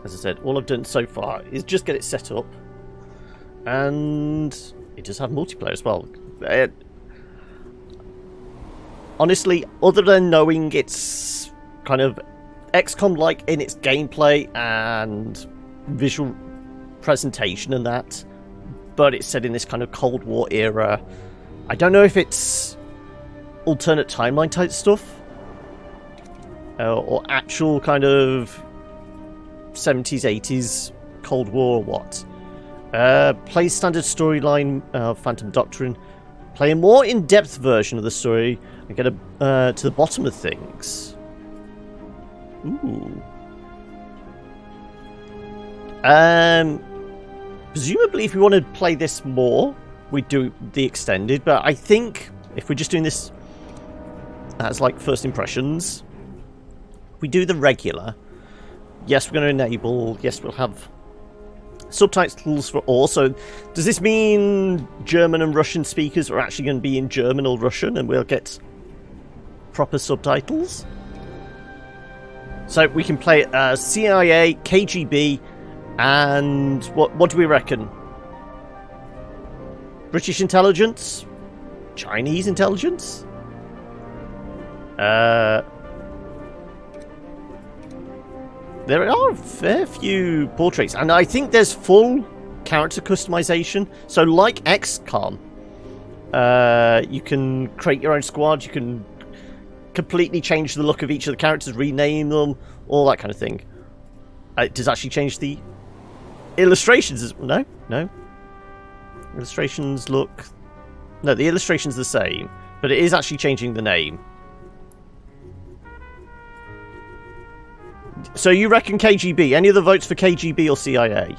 as I said, all I've done so far is just get it set up. And it does have multiplayer as well. Honestly, other than knowing it's kind of XCOM-like in its gameplay and visual presentation and that, but it's set in this kind of Cold War era. I don't know if it's alternate timeline type stuff or actual kind of 70s, 80s Cold War or what. Play standard storyline of Phantom Doctrine. Play a more in-depth version of the story and get to the bottom of things. Ooh. Presumably, if we want to play this more, we do the extended. But I think if we're just doing this as like first impressions, we do the regular. Yes, we're going to enable. Yes, we'll have subtitles for all. So does this mean German and Russian speakers are actually going to be in German or Russian, and we'll get proper subtitles? So we can play CIA, KGB, and what do we reckon? British intelligence? Chinese intelligence? There are a fair few portraits, and I think there's full character customization. So like XCOM, you can create your own squad, you can completely change the look of each of the characters, rename them, all that kind of thing. It does actually change the illustrations. No. Illustrations look... No, the illustration's the same, but it is actually changing the name. So you reckon KGB? Any other votes for KGB or CIA?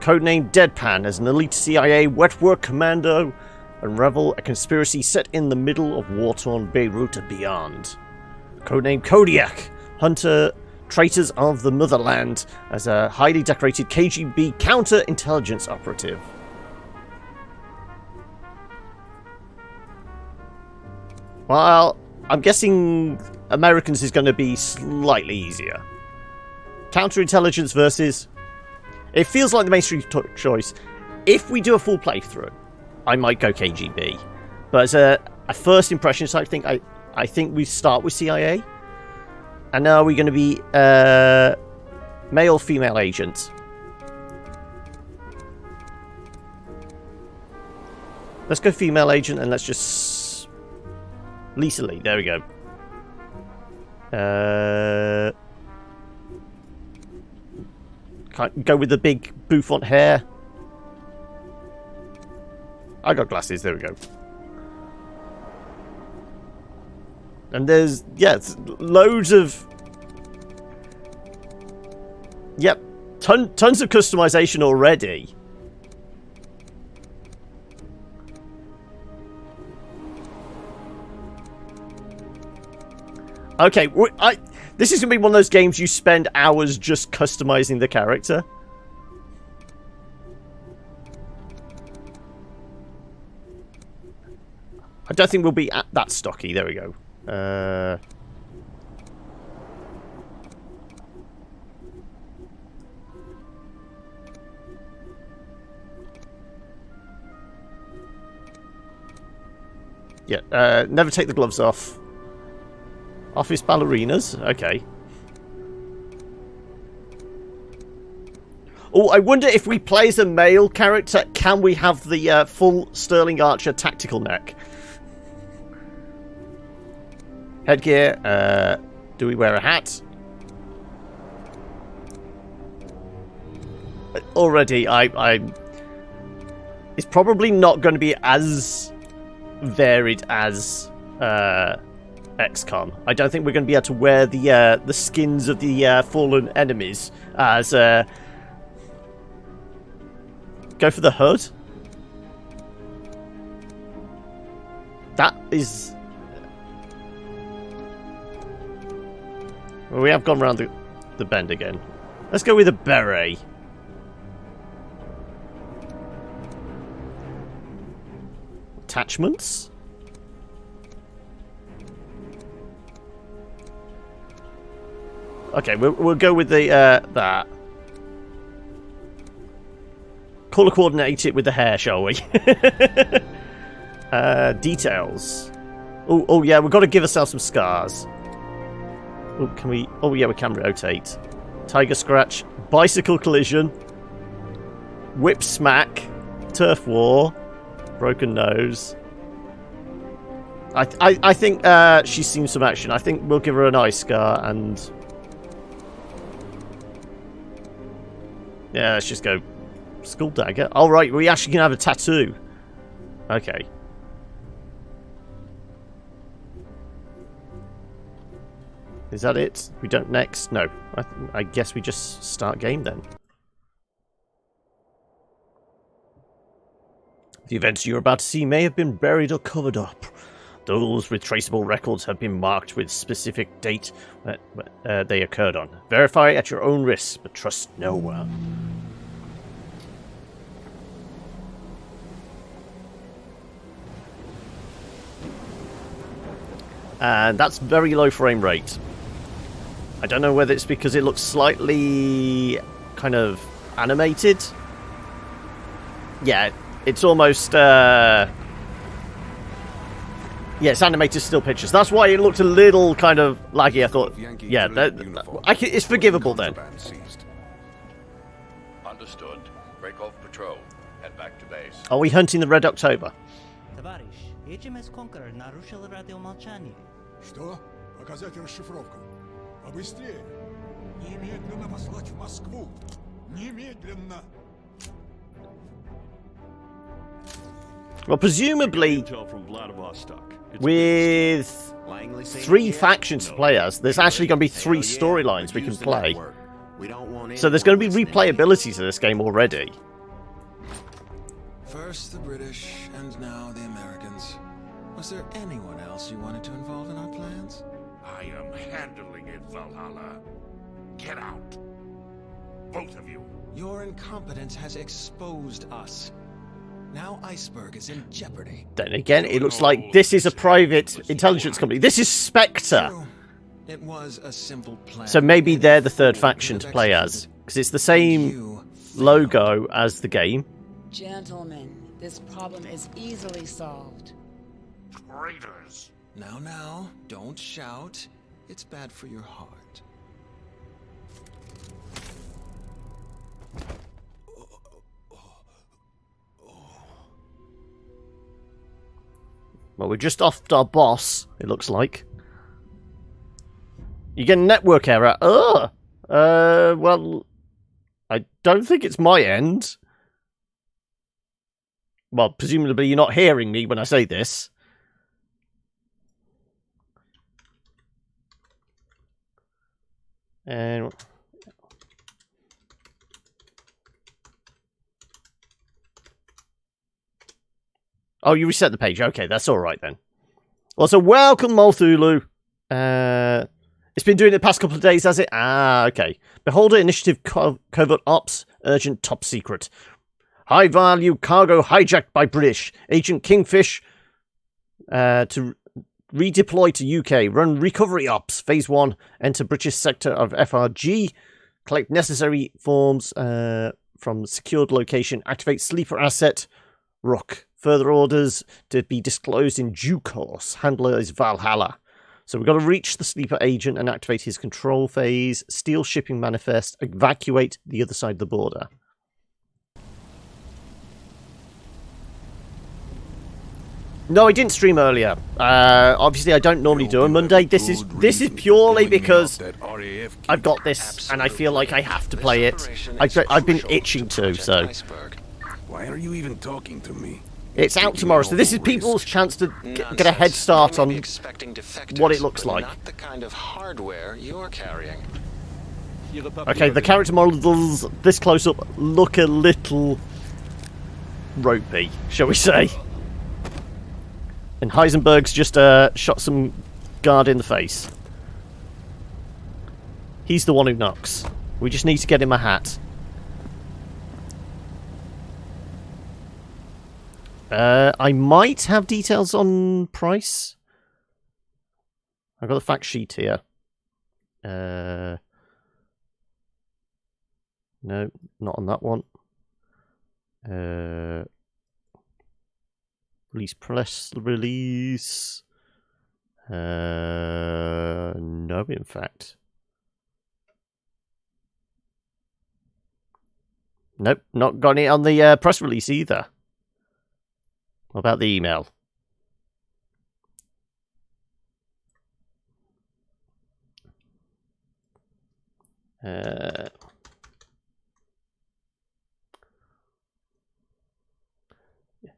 Codename Deadpan as an elite CIA wet work commando, unravel a conspiracy set in the middle of war-torn Beirut and beyond. Codename Kodiak, hunter traitors of the motherland as a highly decorated KGB counter-intelligence operative. Well, I'm guessing Americans is going to be slightly easier. Counterintelligence versus... It feels like the mainstream choice. If we do a full playthrough, I might go KGB. But as a first impression, so I think we start with CIA. And now we're going to be male, female agent. Let's go female agent and let's just... Lisa Lee, there we go. Can't go with the big bouffant hair. I got glasses, there we go. And there's, loads of... Yep, tons of customization already. Okay, this is going to be one of those games you spend hours just customizing the character. I don't think we'll be that stocky. There we go. Yeah, never take the gloves off. Office ballerinas? Okay. Oh, I wonder if we play as a male character, can we have the full Sterling Archer tactical neck? Headgear. Do we wear a hat? Already, it's probably not going to be as varied as XCOM. I don't think we're going to be able to wear the skins of the fallen enemies as go for the hood. That is... Well, we have gone around the bend again. Let's go with a beret. Attachments? Okay, we'll go with the that. Colour coordinate it with the hair, shall we? Details. Oh yeah, we've got to give ourselves some scars. Oh, can we? Oh yeah, we can rotate. Tiger scratch, bicycle collision, whip smack, turf war, broken nose. I think she's seen some action. I think we'll give her an eye scar and yeah, let's just go skull dagger. All right, we actually can have a tattoo. Okay. Is that it? We don't next? No. I guess we just start game then. The events you're about to see may have been buried or covered up. Those with traceable records have been marked with specific date they occurred on. Verify at your own risk, but trust no one. And that's very low frame rate. I don't know whether it's because it looks slightly kind of animated. Yeah, it's almost yeah, it's animated still pictures. That's why it looked a little kind of laggy. I thought, yeah, it's forgivable then. Understood. Break off patrol. Head back to base. Are we hunting the Red October? HMS Conqueror нарушил радиомолчание. Что? Показать расшифровку. Побыстрее. Немедленно послать в Москву. Немедленно. Well, presumably, with 3 factions to play as, there's actually going to be 3 storylines we can play. So there's going to be replayability to this game already. First the British, and now the Americans. Was there anyone else you wanted to involve in our plans? I am handling it, Valhalla. Get out. Both of you. Your incompetence has exposed us. Now Iceberg is in jeopardy. Then again, it looks like this is a private intelligence company. This is Spectre. It was a simple plan. So maybe they're the 3rd faction to play as, because it's the same logo as the game. Gentlemen, this problem is easily solved. Traitors. Now, don't shout. It's bad for your heart. Well, we're just off our boss, it looks like. You get a network error. Ugh! Well, I don't think it's my end. Well, presumably you're not hearing me when I say this. And... oh, you reset the page. Okay, that's all right then. Also, welcome, Molthulu. It's been doing it the past couple of days, has it? Ah, okay. Beholder Initiative Covert Ops. Urgent Top Secret. High-value cargo hijacked by British. Agent Kingfish to redeploy to UK. Run recovery ops. Phase 1. Enter British sector of FRG. Collect necessary forms from secured location. Activate sleeper asset. Rook. Further orders to be disclosed in due course. Handler is Valhalla. So we've got to reach the sleeper agent and activate his control phase. Steal shipping manifest. Evacuate the other side of the border. No, I didn't stream earlier. Obviously, I don't normally do a Monday. This is purely because I've got this and I feel like I have to play it. I've been itching to, so. Why are you even talking to me? It's out tomorrow, so this is people's chance to get a head start on what it looks like. Not the kind of hardware you're carrying. Okay, the character models this close up look a little ropey, shall we say. And Heisenberg's just shot some guard in the face. He's the one who knocks. We just need to get him a hat. I might have details on price. I've got the fact sheet here. No, not on that one. Release press release. No, in fact. Nope, not got it on the press release either. What about the email?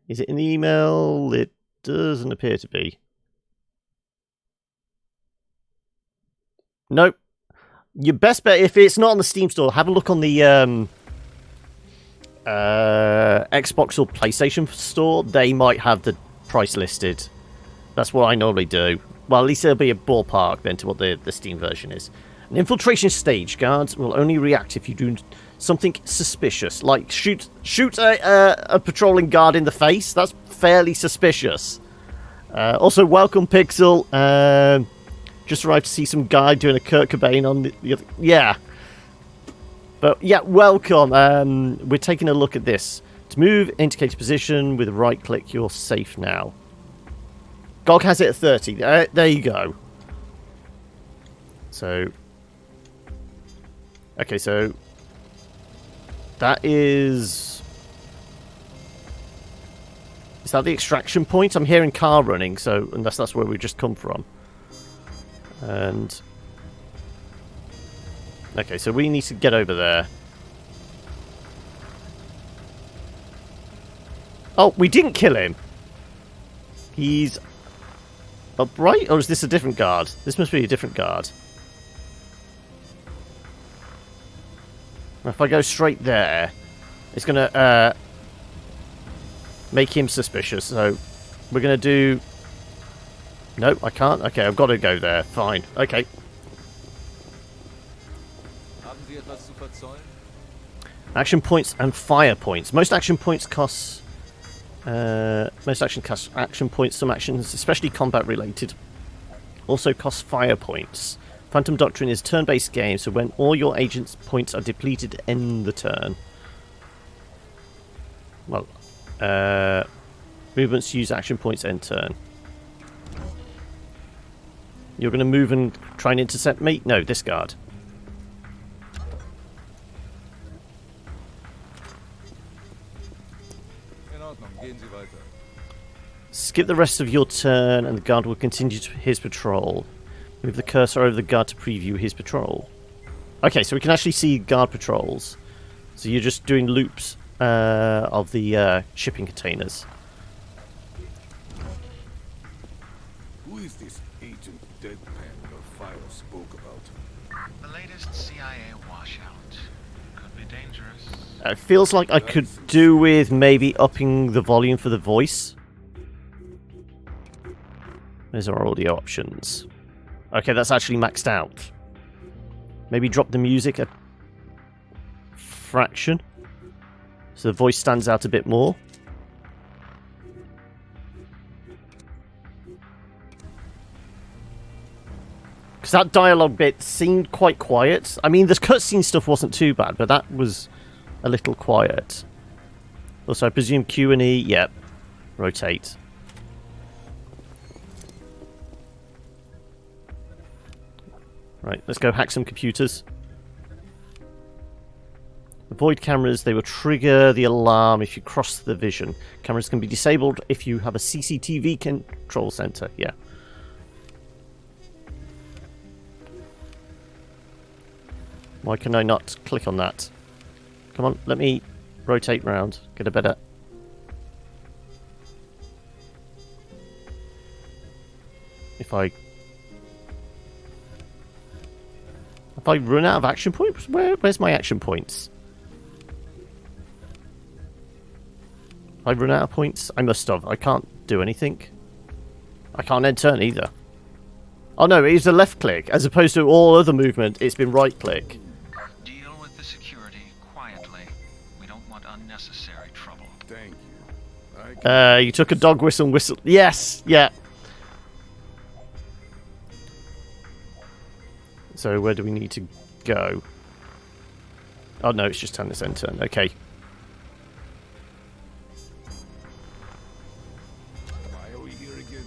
Is it in the email? It doesn't appear to be. Nope. Your best bet, if it's not on the Steam store, have a look on the Xbox or PlayStation store. They might have the price listed. That's what I normally do. Well, at least there'll be a ballpark then to what the Steam version is. An infiltration stage. Guards will only react if you do something suspicious, like shoot a patrolling guard in the face. That's fairly suspicious. Also, welcome, Pixel. Just arrived to see some guy doing a Kurt Cobain on the other... Yeah. But, yeah, welcome. We're taking a look at this. To move indicated position with a right click, you're safe now. GOG has it at 30. There you go. So... Okay, so... That is... Is that the extraction point? I'm hearing car running, so unless that's where we just come from. And... Okay, so we need to get over there. Oh, we didn't kill him! He's... upright? Or is this a different guard? This must be a different guard. If I go straight there, it's going to make him suspicious. So we're going to do... Nope, I can't. Okay, I've got to go there. Fine. Okay. Action points and fire points. Most action points cost... action points. Some actions, especially combat related, also cost fire points. Phantom Doctrine is a turn-based game, so when all your agents' points are depleted, end the turn. Well, movements use action points end turn. You're going to move and try and intercept me? No, this guard. Skip the rest of your turn, and the guard will continue his patrol. Move the cursor over the guard to preview his patrol. Okay, so we can actually see guard patrols. So you're just doing loops of the shipping containers. Who is this Agent Deadpan your file spoke about? The latest CIA washout. Could be dangerous. It feels like I could do with maybe upping the volume for the voice. Those are all the options. Okay, that's actually maxed out. Maybe drop the music a fraction, so the voice stands out a bit more. Because that dialogue bit seemed quite quiet. I mean, the cutscene stuff wasn't too bad, but that was a little quiet. Also, I presume Q and E, yep. Rotate. Right, let's go hack some computers. Avoid cameras. They will trigger the alarm if you cross the vision. Cameras can be disabled if you have a CCTV control center. Yeah. Why can I not click on that? Come on, let me rotate round. Get a better... If I run out of action points? Where's my action points? If I run out of points? I must have. I can't do anything. I can't end turn either. Oh no, it is a left click. As opposed to all other movement, it's been right click. Deal with the security quietly. We don't want unnecessary trouble. Thank you. You took a dog whistle. Yes, yeah. So where do we need to go? Oh no, it's just turn this end turn. Okay. Why are we here again?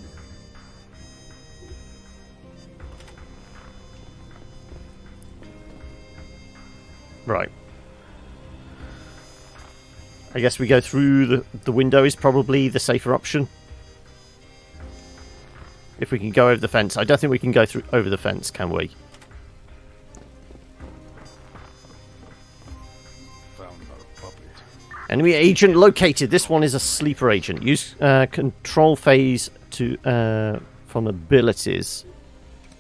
Right. I guess we go through the window is probably the safer option. If we can go over the fence. I don't think we can go through over the fence, can we? Found our puppet. Enemy agent located. This one is a sleeper agent. Use control phase to from abilities.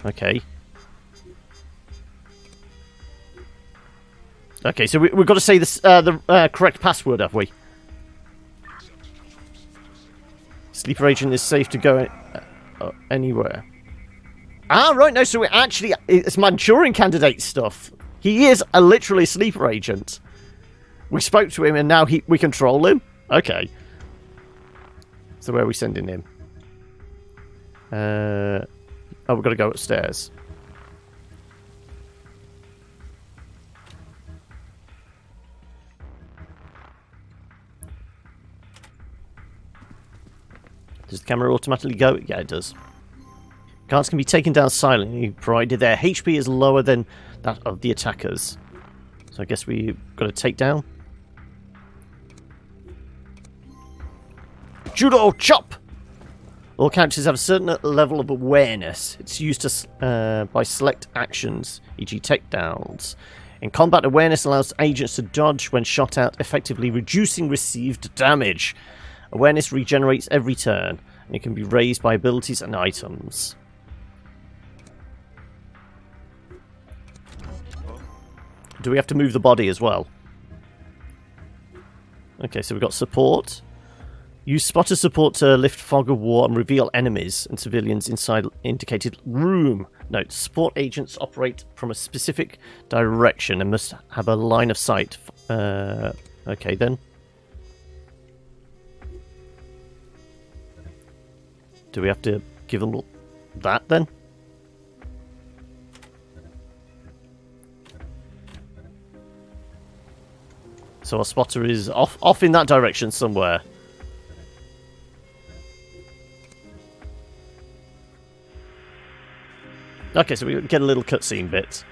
Okay. Okay, so we've got to say this, the correct password, have we? Sleeper agent is safe to go anywhere. Ah, right, no, so we're actually... It's Manchurian candidate stuff. He is literally a sleeper agent. We spoke to him and now we control him? Okay. So where are we sending him? Oh, we've got to go upstairs. Does the camera automatically go? Yeah, it does. Guards can be taken down silently, provided their HP is lower than that of the attackers. So I guess we've got to take down. Judo chop! All characters have a certain level of awareness. It's used to by select actions, e.g. takedowns. In combat, awareness allows agents to dodge when shot at, effectively reducing received damage. Awareness regenerates every turn, and it can be raised by abilities and items. Do we have to move the body as well? Okay, so we've got support. Use spotter support to lift fog of war and reveal enemies and civilians inside indicated room. Note, support agents operate from a specific direction and must have a line of sight. Okay, then. Do we have to give them that, then? So our spotter is off in that direction somewhere. Okay, so we get a little cutscene bit.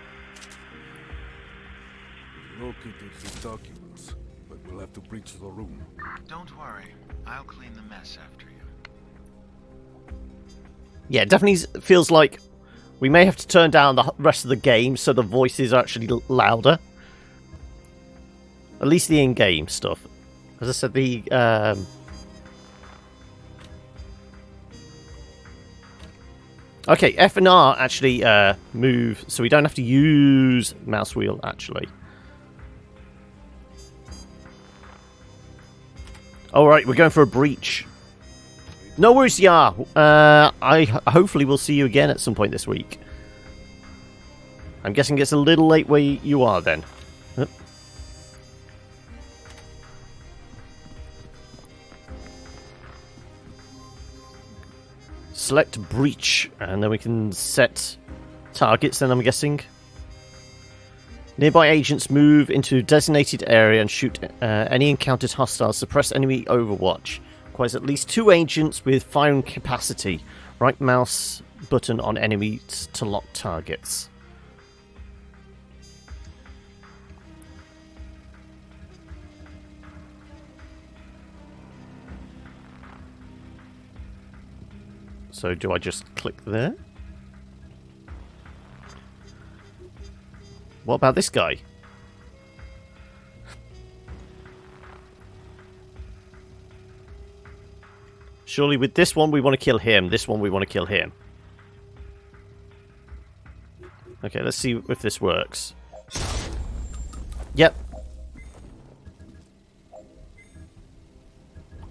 Located the documents, but we'll have to breach the room. Don't worry. I'll clean the mess after you. Yeah, it definitely feels like we may have to turn down the rest of the game so the voices are actually louder. At least the in-game stuff. As I said, the... Okay, F and R actually move, so we don't have to use mouse wheel, actually. Alright, we're going for a breach. No worries, yeah. I hopefully will see you again at some point this week. I'm guessing it's a little late where you are then. Select breach, and then we can set targets, then I'm guessing. Nearby agents move into designated area and shoot any encountered hostiles. Suppress enemy overwatch. Requires at least 2 agents with firing capacity. Right mouse button on enemies to lock targets. So do I just click there? What about this guy? Surely with this one we want to kill him, this one we want to kill him. Okay, let's see if this works. Yep.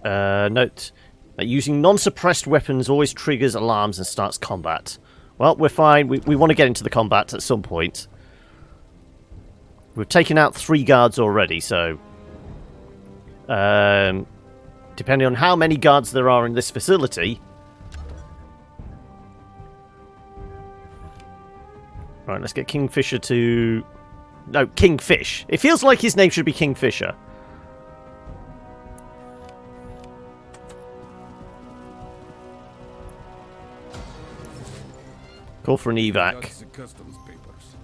Note that using non-suppressed weapons always triggers alarms and starts combat. Well, we're fine. We want to get into the combat at some point. We've taken out 3 guards already, so... depending on how many guards there are in this facility... Right, let's get Kingfisher to No, Kingfish. It feels like his name should be Kingfisher. Call for an evac. Got the customs papers.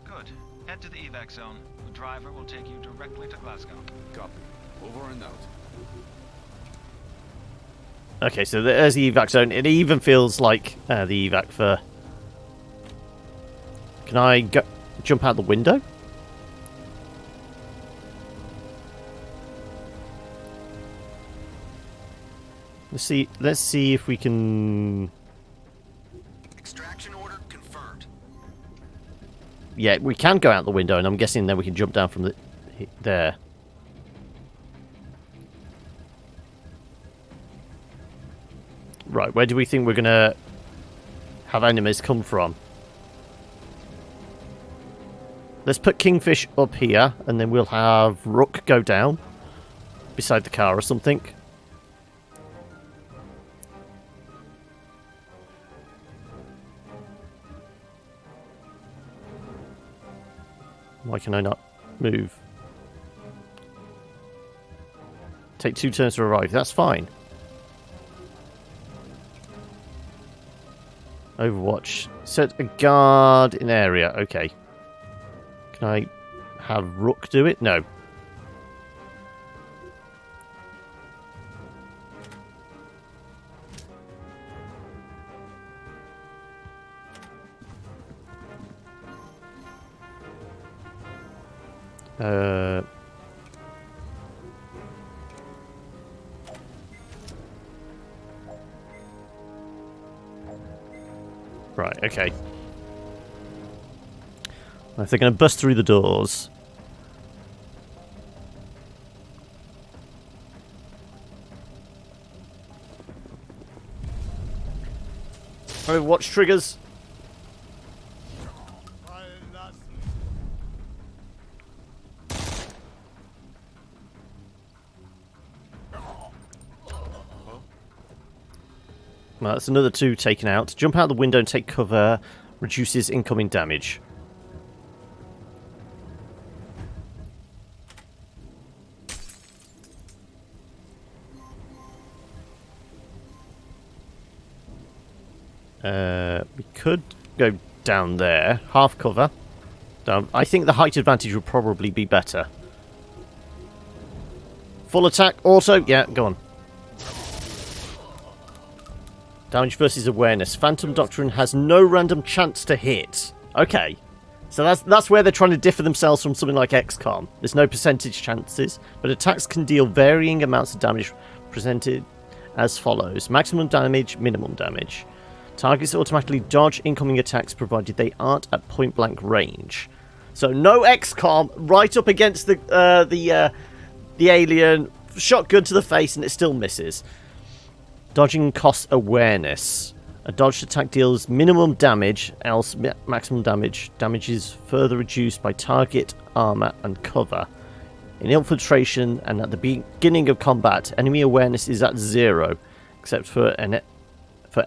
Good. Head to the evac zone. The driver will take you directly to Glasgow. Copy. Over and out. Okay, so there's the evac zone. It even feels like the evac for... Can I jump out the window? Let's see if we can... Extraction order confirmed. Yeah, we can go out the window, and I'm guessing then we can jump down from there. Right, where do we think we're going to have enemies come from? Let's put Kingfish up here, and then we'll have Rook go down beside the car or something. Why can I not move? Take 2 turns to arrive. That's fine. Overwatch. Set a guard in area. Okay. Can I have Rook do it? No. Right, okay. If they're going to bust through the doors... Overwatch triggers. Well, that's another 2 taken out. Jump out the window and take cover. Reduces incoming damage. We could go down there. Half cover. Down. I think the height advantage would probably be better. Full attack. Auto. Yeah, go on. Damage versus awareness. Phantom Doctrine has no random chance to hit. Okay. So that's where they're trying to differ themselves from something like XCOM. There's no percentage chances, but attacks can deal varying amounts of damage, presented as follows. Maximum damage, minimum damage. Targets automatically dodge incoming attacks provided they aren't at point-blank range. So no XCOM, right up against the alien, shotgun to the face, and it still misses. Dodging costs awareness. A dodged attack deals minimum damage, else maximum damage. Damage is further reduced by target, armor, and cover. In infiltration and at the beginning of combat, enemy awareness is at 0, except for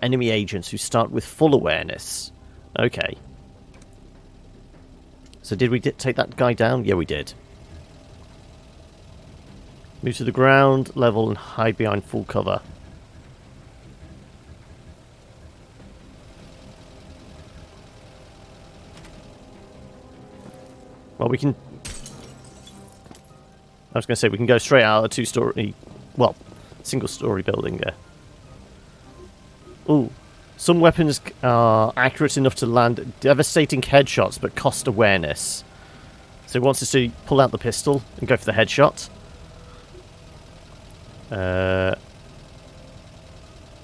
enemy agents who start with full awareness. Okay. So did we take that guy down? Yeah, we did. Move to the ground level and hide behind full cover. Well, we can... I was going to say, we can go straight out of a 2-story... Well, single-story building there. Ooh. Some weapons are accurate enough to land devastating headshots, but cost awareness. So he wants us to pull out the pistol and go for the headshot.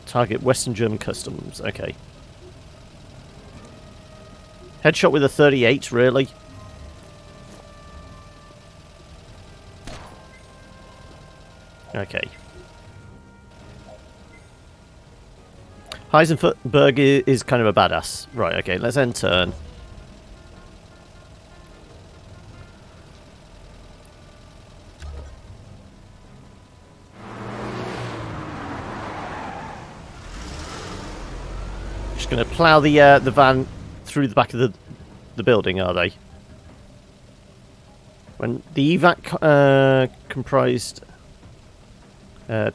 Target Western German customs. Okay. Headshot with a 38, really? Okay. Heisenberg is kind of a badass. Right, okay, let's end turn. Just going to plough the van through the back of the building, are they? When the evac comprised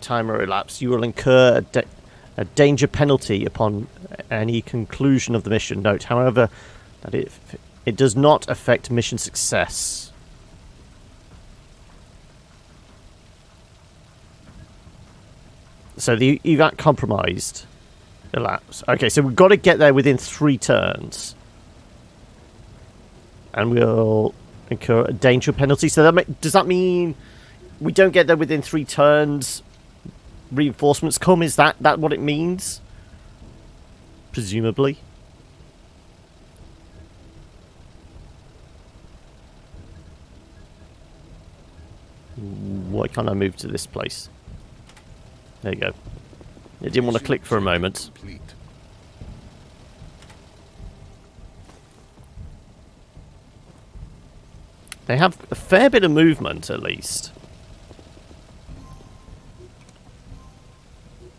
timer elapsed, you will incur a danger penalty upon any conclusion of the mission. Note, however, that it does not affect mission success. So the evac compromised elapsed. Okay, so we've got to get there within 3 turns. And we'll incur a danger penalty. So does that mean we don't get there within 3 turns? Reinforcements come? Is that what it means? Presumably. Why can't I move to this place? There you go. It didn't want to click for a moment. Complete. They have a fair bit of movement, at least.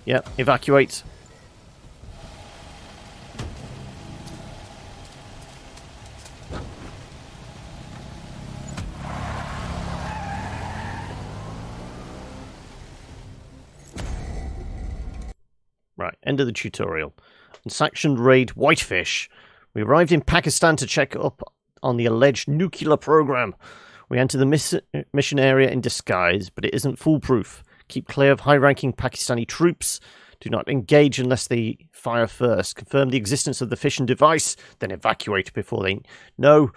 Yep, evacuate. Right, end of the tutorial. Unsanctioned raid Whitefish. We arrived in Pakistan to check up on the alleged nuclear program. We enter the mission area in disguise, but it isn't foolproof. Keep clear of high-ranking Pakistani troops. Do not engage unless they fire first. Confirm the existence of the fission device, then evacuate before they know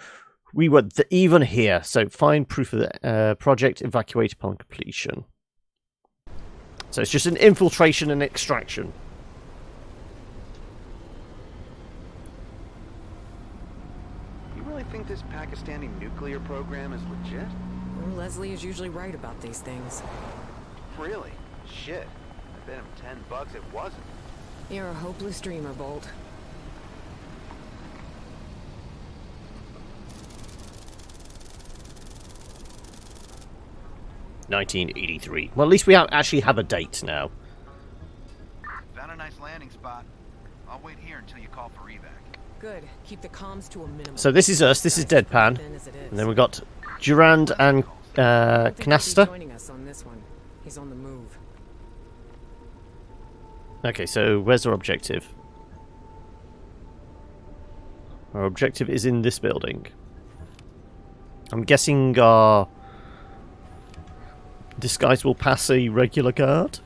we were even here. So find proof of the project, evacuate upon completion. So it's just an infiltration and extraction. You really think this Pakistani nuclear program is legit? Well, Leslie is usually right about these things. Really? Shit. I bet him $10 it wasn't. You're a hopeless dreamer, Bolt. $1983. Well, at least we actually have a date now. Found a nice landing spot. I'll wait here until you call for evac. Good. Keep the comms to a minimum. So this is us. This is Deadpan. And then we've got Durand and Canasta. Joining us on this one. He's on the move. Okay, so where's our objective? Our objective is in this building. I'm guessing our disguise will pass a regular guard.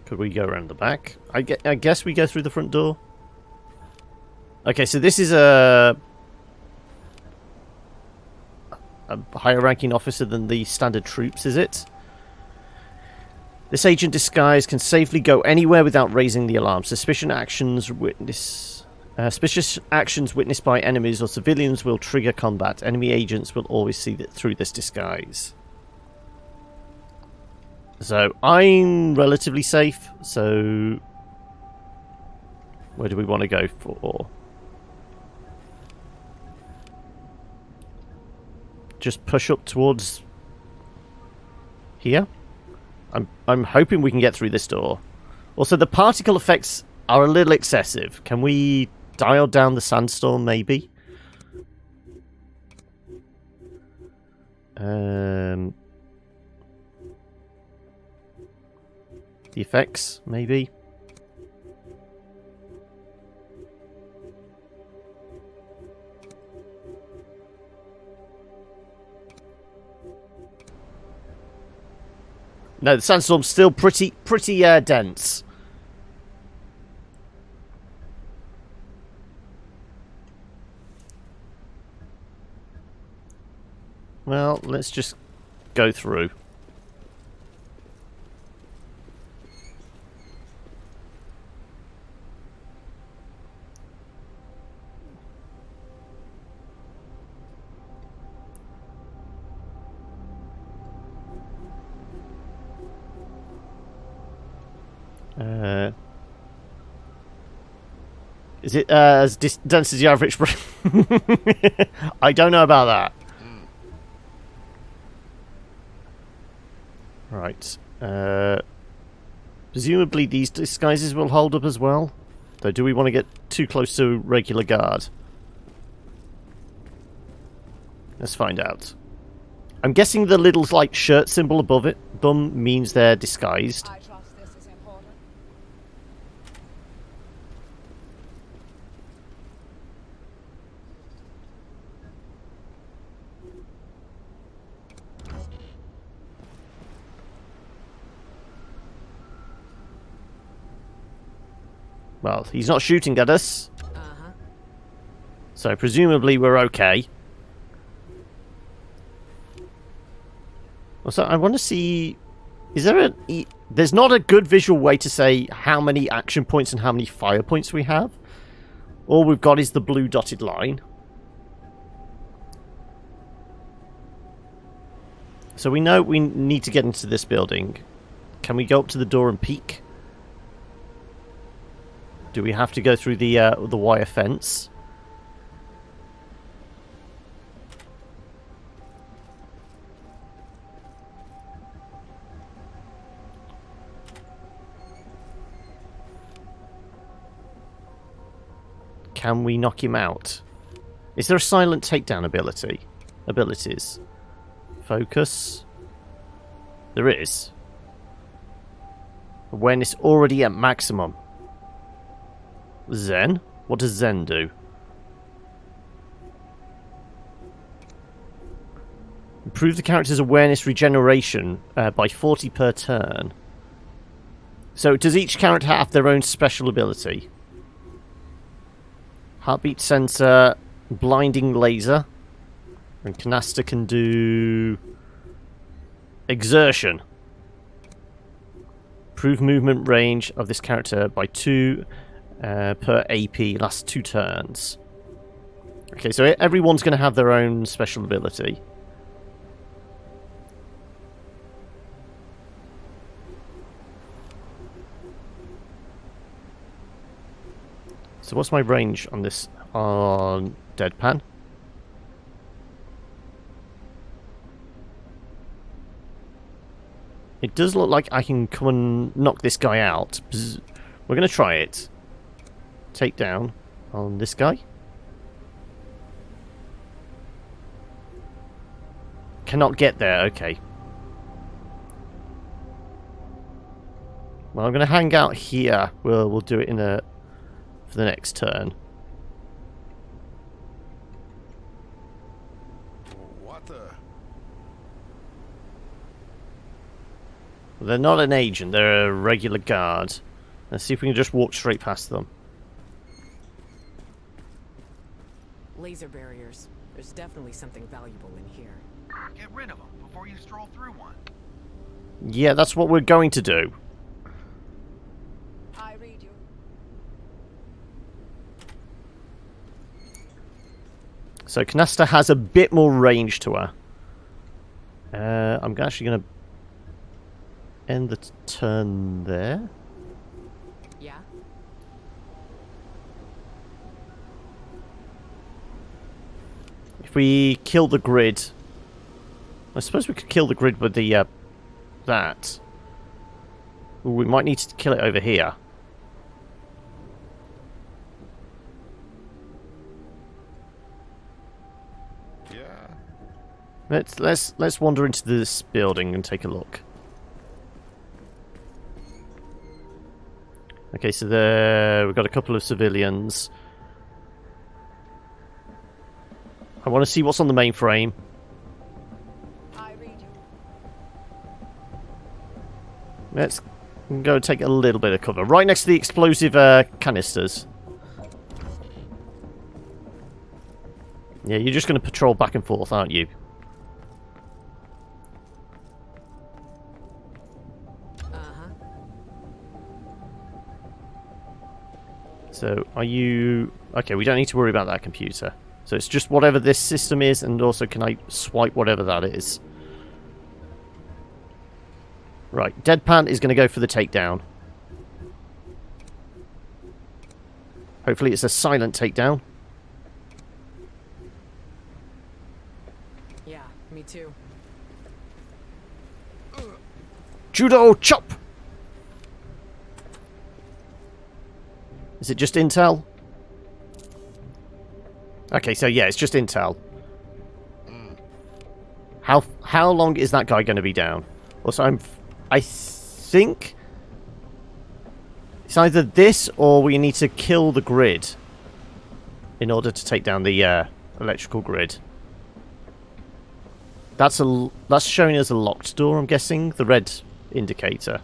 Could we go around the back? I guess we go through the front door. Okay, so this is a higher ranking officer than the standard troops, is it? This agent disguise can safely go anywhere without raising the alarm. Suspicious actions witnessed by enemies or civilians will trigger combat. Enemy agents will always see through this disguise. So I'm relatively safe. So where do we want to go for? Just push up towards here. I'm hoping we can get through this door. Also, the particle effects are a little excessive. Can we dial down the sandstorm, maybe? The effects, maybe? No, the sandstorm's still pretty dense. Well, let's just go through. Is it as dense as the average? I don't know about that. Right. Presumably these disguises will hold up as well. Though, do we want to get too close to regular guard? Let's find out. I'm guessing the little like shirt symbol above it them means they're disguised. I trust this is important. Well, he's not shooting at us. Uh-huh. So presumably we're okay. Also, I want to see... Is there a... There's not a good visual way to say how many action points and how many fire points we have. All we've got is the blue dotted line. So we know we need to get into this building. Can we go up to the door and peek? Do we have to go through the wire fence? Can we knock him out? Is there a silent takedown abilities? Focus. There is. Awareness already at maximum. Zen? What does Zen do? Improve the character's awareness regeneration by 40 per turn. So does each character have their own special ability? Heartbeat sensor, blinding laser, and canister can do exertion. Improve movement range of this character by 2 per AP, last 2 turns. Okay, so everyone's going to have their own special ability. So what's my range on this, on Deadpan? It does look like I can come and knock this guy out. Bzz. We're going to try it. Take down on this guy. Cannot get there, okay. Well, I'm going to hang out here. We'll do it in a... for the next turn. What the? They're not an agent, they're a regular guard. Let's see if we can just walk straight past them. Laser barriers. There's definitely something valuable in here. Get rid of them before you stroll through one. Yeah, that's what we're going to do. I read you. So Canasta has a bit more range to her. I'm actually going to end the turn there. Yeah? If we kill the grid... I suppose we could kill the grid with the, that. Ooh, we might need to kill it over here. Yeah. Let's wander into this building and take a look. Okay, so there we've got a couple of civilians. I want to see what's on the mainframe. I read you. Let's go take a little bit of cover. Right next to the explosive canisters. Yeah, you're just going to patrol back and forth, aren't you? Uh-huh. So, are you... Okay, we don't need to worry about that computer. So it's just whatever this system is, and also can I swipe whatever that is. Right, Deadpan is going to go for the takedown. Hopefully it's a silent takedown. Yeah, me too. Judo chop! Is it just intel? Okay, so yeah, it's just intel. How long is that guy going to be down? Also, I think it's either this or we need to kill the grid in order to take down the electrical grid. That's showing us a locked door, I'm guessing, the red indicator.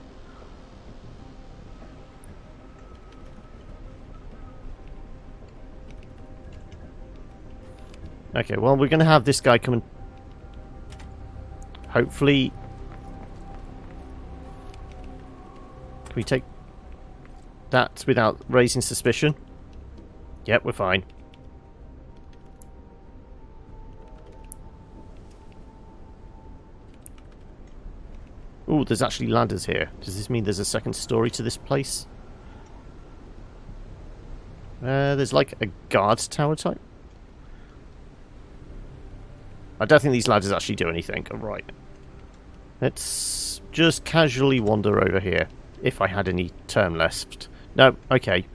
Okay, well, we're going to have this guy come and hopefully... Can we take that without raising suspicion? Yep, we're fine. Ooh, there's actually ladders here. Does this mean there's a second story to this place? There's like a guard tower type. I don't think these ladders actually do anything. Right. Let's just casually wander over here. If I had any turn left. No, okay.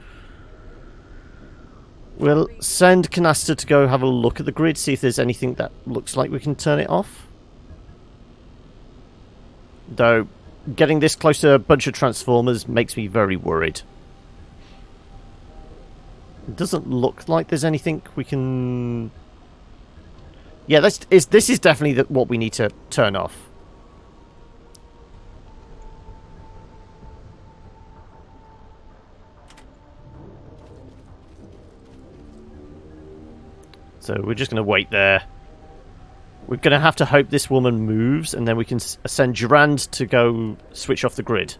We'll send Canasta to go have a look at the grid, see if there's anything that looks like we can turn it off. Though, getting this close to a bunch of Transformers makes me very worried. It doesn't look like there's anything we can... Yeah, this is definitely what we need to turn off. So we're just going to wait there. We're going to have to hope this woman moves, and then we can send Durand to go switch off the grid.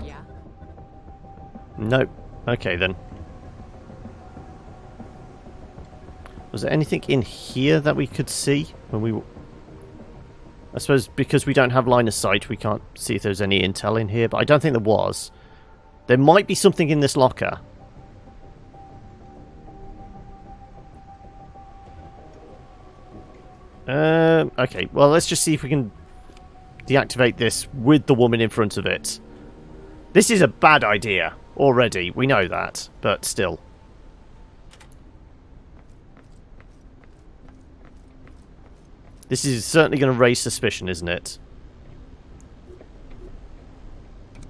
Yeah? Nope. Okay, then. Was there anything in here that we could see when we... I suppose because we don't have line of sight, we can't see if there's any intel in here, but I don't think there was. There might be something in this locker. Okay, well, let's just see if we can deactivate this with the woman in front of it. This is a bad idea already, we know that, but still. This is certainly going to raise suspicion, isn't it?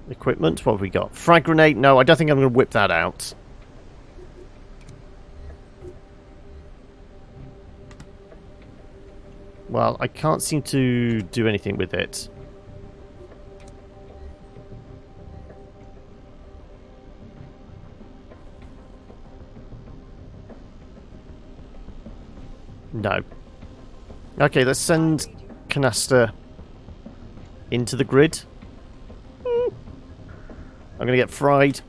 Equipment, what have we got? Frag grenade? No, I don't think I'm going to whip that out. Well, I can't seem to do anything with it. No. Okay, let's send Canasta into the grid. I'm going to get fried.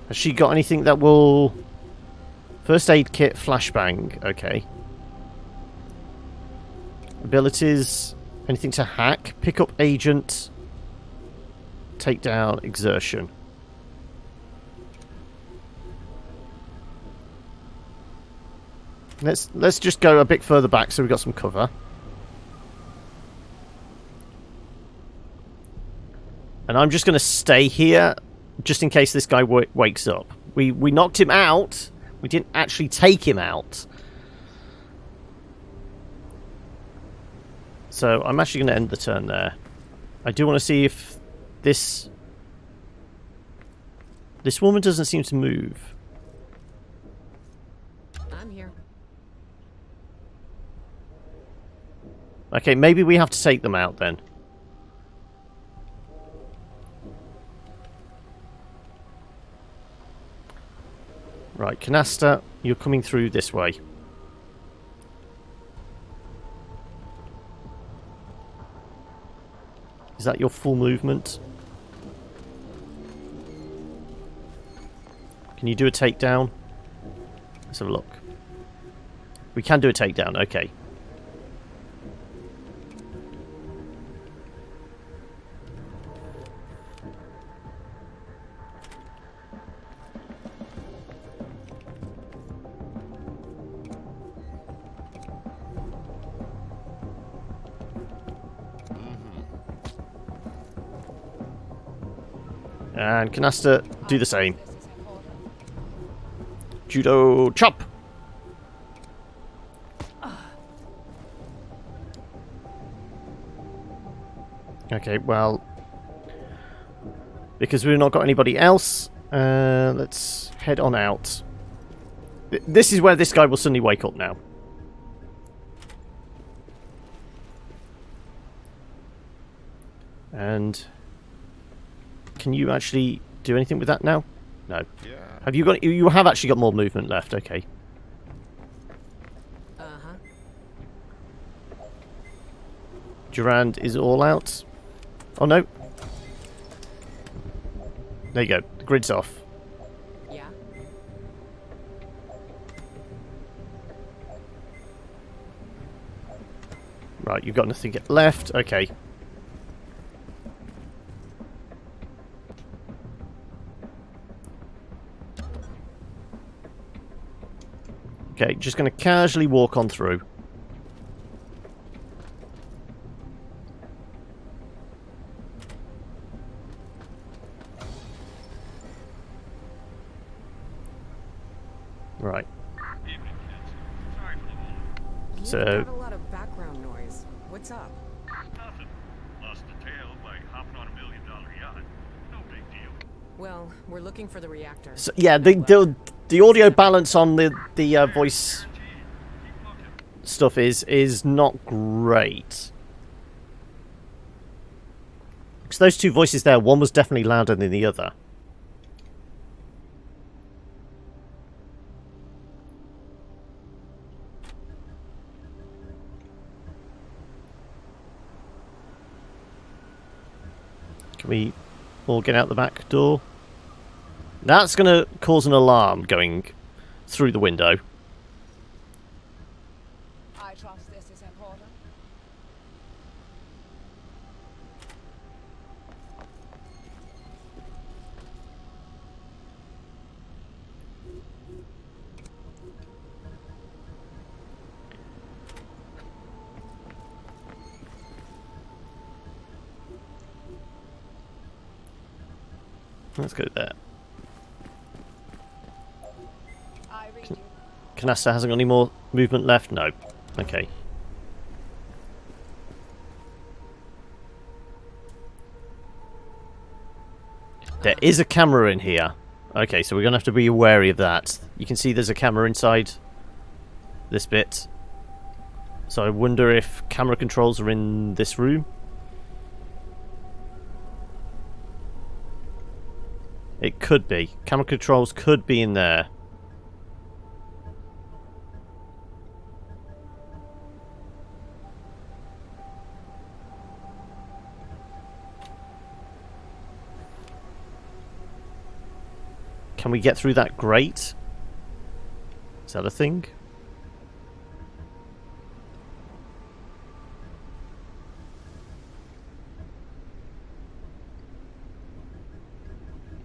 Has she got anything that will... First aid kit, flashbang. Okay. Abilities. Anything to hack. Pick up agent. Take down exertion. Let's just go a bit further back so we've got some cover. And I'm just going to stay here just in case this guy wakes up. We knocked him out. We didn't actually take him out. So I'm actually going to end the turn there. I do want to see if this woman doesn't seem to move. I'm here. Okay, maybe we have to take them out then. Right, Canasta, you're coming through this way. Is that your full movement? Can you do a takedown? Let's have a look. We can do a takedown, okay. And Canasta, do the same. Judo chop! Okay, well, because we've not got anybody else, let's head on out. This is where this guy will suddenly wake up now. And can you actually do anything with that now? No. Yeah. Have you got? You have actually got more movement left. Okay. Durand is all out. Oh no. There you go. The grid's off. Yeah. Right, you've got nothing left. Okay. Okay, just going to casually walk on through. Right. You So- got a lot of background noise. What's up? Nothing. Lost the tail by hopping on $1 million yacht. No big deal. Well, we're looking for the reactor. So, yeah, the audio balance on the voice stuff is not great. Because those two voices there, one was definitely louder than the other. Can we all get out the back door? That's going to cause an alarm going through the window. I trust this is important. Let's go there. I read you. Canasta hasn't got any more movement left? No. Okay. There is a camera in here. Okay, so we're going to have to be wary of that. You can see there's a camera inside this bit. So I wonder if camera controls are in this room. It could be. Camera controls could be in there. Can we get through that grate? Is that a thing?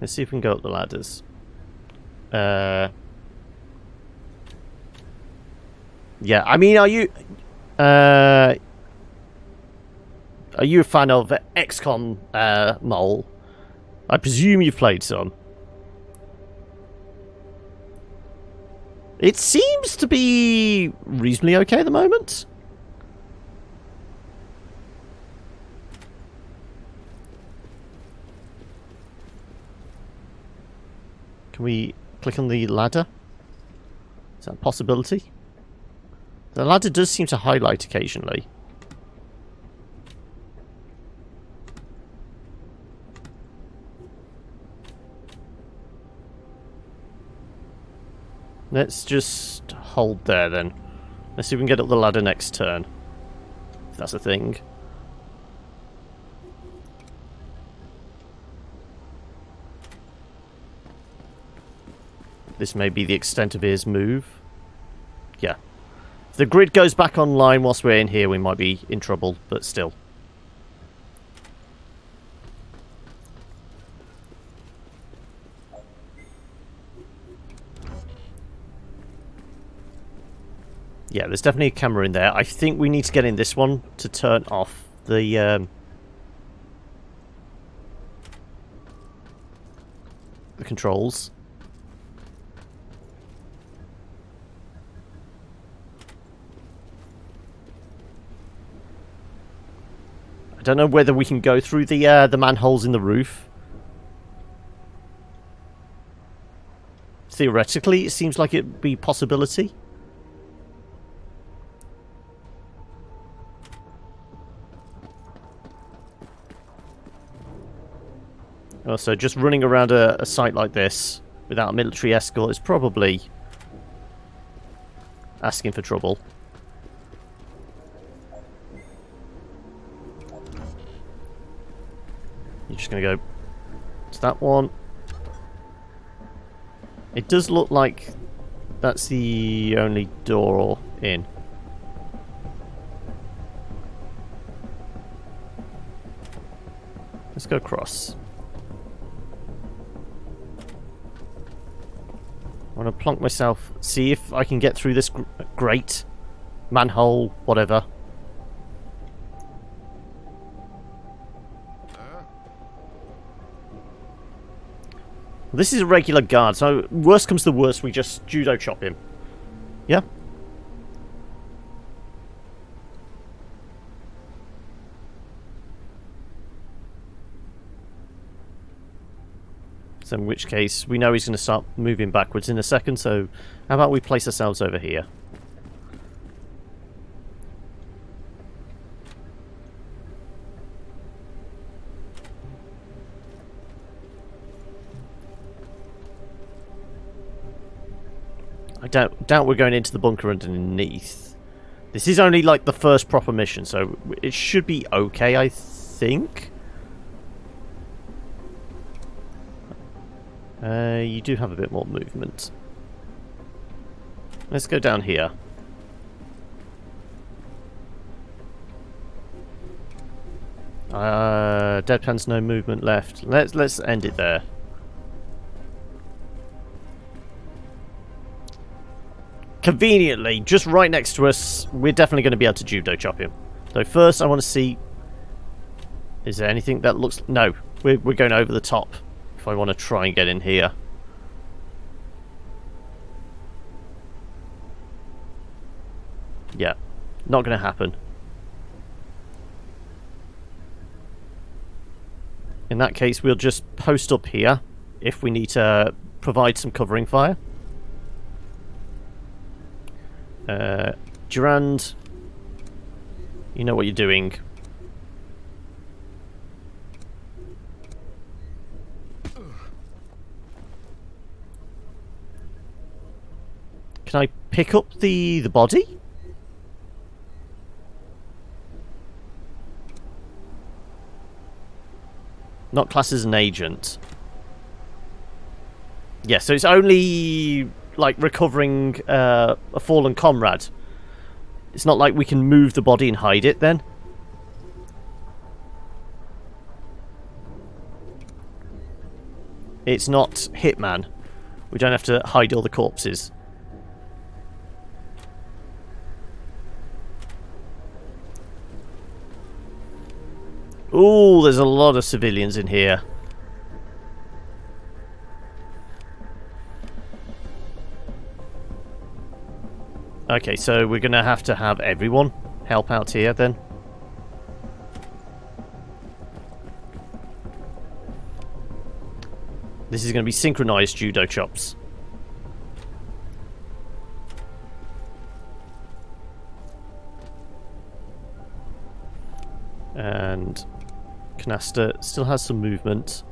Let's see if we can go up the ladders. Yeah, I mean, are you a fan of XCOM, Mole? I presume you've played some. It seems to be reasonably okay at the moment. Can we click on the ladder? Is that a possibility? The ladder does seem to highlight occasionally. Let's just hold there then. Let's see if we can get up the ladder next turn. If that's a thing. This may be the extent of his move. Yeah. If the grid goes back online whilst we're in here, we might be in trouble, but still. Yeah, there's definitely a camera in there. I think we need to get in this one to turn off the controls. I don't know whether we can go through the manholes in the roof. Theoretically, it seems like it'd be a possibility. Also, just running around a site like this without a military escort is probably asking for trouble. You're just going to go to that one. It does look like that's the only door in. Let's go across. I want to plonk myself, see if I can get through this grate, manhole, whatever. This is a regular guard, so worst comes to worst, we just judo chop him. Yeah? So in which case, we know he's going to start moving backwards in a second, so how about we place ourselves over here? I doubt we're going into the bunker underneath. This is only like the first proper mission, so it should be okay, I think. You do have a bit more movement. Let's go down here. Deadpan's no movement left. Let's end it there. Conveniently, just right next to us, we're definitely going to be able to judo chop him. So first, I want to see... Is there anything that looks... No, we're going over the top. If I want to try and get in here. Yeah, not going to happen. In that case, we'll just post up here if we need to provide some covering fire. Durand, you know what you're doing. Can I pick up the body? Not classed as an agent. Yeah, so it's only like recovering a fallen comrade. It's not like we can move the body and hide it then. It's not Hitman. We don't have to hide all the corpses. Ooh, there's a lot of civilians in here. Okay, so we're going to have everyone help out here then. This is going to be synchronized judo chops. And Canasta still has some movement.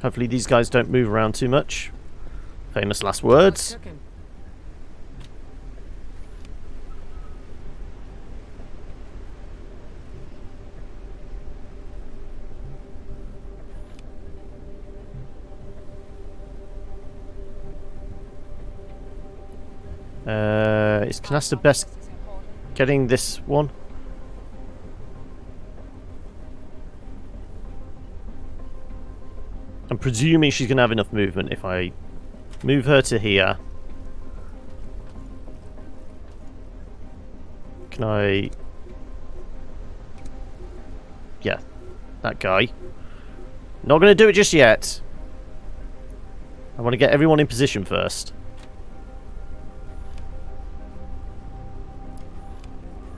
Hopefully these guys don't move around too much. Famous last words. Is Canasta best getting this one? I'm presuming she's going to have enough movement. If I move her to here... Can I... Yeah, that guy. Not going to do it just yet. I want to get everyone in position first.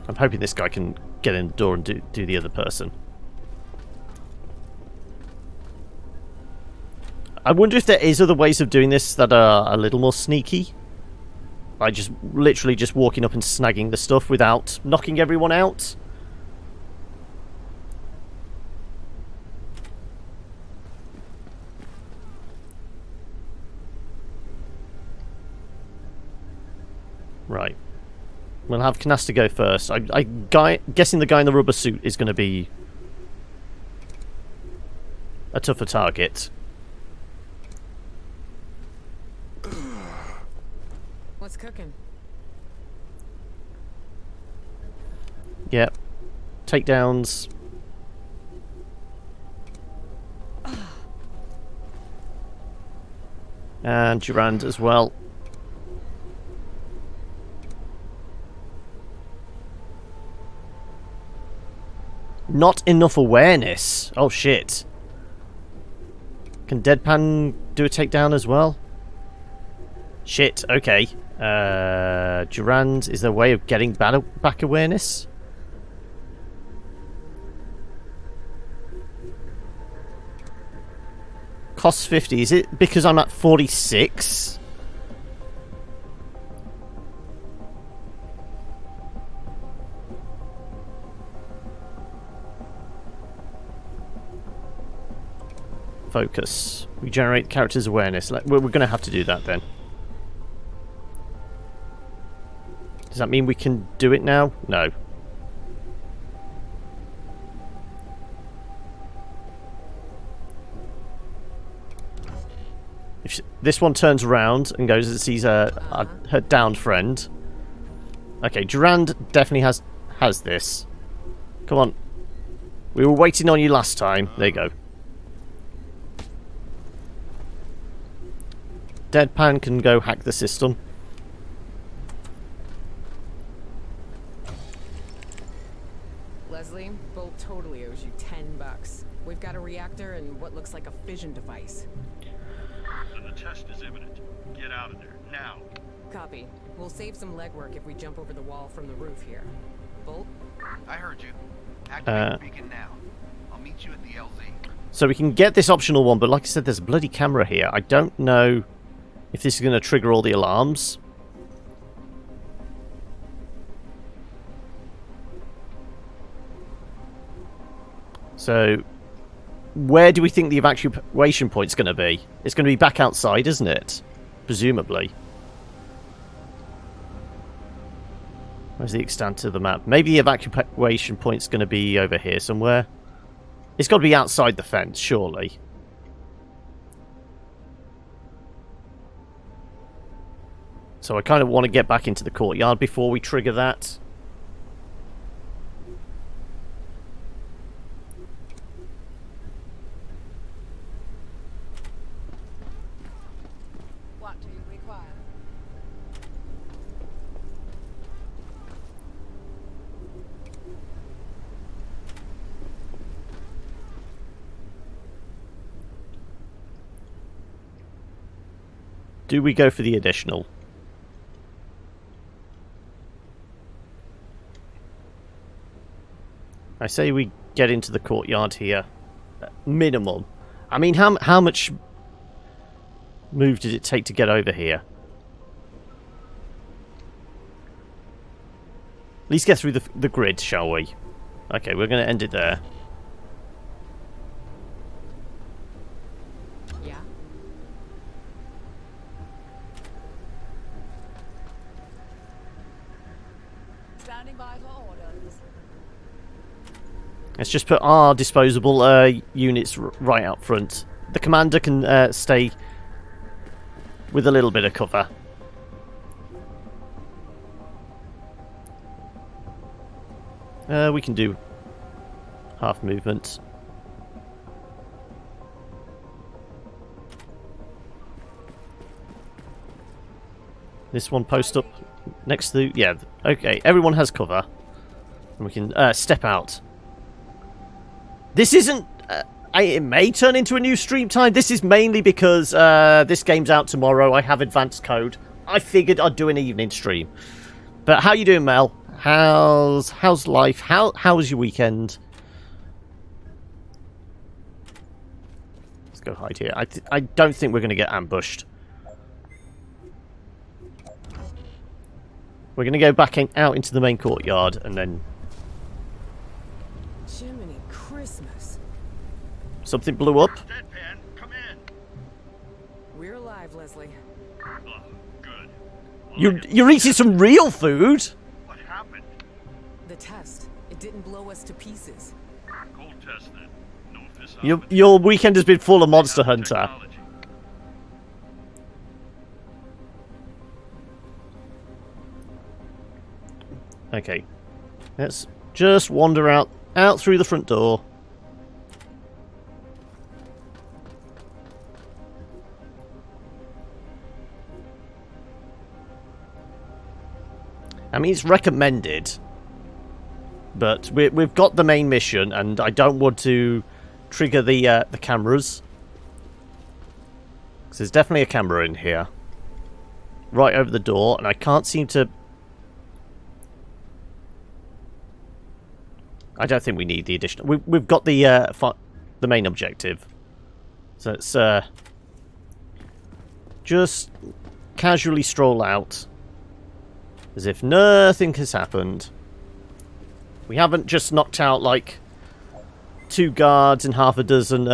I'm hoping this guy can get in the door and do the other person. I wonder if there is other ways of doing this that are a little more sneaky. Like just literally just walking up and snagging the stuff without knocking everyone out. Right. We'll have Canasta go first. Guessing the guy in the rubber suit is going to be a tougher target. What's cooking? Yep. Takedowns. And Durand as well. Not enough awareness. Oh shit. Can Deadpan do a takedown as well? Shit, okay. Durand, is there a way of getting back awareness? Costs 50. Is it because I'm at 46? Focus. Regenerate character's awareness. We're going to have to do that then. Does that mean we can do it now? No. If this one turns around and goes and sees her downed friend. Okay, Durand definitely has this. Come on. We were waiting on you last time. There you go. Deadpan can go hack the system. Leslie, Bolt totally owes you $10. We've got a reactor and what looks like a fission device. Then the test is imminent. Get out of there, now. Copy. We'll save some legwork if we jump over the wall from the roof here. Bolt? I heard you. Activate the beacon now. I'll meet you at the LZ. So we can get this optional one, but like I said, there's a bloody camera here. I don't know if this is going to trigger all the alarms. So, where do we think the evacuation point's going to be? It's going to be back outside, isn't it? Presumably. Where's the extent of the map? Maybe the evacuation point's going to be over here somewhere. It's got to be outside the fence, surely. So I kind of want to get back into the courtyard before we trigger that. What do you require? Do we go for the additional? I say we get into the courtyard here. Minimum. I mean, how much move did it take to get over here? At least get through the grid, shall we? Okay, we're going to end it there. Yeah. Standing by for orders. Let's just put our disposable units right out front. The commander can stay with a little bit of cover. We can do half movement. This one post up next to... Yeah, okay. Everyone has cover. And we can step out. This isn't... it may turn into a new stream time. This is mainly because this game's out tomorrow. I have advanced code. I figured I'd do an evening stream. But how you doing, Mel? How's life? How was your weekend? Let's go hide here. I don't think we're going to get ambushed. We're going to go back out into the main courtyard and then... Jiminy Christmas. Something blew up. Deadpan, come in. We're alive, Leslie. Oh, good. You're eating some real food? What happened? The test. It didn't blow us to pieces. Cold test then. No fist Your weekend has been full of Monster Hunter. technology. Okay. Let's just wander out through the front door. I mean, it's recommended, but we've got the main mission, and I don't want to trigger the cameras. Because there's definitely a camera in here, right over the door, and I can't seem to. I don't think we need the additional. We've got the main objective, so let's just casually stroll out. As if nothing has happened. We haven't just knocked out, like, 2 guards and half a dozen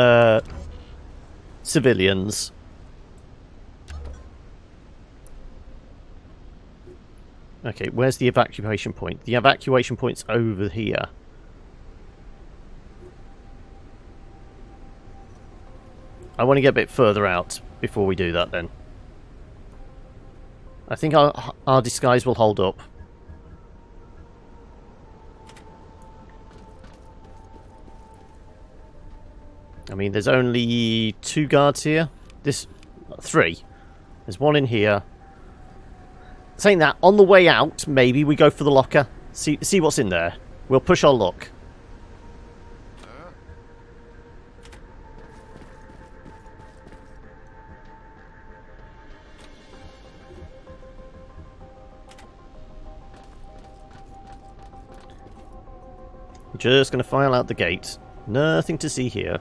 civilians. Okay, where's the evacuation point? The evacuation point's over here. I want to get a bit further out before we do that, then. I think our disguise will hold up. I mean, there's only 2 guards here. 3. There's 1 in here. Saying that, on the way out, maybe we go for the locker. See what's in there. We'll push our luck. Just going to file out the gate. Nothing to see here.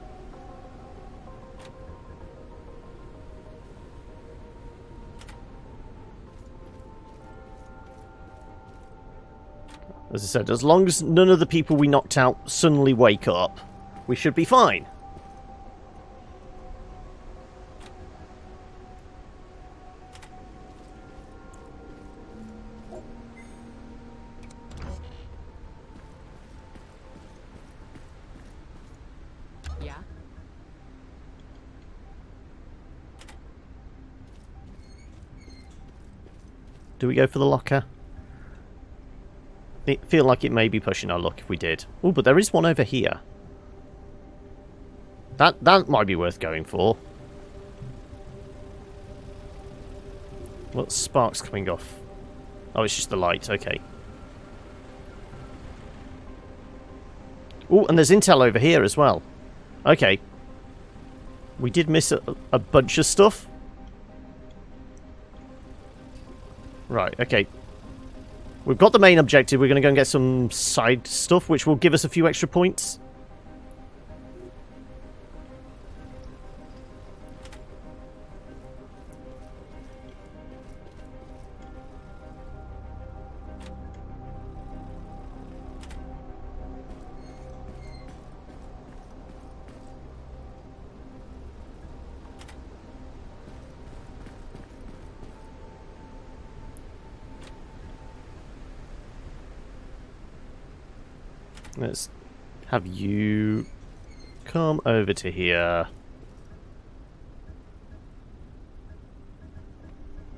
As I said, as long as none of the people we knocked out suddenly wake up, we should be fine. Yeah? Do we go for the locker? I feel like it may be pushing our luck if we did. Oh, but there is one over here. That might be worth going for. What sparks coming off? Oh, it's just the light. Okay. Oh, and there's intel over here as well. Okay. We did miss a bunch of stuff. Right, okay. We've got the main objective. We're going to go and get some side stuff, which will give us a few extra points. Let's have you come over to here.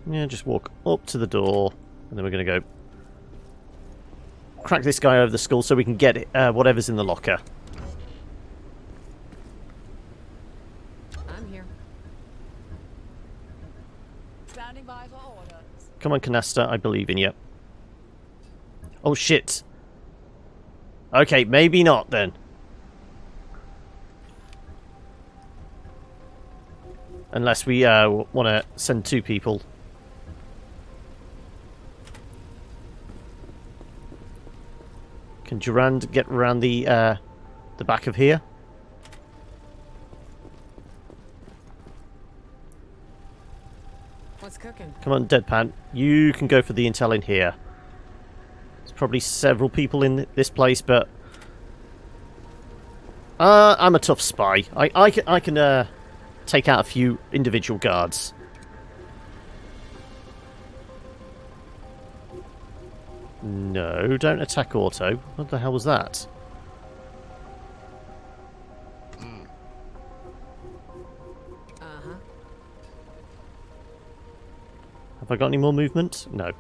Yeah, just walk up to the door, and then we're going to go crack this guy over the skull so we can get it, whatever's in the locker. I'm here. Standing by for orders. Come on, Canasta, I believe in you. Oh, shit. Okay, maybe not, then. Unless we want to send 2 people. Can Durand get around the back of here? What's cooking? Come on, Deadpan. You can go for the intel in here. There's probably several people in this place, but I'm a tough spy. I can take out a few individual guards. No, don't attack auto. What the hell was that? Uh-huh. Have I got any more movement? No.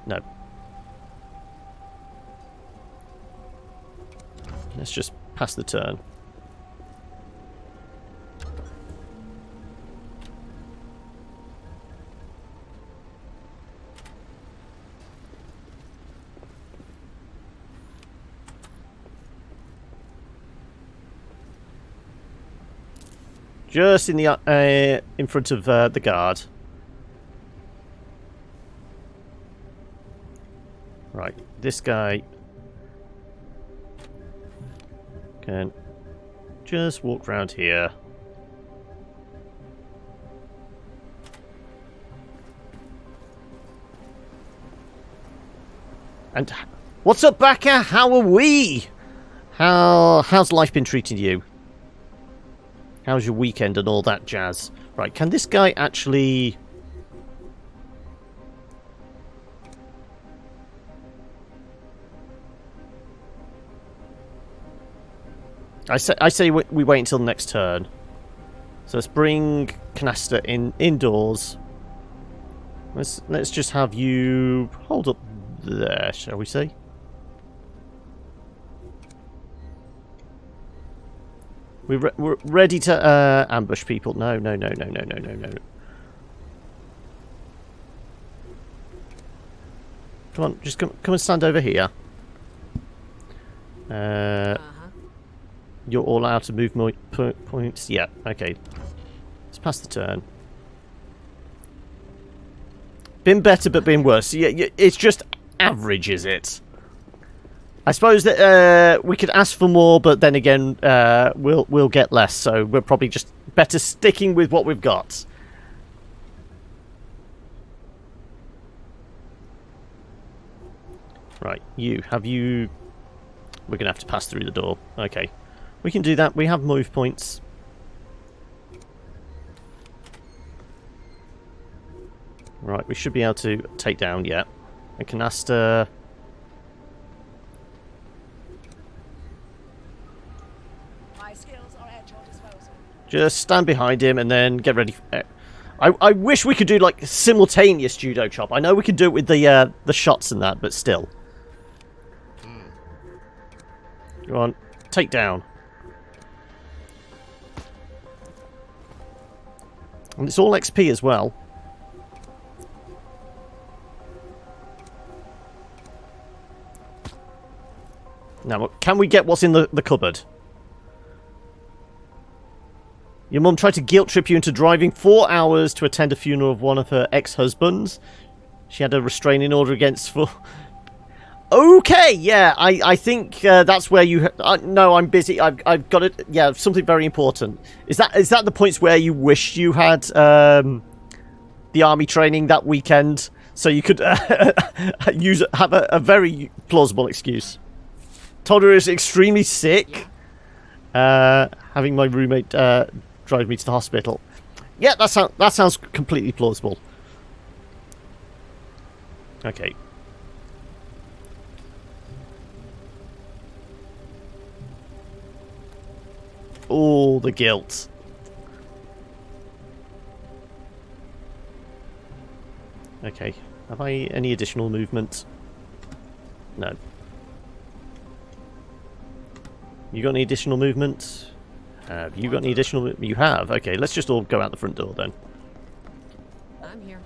No. Let's just pass the turn. Just in the in front of the guard. Right, this guy can just walk around here. And what's up, Baka? How are we? How's life been treating you? How's your weekend and all that jazz? Right, can this guy actually... I say we wait until next turn. So let's bring Canasta indoors. Let's just have you hold up there, shall we say? We're ready to ambush people. No. Come on, just come and stand over here. You're all out of movement points. Yeah, okay. Let's pass the turn. Been better, but been worse. Yeah, it's just average, is it? I suppose that we could ask for more, but then again, we'll get less. So we're probably just better sticking with what we've got. Right, have you? We're gonna have to pass through the door. Okay, we can do that. We have move points. Right, we should be able to take down. Yeah, a Canasta. Just stand behind him and then get ready. I wish we could do like simultaneous judo chop. I know we could do it with the shots and that, but still. Go on, take down. And it's all XP as well. Now, can we get what's in the cupboard? Your mum tried to guilt trip you into driving 4 hours to attend a funeral of one of her ex-husbands. She had a restraining order against for... Okay, yeah, I think that's where you... no, I'm busy. I've got it. Yeah, something very important. Is that the points where you wish you had the army training that weekend so you could have a very plausible excuse? Told her is extremely sick. Having my roommate drive me to the hospital. Yeah, that sounds completely plausible. Okay. Oh, the guilt. Okay. Have I any additional movement? No. You got any additional movement? Have you got any additional... You have? Okay, let's just all go out the front door then. I'm here.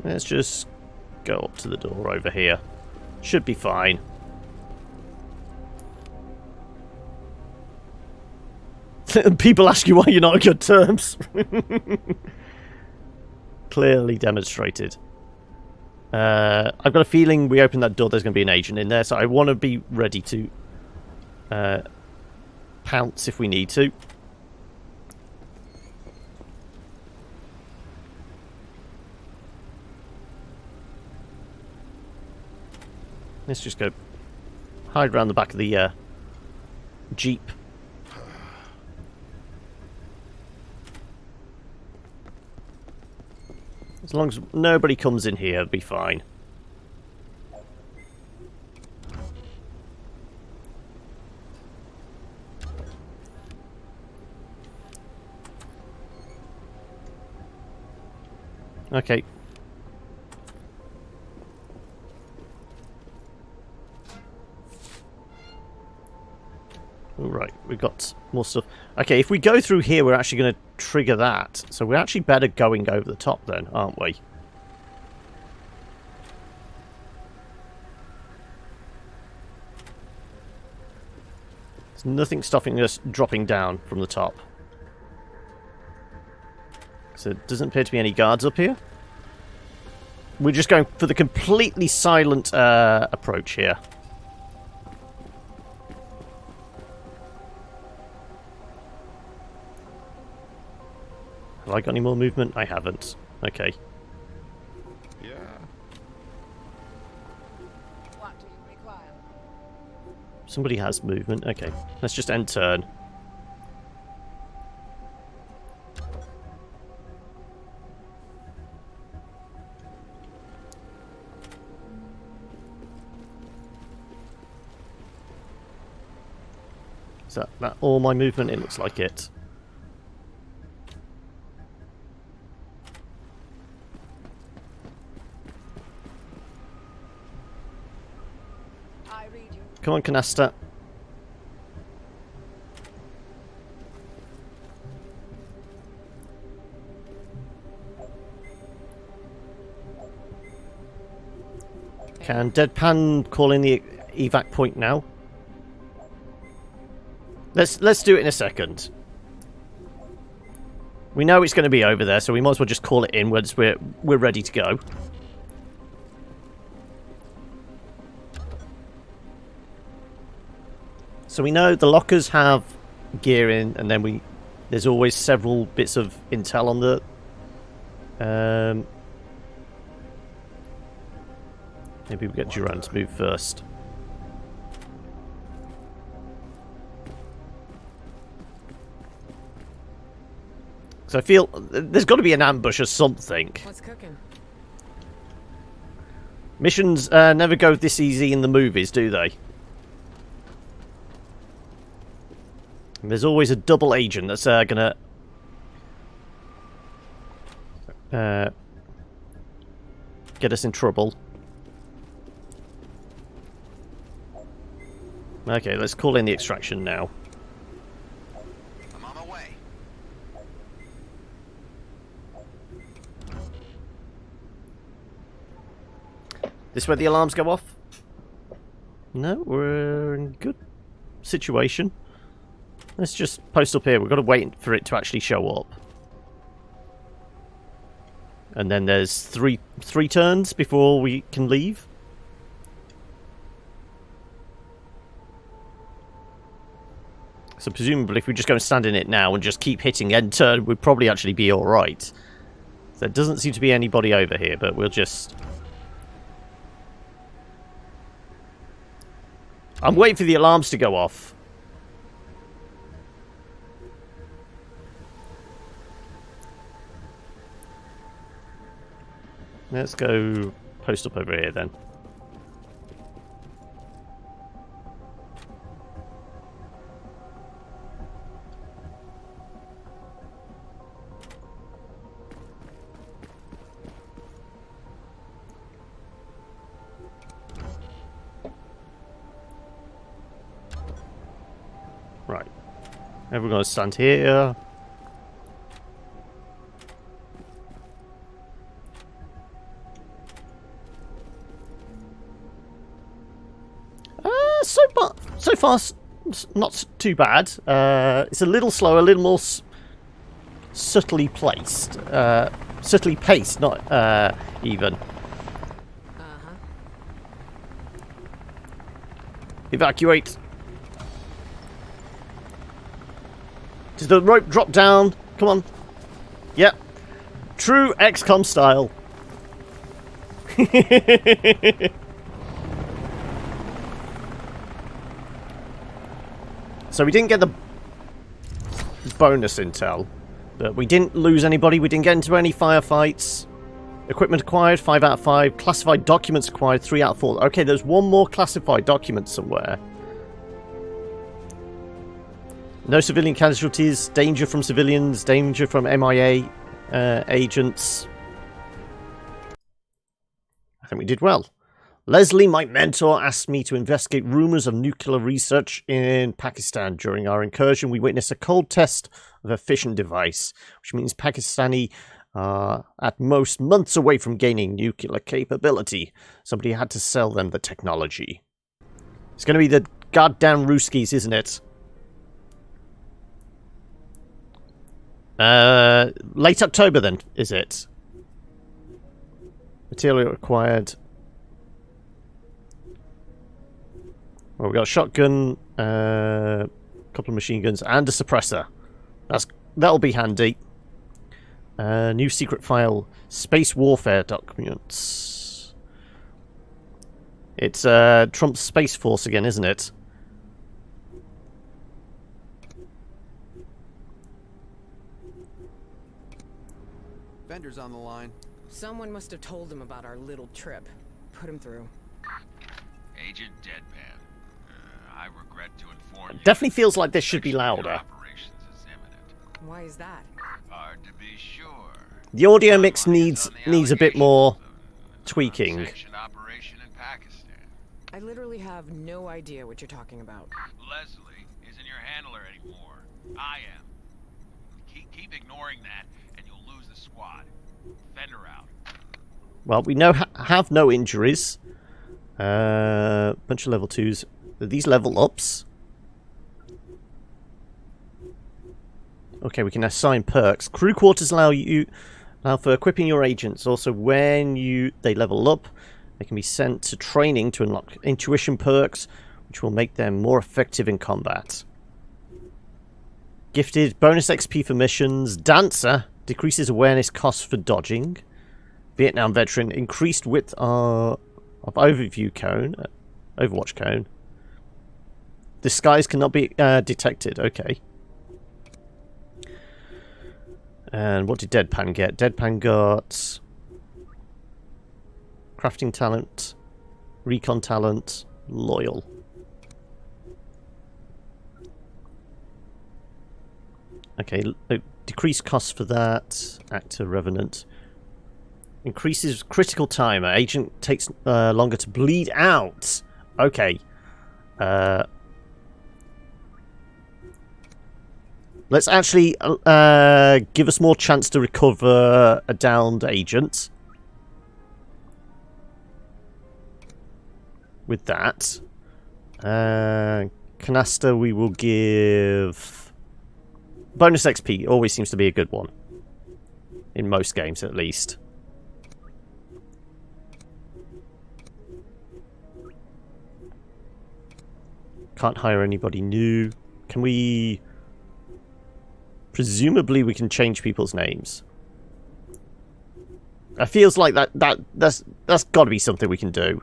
Let's just go up to the door over here. Should be fine. People ask you why you're not on good terms. Clearly demonstrated. I've got a feeling we open that door, there's going to be an agent in there, so I want to be ready to pounce if we need to. Let's just go hide around the back of the Jeep. As long as nobody comes in here, it'll be fine. Okay. Alright, we've got more stuff. Okay, if we go through here, we're actually going to trigger that. So we're actually better going over the top then, aren't we? There's nothing stopping us dropping down from the top. So there doesn't appear to be any guards up here. We're just going for the completely silent approach here. Have I got any more movement? I haven't. Okay. Yeah. What do you require? Somebody has movement. Okay. Let's just end turn. Is that all my movement? It looks like it. Come on, Canasta. Can Deadpan call in the evac point now? Let's do it in a second. We know it's going to be over there, so we might as well just call it in once we're ready to go. So we know the lockers have gear in, and then there's always several bits of intel on the maybe we get Duran to move first. So I feel there's got to be an ambush or something. What's cooking? Missions never go this easy in the movies, do they? There's always a double agent that's gonna get us in trouble. Okay, let's call in the extraction now. I'm on my way. This where the alarms go off? No, we're in good situation. Let's just post up here. We've got to wait for it to actually show up. And then there's three turns before we can leave. So presumably if we just go and stand in it now and just keep hitting end turn, we'd probably actually be alright. So there doesn't seem to be anybody over here, but we'll just... I'm waiting for the alarms to go off. Let's go post up over here then. Everyone gonna stand here. So far, not too bad. It's a little slower, a little more subtly placed. Subtly paced, not even. Evacuate. Does the rope drop down? Come on. Yep. True XCOM style. So we didn't get the bonus intel, but we didn't lose anybody, we didn't get into any firefights. Equipment acquired, 5 out of 5. Classified documents acquired, 3 out of 4. Okay, there's one more classified document somewhere. No civilian casualties, danger from civilians, danger from MIA agents. I think we did well. Leslie, my mentor, asked me to investigate rumours of nuclear research in Pakistan. During our incursion, we witnessed a cold test of a fission device, which means Pakistani are at most months away from gaining nuclear capability. Somebody had to sell them the technology. It's going to be the goddamn Ruskies, isn't it? Late October then, is it? Material acquired. Well, we got a shotgun, a couple of machine guns, and a suppressor. That'll be handy. New secret file, space warfare documents. It's Trump's Space Force again, isn't it? Vendor's on the line. Someone must have told him about our little trip. Put him through. Agent Deadpan. I regret to inform you. Definitely feels like this should be louder. Why is that? Hard to be sure. The audio mix needs a bit more tweaking. I literally have no idea what you're talking about. Leslie isn't your handler anymore. I am. Keep ignoring that, and you'll lose the squad. Fender out. Well, we have no injuries. Bunch of level 2s. Are these level ups? Okay, we can assign perks. Crew quarters allow for equipping your agents. Also, when they level up, they can be sent to training to unlock intuition perks, which will make them more effective in combat. Gifted bonus XP for missions. Dancer decreases awareness costs for dodging. Vietnam veteran increased width of overview cone, Overwatch cone. Disguise cannot be detected. Okay. And what did Deadpan get? Deadpan got crafting talent, recon talent, loyal. Okay, decreased cost for that. Actor Revenant. Increases critical timer. Agent takes longer to bleed out. Okay. Let's actually give us more chance to recover a downed agent. With that. Canasta we will give... Bonus XP always seems to be a good one. In most games, at least. Can't hire anybody new. Can we... Presumably we can change people's names. It feels like that's got to be something we can do.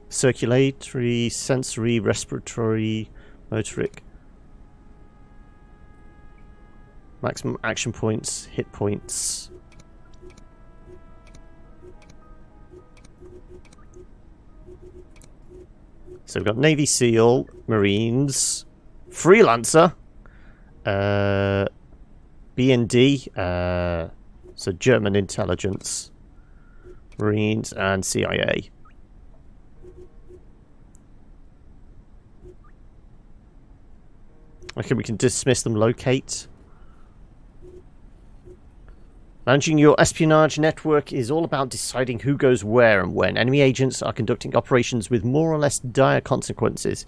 Circulatory, sensory, respiratory, motoric. Maximum action points, hit points. So we've got Navy SEAL, Marines, Freelancer, BND, so German intelligence, Marines, and CIA. Okay, we can dismiss them. Locate. Managing your espionage network is all about deciding who goes where and when. Enemy agents are conducting operations with more or less dire consequences.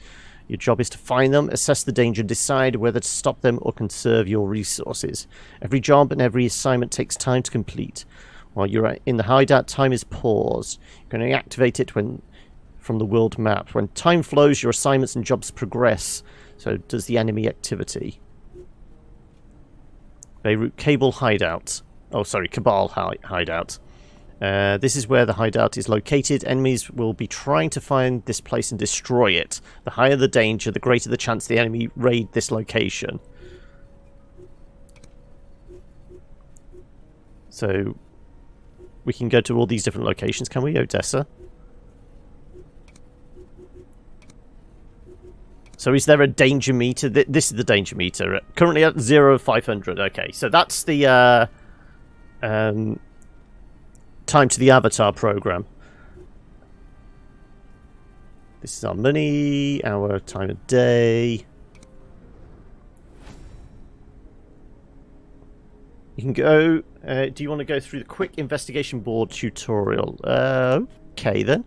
Your job is to find them, assess the danger, decide whether to stop them or conserve your resources. Every job and every assignment takes time to complete. While you're in the hideout, time is paused. You can activate it from the world map. When time flows, your assignments and jobs progress. So does the enemy activity. Beirut Cable Hideout. Oh, sorry, Cabal Hideout. This is where the hideout is located. Enemies will be trying to find this place and destroy it. The higher the danger, the greater the chance the enemy raid this location. So, we can go to all these different locations, can we, Odessa? So is there a danger meter? This is the danger meter. Currently at 0 of 500. Okay, so that's the time to the avatar program. This is our money, our time of day. You can go... do you want to go through the quick investigation board tutorial? Okay then.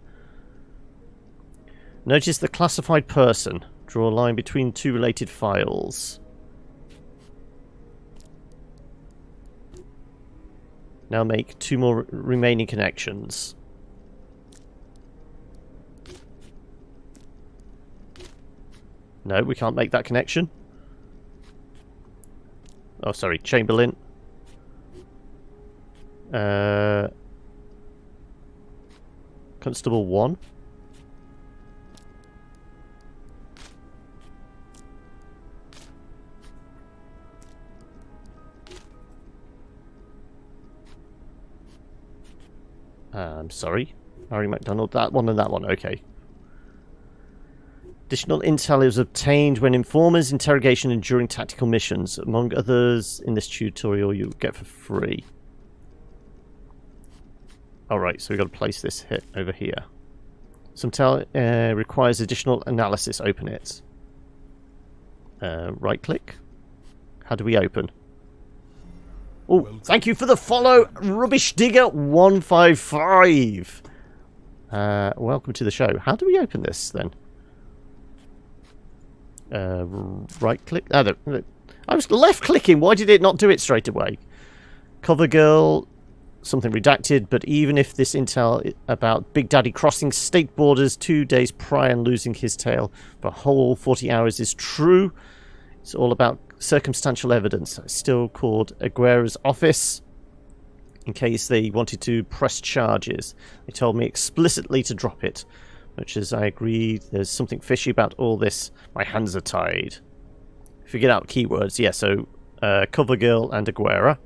Notice the classified person. Draw a line between two related files. Now make 2 more remaining connections. No, we can't make that connection. Oh, sorry, Chamberlain. Constable 1. I'm sorry. Harry MacDonald, that one and that one, okay. Additional intel is obtained when informers, interrogation, and during tactical missions. Among others, in this tutorial, you get for free. Alright, so we've got to place this hit over here. Some intel requires additional analysis. Open it. Right click. How do we open? Oh, thank you for the follow, Rubbish Digger 155. Welcome to the show. How do we open this then? Right click. I was left clicking. Why did it not do it straight away? Cover girl, something redacted. But even if this intel about Big Daddy crossing state borders 2 days prior and losing his tail for a whole 40 hours is true, it's all about circumstantial evidence. I still called Aguera's office in case they wanted to press charges. They told me explicitly to drop it. Much as I agreed, there's something fishy about all this. My hands are tied. Figured out keywords. Yeah, so Cover Girl and Aguera.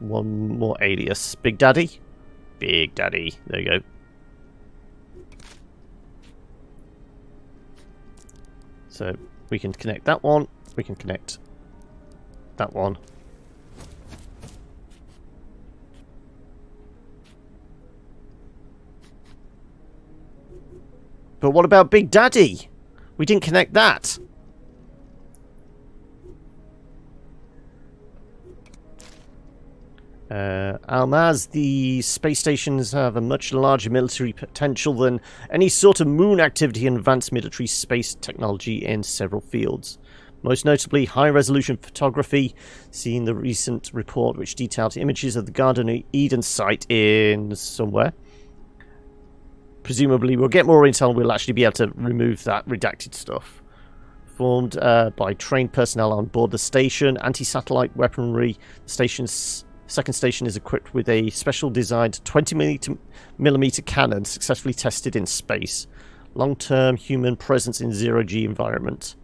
One more alias. Big Daddy. Big Daddy. There you go. So we can connect that one. We can connect that one. But what about Big Daddy? We didn't connect that. Almaz, the space stations have a much larger military potential than any sort of moon activity and advanced military space technology in several fields. Most notably, high-resolution photography, seeing the recent report which detailed images of the Garden of Eden site in somewhere. Presumably, we'll get more intel and we'll actually be able to remove that redacted stuff. Formed by trained personnel on board the station, anti-satellite weaponry. The station's second station is equipped with a special designed 20mm cannon successfully tested in space. Long-term human presence in zero-G environment.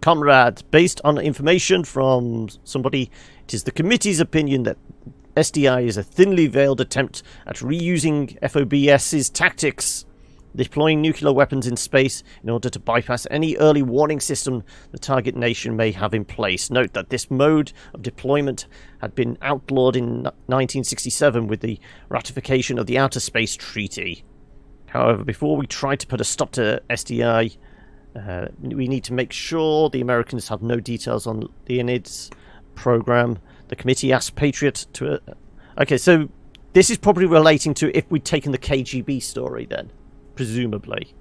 Comrade, based on information from somebody, it is the committee's opinion that SDI is a thinly veiled attempt at reusing FOBS's tactics. deploying nuclear weapons in space in order to bypass any early warning system the target nation may have in place. Note that this mode of deployment had been outlawed in 1967 with the ratification of the Outer Space Treaty. However, before we try to put a stop to SDI, we need to make sure the Americans have no details on Leonid's program. The committee asked Patriot to... okay, so this is probably relating to if we'd taken the KGB story then, presumably.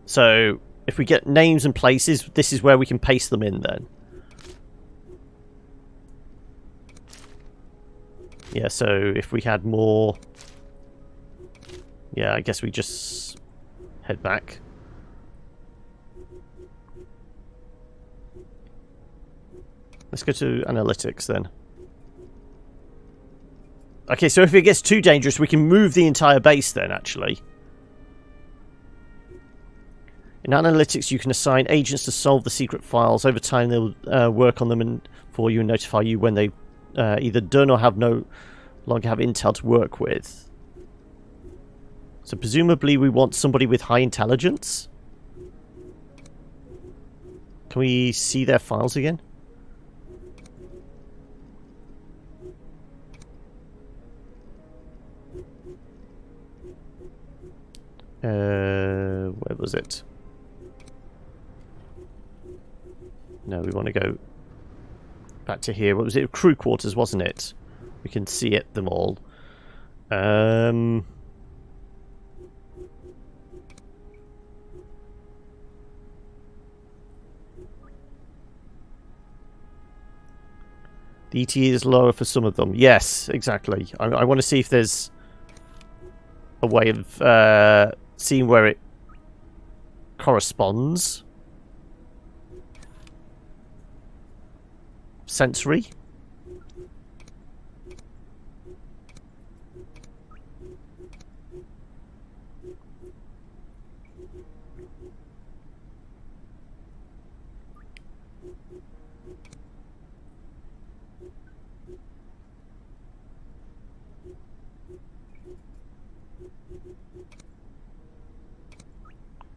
So, if we get names and places, this is where we can paste them in then. Yeah, so if we had more... yeah, I guess we just head back. Let's go to analytics then. Okay, so if it gets too dangerous, we can move the entire base then, actually. In analytics, you can assign agents to solve the secret files. Over time, they'll work on them and for you and notify you when they've either done or have no longer have intel to work with. So presumably we want somebody with high intelligence. Can we see their files again? Where was it? No, we want to go back to here. What was it? Crew quarters, wasn't it? We can see it, them all. The ETA is lower for some of them. Yes, exactly. I want to see if there's a way of seeing where it corresponds. Sensory.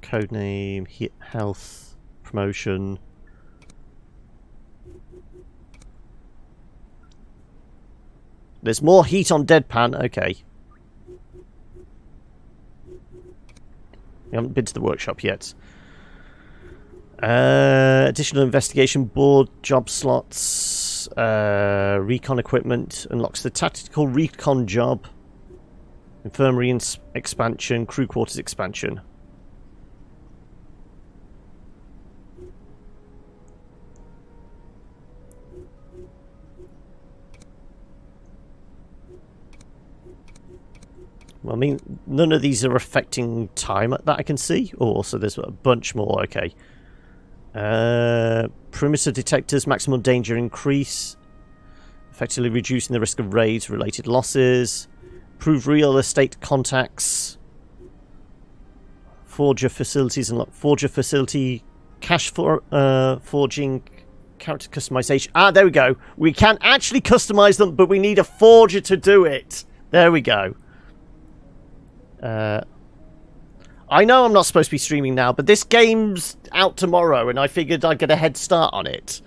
Codename, health, promotion. There's more heat on Deadpan. Okay. We haven't been to the workshop yet. Additional investigation board, job slots, recon equipment, unlocks the tactical recon job, infirmary expansion, crew quarters expansion. Well, I mean, none of these are affecting time that I can see. Oh, so there's a bunch more. Okay. Perimeter detectors, maximum danger increase. Effectively reducing the risk of raids, related losses. Improve real estate contacts. Forger facilities and Forger facility. Cash for forging. Character customization. Ah, there we go. We can actually customize them, but we need a forger to do it. There we go. I know I'm not supposed to be streaming now, but this game's out tomorrow, and I figured I'd get a head start on it.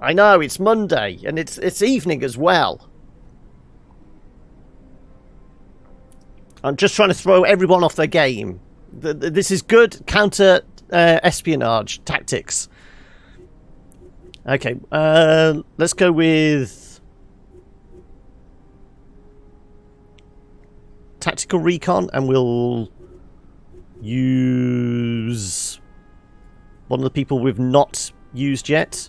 I know, it's Monday, and it's evening as well. I'm just trying to throw everyone off their game. This is good counter espionage tactics. Okay, let's go with tactical recon, and we'll use one of the people we've not used yet.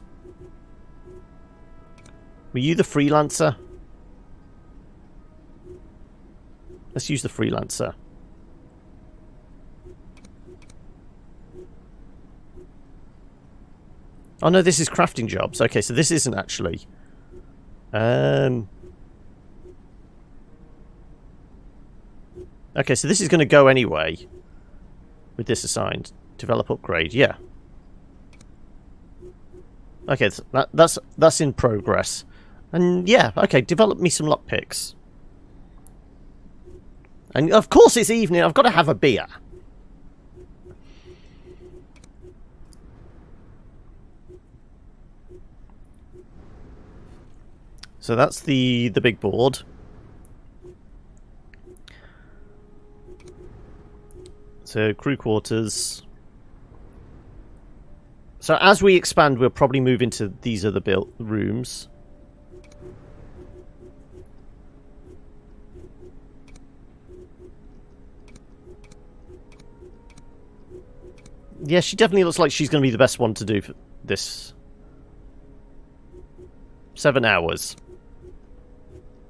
Were you the freelancer? Let's use the freelancer. Oh no, this is crafting jobs. Okay, so this isn't actually. Okay, so this is going to go anyway. With this assigned. Develop upgrade, yeah. Okay, that's in progress. And yeah, okay, develop me some lockpicks. And of course it's evening, I've got to have a beer. So that's the big board. So crew quarters. So as we expand, we'll probably move into these other rooms. Yeah, she definitely looks like she's going to be the best one to do for this. 7 hours.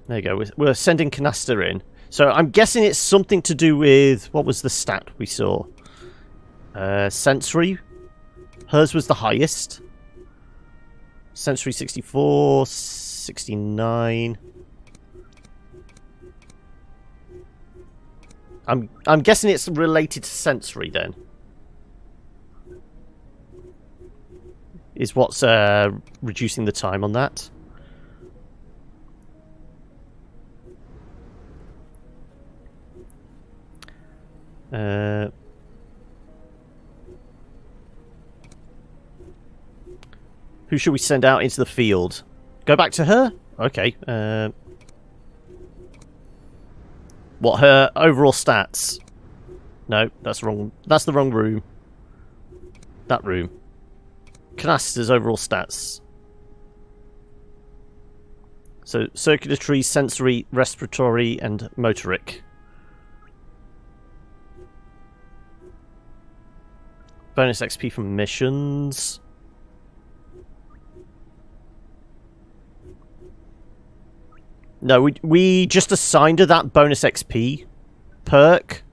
There you go. We're sending Canaster in. So I'm guessing it's something to do with... What was the stat we saw? Sensory. Hers was the highest. Sensory 64, 69. I'm guessing it's related to sensory then. Is what's reducing the time on that. Who should we send out into the field? Go back to her? Okay. What, her overall stats? No, that's wrong. That's the wrong room. That room. Canaster's overall stats. So, circulatory, sensory, respiratory, and motoric. Bonus XP from missions. No, we just assigned her that bonus XP perk.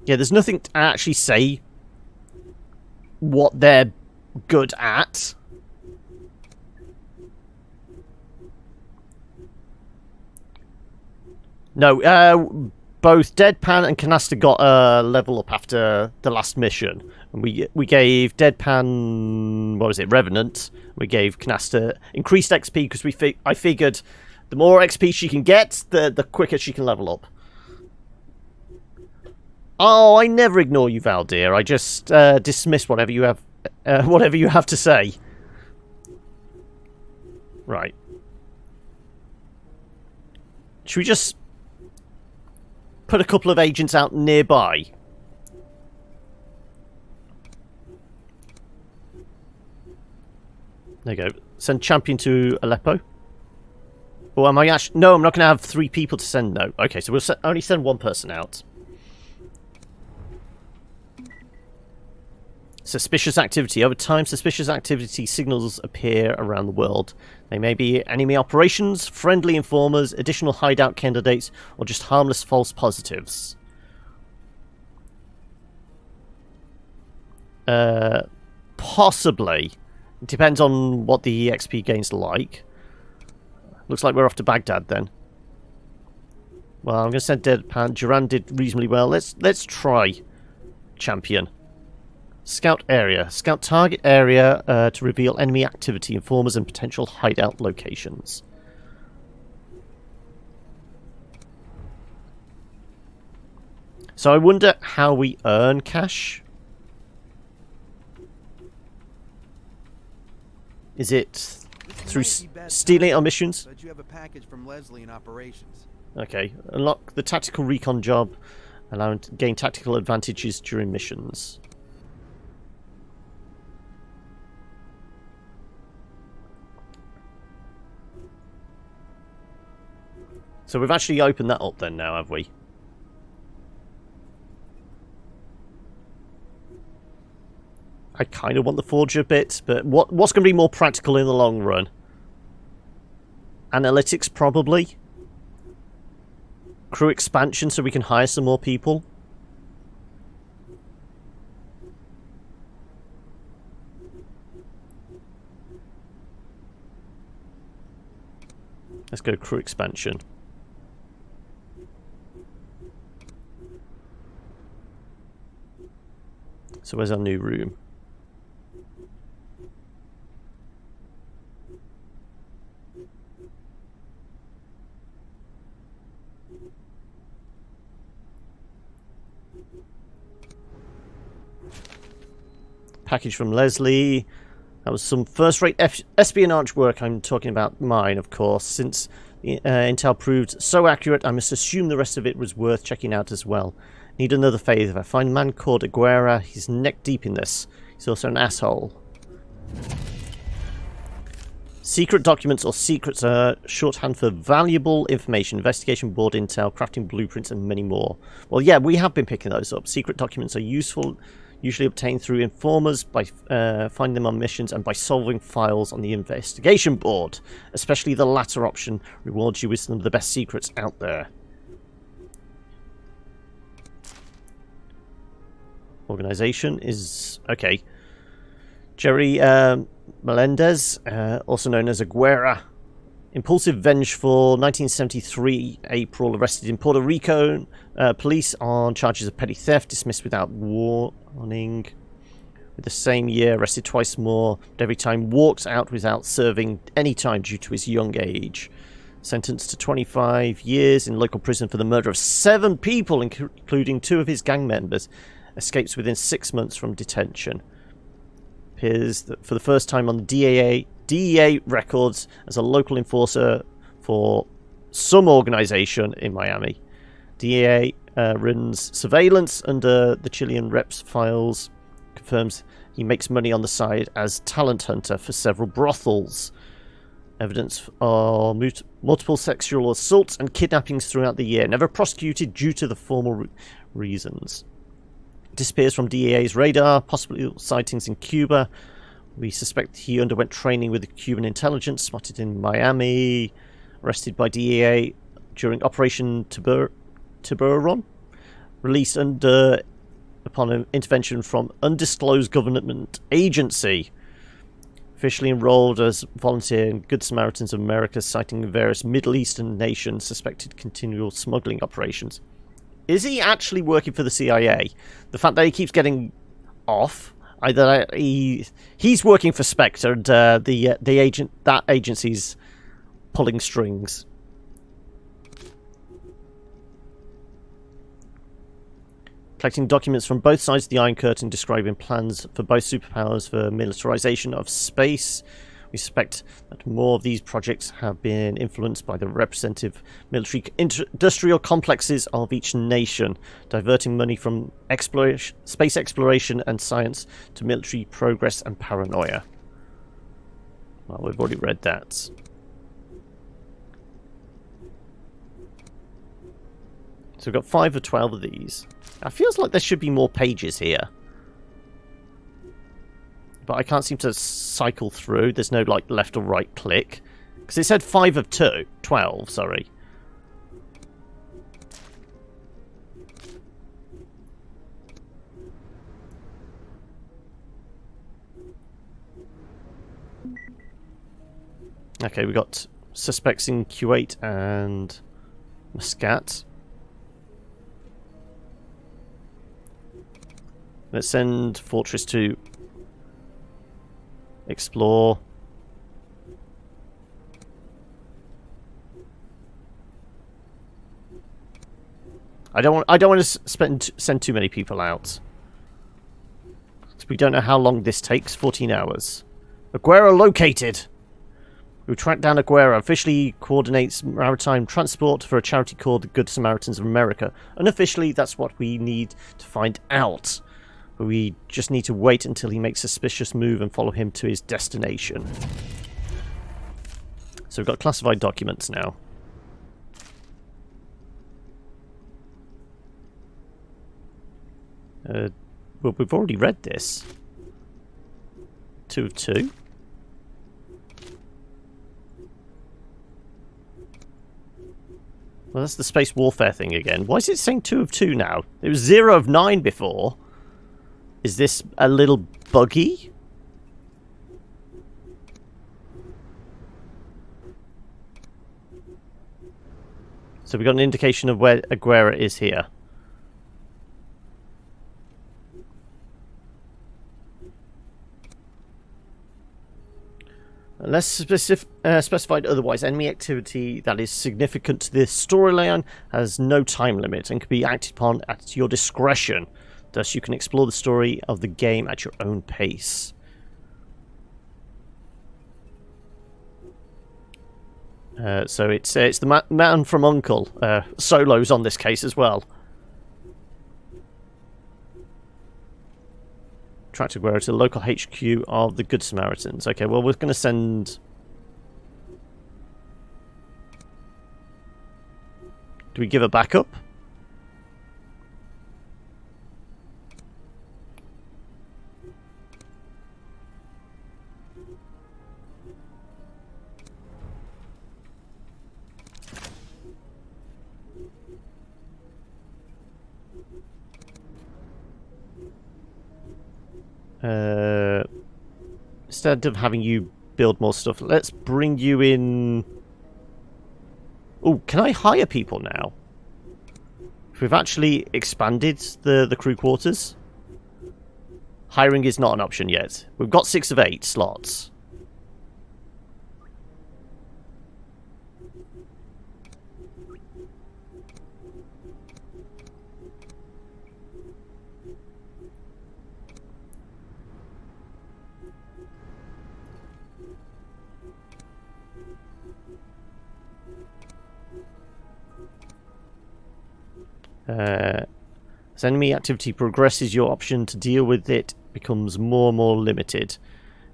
Yeah, there's nothing to actually say what they're good at. No, both Deadpan and Canaster got a level up after the last mission. And we gave Deadpan, what was it, Revenant. We gave Canaster increased XP because I figured the more XP she can get, the quicker she can level up. Oh, I never ignore you, Val, dear. I just dismiss whatever you have to say. Right. Should we just put a couple of agents out nearby? There you go. Send Champion to Aleppo. Or am I actually... No, I'm not going to have 3 people to send, no. Okay, so we'll only send 1 person out. Suspicious activity. Over time, suspicious activity signals appear around the world. They may be enemy operations, friendly informers, additional hideout candidates, or just harmless false positives. Possibly. It depends on what the XP gains are like. Looks like we're off to Baghdad then. Well, I'm going to send Deadpan. Duran did reasonably well. Let's try Champion. Scout area. Scout target area to reveal enemy activity, informers, and potential hideout locations. So I wonder how we earn cash. Is it through stealing our missions? But you have a package from Leslie in operations. Okay. Unlock the tactical recon job, allowing to gain tactical advantages during missions. So we've actually opened that up then now, have we? I kind of want the Forger bit, but what's going to be more practical in the long run? Analytics, probably. Crew expansion, so we can hire some more people. Let's go crew expansion. So where's our new room? package from Leslie. That was some first-rate espionage work. I'm talking about mine, of course. Since intel proved so accurate, I must assume the rest of it was worth checking out as well. Need another favour. Find a man called Aguera. He's neck-deep in this. He's also an asshole. Secret documents or secrets are shorthand for valuable information, investigation board intel, crafting blueprints, and many more. Well, yeah, we have been picking those up. Secret documents are useful, usually obtained through informers, by finding them on missions, and by solving files on the investigation board. Especially the latter option rewards you with some of the best secrets out there. Organization is... okay. Jerry Melendez, also known as Aguera. Impulsive, vengeful, 1973 April, arrested in Puerto Rico. Police on charges of petty theft, dismissed without warning. With the same year, arrested twice more, but every time walks out without serving any time due to his young age. Sentenced to 25 years in local prison for the murder of 7 people, including 2 of his gang members. Escapes within 6 months from detention. Appears that for the first time on the DEA records as a local enforcer for some organization in Miami. DEA runs surveillance under the Chilean reps files. Confirms he makes money on the side as talent hunter for several brothels. Evidence of multiple sexual assaults and kidnappings throughout the year. Never prosecuted due to the formal reasons. Disappears from DEA's radar, possibly sightings in Cuba. We suspect he underwent training with the Cuban intelligence, spotted in Miami, arrested by DEA during Operation Tiburon, released upon an intervention from undisclosed government agency. Officially enrolled as volunteer in Good Samaritans of America, citing various Middle Eastern nations suspected continual smuggling operations. Is he actually working for the CIA? The fact that he keeps getting off, either he's working for Spectre and that agency's pulling strings. Collecting documents from both sides of the Iron Curtain describing plans for both superpowers for militarization of space. We suspect that more of these projects have been influenced by the representative military industrial complexes of each nation, diverting money from space exploration and science to military progress and paranoia. Well, we've already read that. So we've got 5 of 12 of these. It feels like there should be more pages here. But I can't seem to cycle through. There's no like left or right click. Because it said 5 of 12, sorry. Okay, we got suspects in Kuwait and Muscat. Let's send Fortress to explore. I don't want to send too many people out. We don't know how long this takes. 14 hours. Aguera located. We track down Aguera. Officially coordinates maritime transport for a charity called the Good Samaritans of America. Unofficially, that's what we need to find out. We just need to wait until he makes a suspicious move and follow him to his destination. So we've got classified documents now. Well, we've already read this. 2 of 2. Well, that's the space warfare thing again. Why is it saying 2 of 2 now? It was 0 of 9 before. Is this a little buggy? So we got an indication of where Aguera is here. Unless specified otherwise, enemy activity that is significant to this storyline has no time limit and can be acted upon at your discretion. Thus, you can explore the story of the game at your own pace. So it's the man from Uncle. Solo's on this case as well. Track to Guerrero to the local HQ of the Good Samaritans. Okay, well, we're going to send... Do we give a backup? Instead of having you build more stuff, let's bring you in... Oh, can I hire people now? We've actually expanded the crew quarters. Hiring is not an option yet. We've got 6 of 8 slots. As enemy activity progresses, your option to deal with it becomes more and more limited.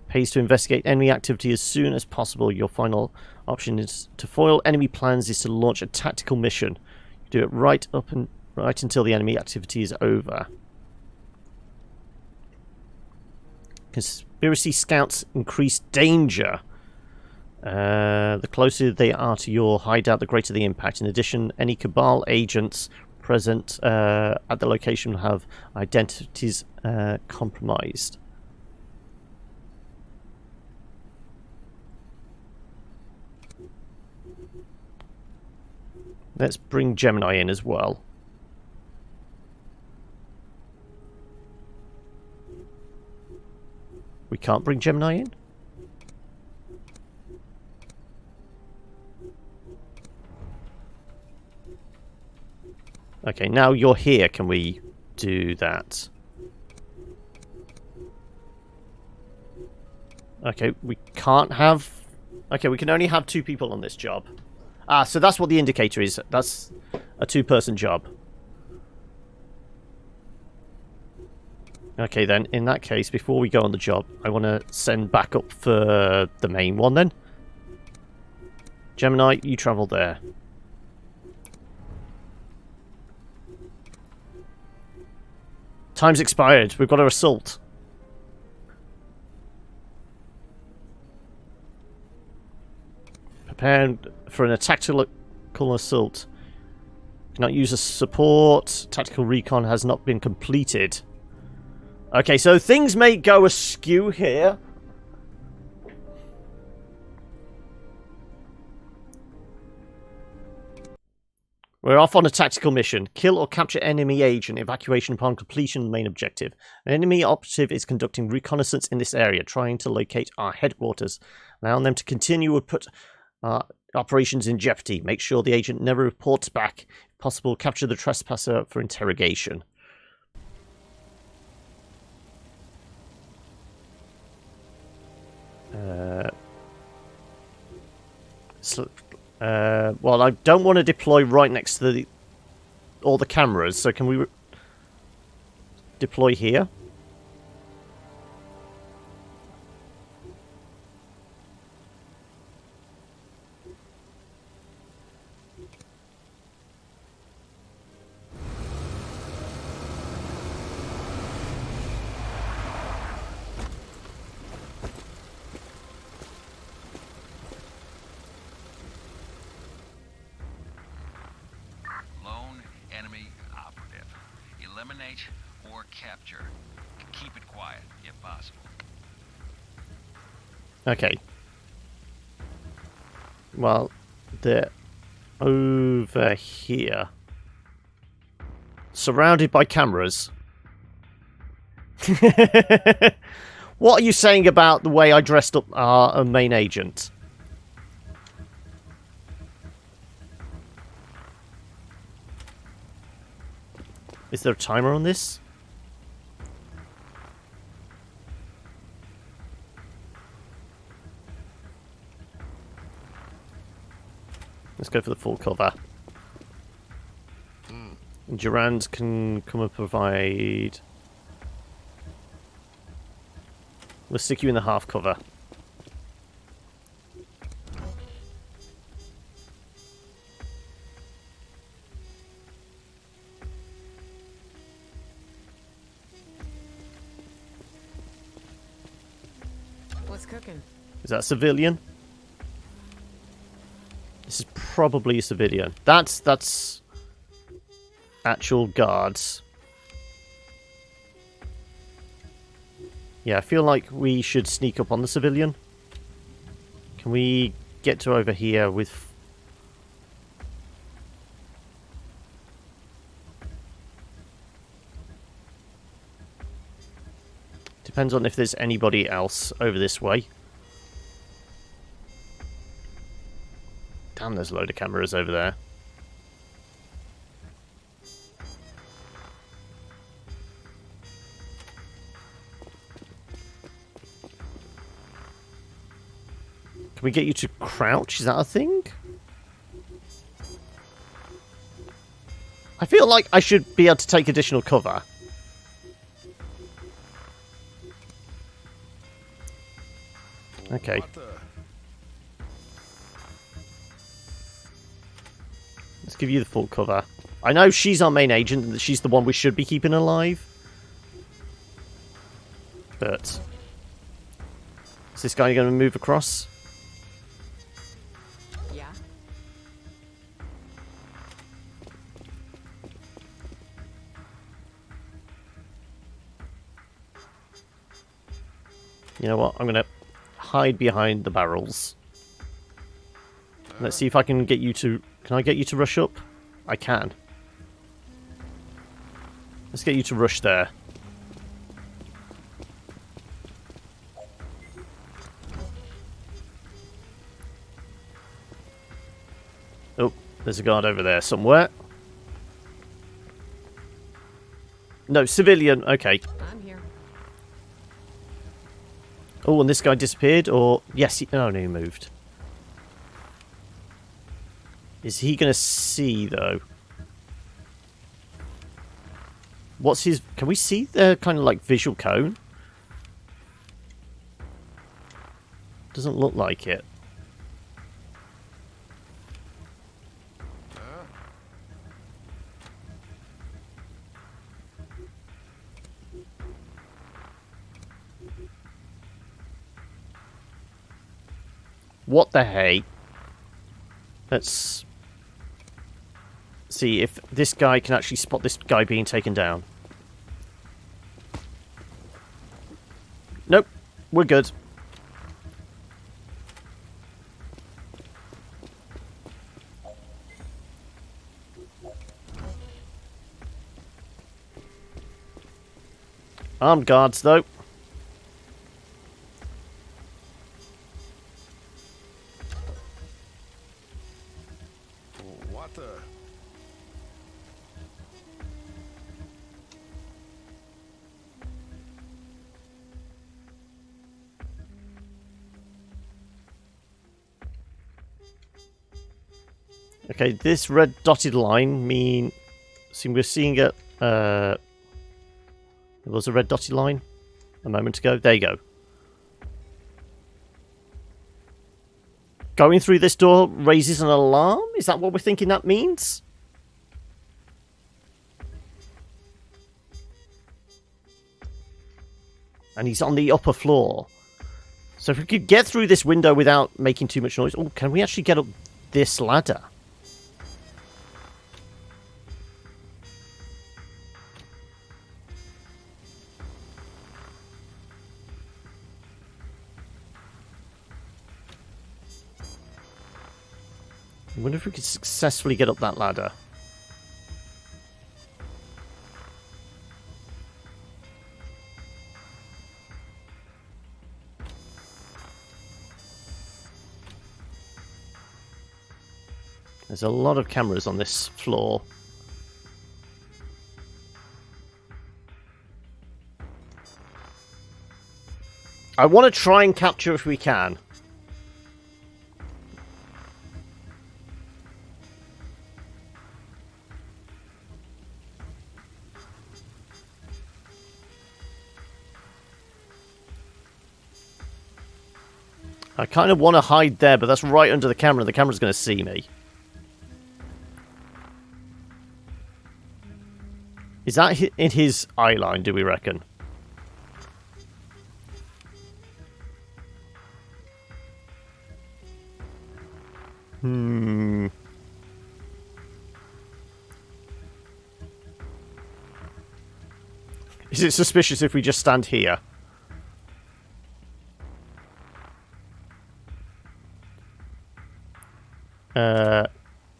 Pays to investigate enemy activity as soon as possible. Your final option is to foil enemy plans is to launch a tactical mission. You do it right until the enemy activity is over. Conspiracy scouts increase danger. The closer they are to your hideout, the greater the impact. In addition, any Cabal agents present at the location will have identities compromised. Let's bring Gemini in as well. We can't bring Gemini in? Okay, now you're here. Can we do that? Okay, we can't have... Okay, we can only have 2 people on this job. Ah, so that's what the indicator is. That's a 2-person job. Okay, then, in that case, before we go on the job, I want to send backup for the main one, then. Gemini, you travel there. Time's expired. We've got to assault. Prepare for an tactical assault. Cannot use a support. Tactical recon has not been completed. Okay, so things may go askew here. We're off on a tactical mission. Kill or capture enemy agent. Evacuation upon completion, main objective. An enemy operative is conducting reconnaissance in this area, trying to locate our headquarters. Allowing them to continue would put our operations in jeopardy. Make sure the agent never reports back. If possible, capture the trespasser for interrogation. Well, I don't want to deploy right next to all the cameras, so can we deploy here? Okay. Well, they're over here. Surrounded by cameras. What are you saying about the way I dressed up our main agent? Is there a timer on this? Let's go for the full cover. Durand can come and provide... We'll stick you in the half cover. What's cooking? Is that a civilian? This is probably a civilian. That's actual guards. Yeah, I feel like we should sneak up on the civilian. Can we get to over here with... Depends on if there's anybody else over this way. Damn, there's a load of cameras over there. Can we get you to crouch? Is that a thing? I feel like I should be able to take additional cover. Okay. Let's give you the full cover. I know she's our main agent and that she's the one we should be keeping alive. But... Is this guy going to move across? Yeah. You know what? I'm going to hide behind the barrels. Let's see if I can get you to... Can I get you to rush up? I can. Let's get you to rush there. Oh, there's a guard over there somewhere. No, civilian. Okay. I'm here. Oh, and this guy disappeared, or... Yes, he... Oh, no, he moved. Is he going to see, though? What's his... Can we see the kind of, like, visual cone? Doesn't look like it. What the hey? Let's see if this guy can actually spot this guy being taken down. Nope, we're good. Armed guards, though. What the? Okay, this red dotted line mean... See, we're seeing it... There was a red dotted line a moment ago. There you go. Going through this door raises an alarm? Is that what we're thinking that means? And he's on the upper floor. So if we could get through this window without making too much noise... Oh, can we actually get up this ladder? I wonder if we could successfully get up that ladder. There's a lot of cameras on this floor. I want to try and capture if we can. I kind of want to hide there, but that's right under the camera. The camera's going to see me. Is that in his eye line, do we reckon? Is it suspicious if we just stand here?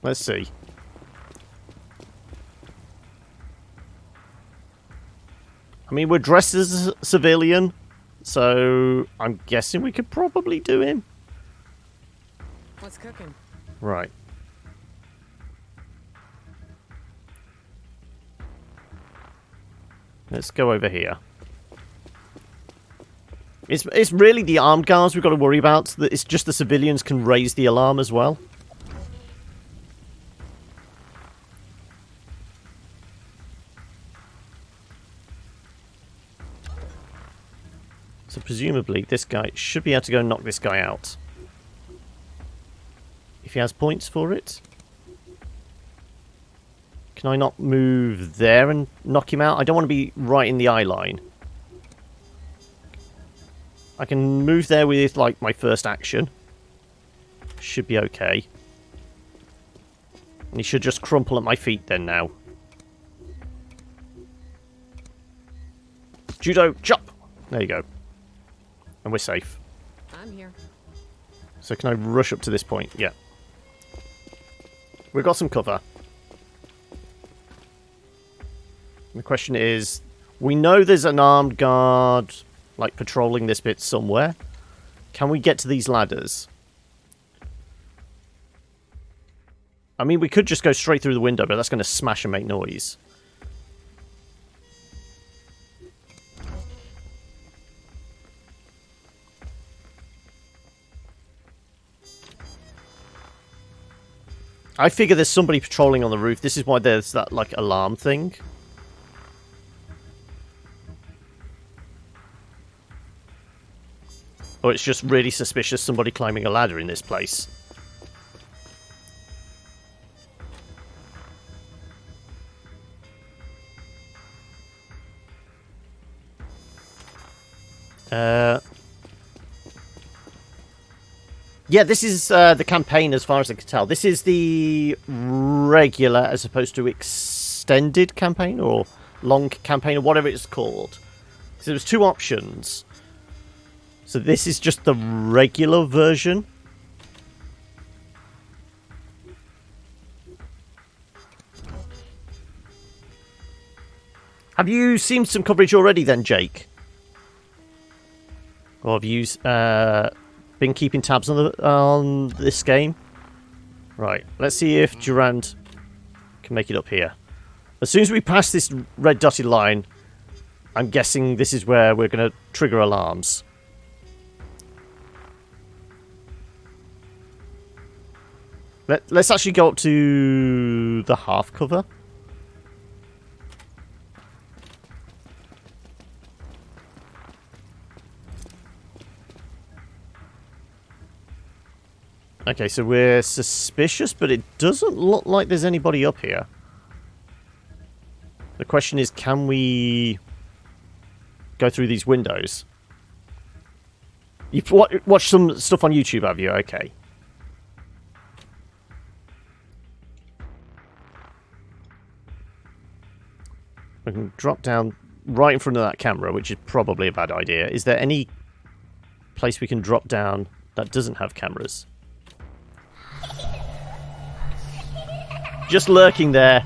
Let's see. I mean, we're dressed as a civilian, so I'm guessing we could probably do him. What's cooking? Right. Let's go over here. It's really the armed guards we've got to worry about. It's just the civilians can raise the alarm as well. So presumably this guy should be able to go and knock this guy out. If he has points for it. Can I not move there and knock him out? I don't want to be right in the eye line. I can move there with, like, my first action. Should be okay. And he should just crumple at my feet then now. Judo, chop! There you go. And we're safe. I'm here. So can I rush up to this point? Yeah. We've got some cover. The question is, we know there's an armed guard, like, patrolling this bit somewhere. Can we get to these ladders? I mean, we could just go straight through the window, but that's going to smash and make noise. I figure there's somebody patrolling on the roof. This is why there's that, like, alarm thing. Or it's just really suspicious somebody climbing a ladder in this place. Yeah, this is the campaign as far as I can tell. This is the regular as opposed to extended campaign or long campaign or whatever it's called. So there's two options. So this is just the regular version. Have you seen some coverage already then, Jake? Or have you been keeping tabs on this game? Right, let's see if Durand can make it up here. As soon as we pass this red dotted line, I'm guessing this is where we're going to trigger alarms. Let's actually go up to the half cover. Okay, so we're suspicious, but it doesn't look like there's anybody up here. The question is, can we go through these windows? You've watched some stuff on YouTube, have you? Okay. We can drop down right in front of that camera, which is probably a bad idea. Is there any place we can drop down that doesn't have cameras? Just lurking there.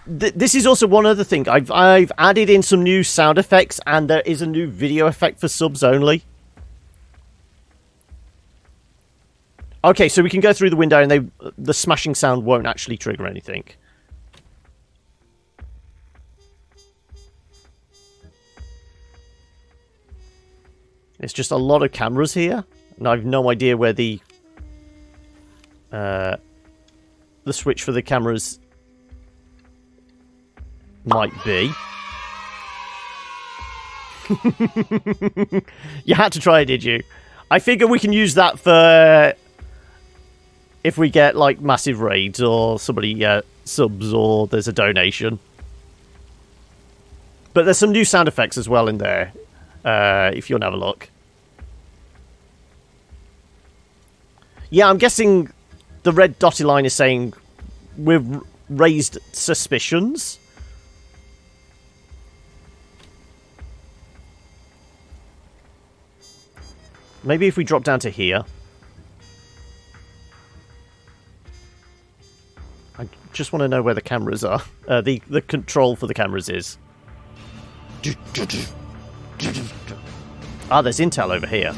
This is also one other thing. I've added in some new sound effects, and there is a new video effect for subs only. Okay, so we can go through the window, and the smashing sound won't actually trigger anything. It's just a lot of cameras here, and I have no idea where the switch for the cameras might be. You had to try it, did you? I figure we can use that for if we get like massive raids or somebody subs or there's a donation. But there's some new sound effects as well in there, if you want to have a look. Yeah, I'm guessing the red dotted line is saying we've raised suspicions. Maybe if we drop down to here. I just want to know where the cameras are. The control for the cameras is. Ah, there's intel over here.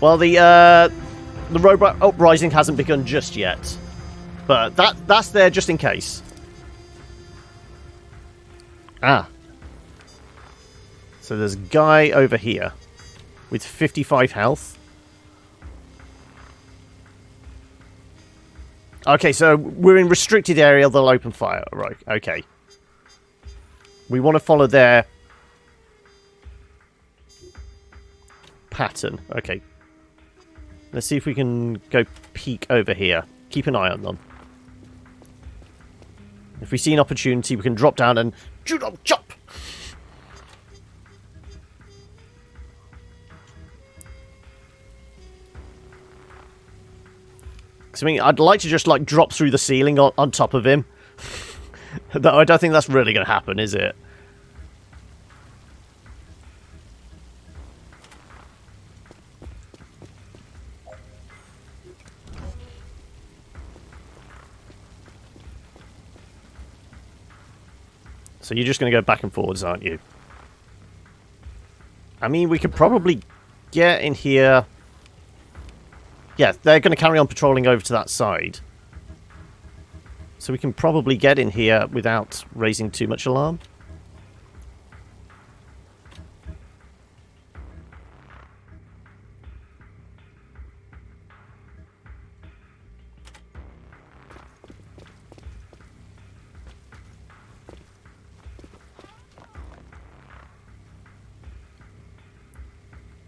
Well, the robot uprising hasn't begun just yet. But that's there just in case. Ah. So there's a guy over here with 55 health. Okay, so we're in restricted area, they'll open fire. Right, okay. We want to follow their pattern. Okay. Let's see if we can go peek over here. Keep an eye on them. If we see an opportunity, we can drop down and judo chop. I mean, I'd like to just like drop through the ceiling on top of him. Though I don't think that's really going to happen, is it? So you're just going to go back and forwards, aren't you? I mean, we could probably get in here. Yeah, they're going to carry on patrolling over to that side. So we can probably get in here without raising too much alarm.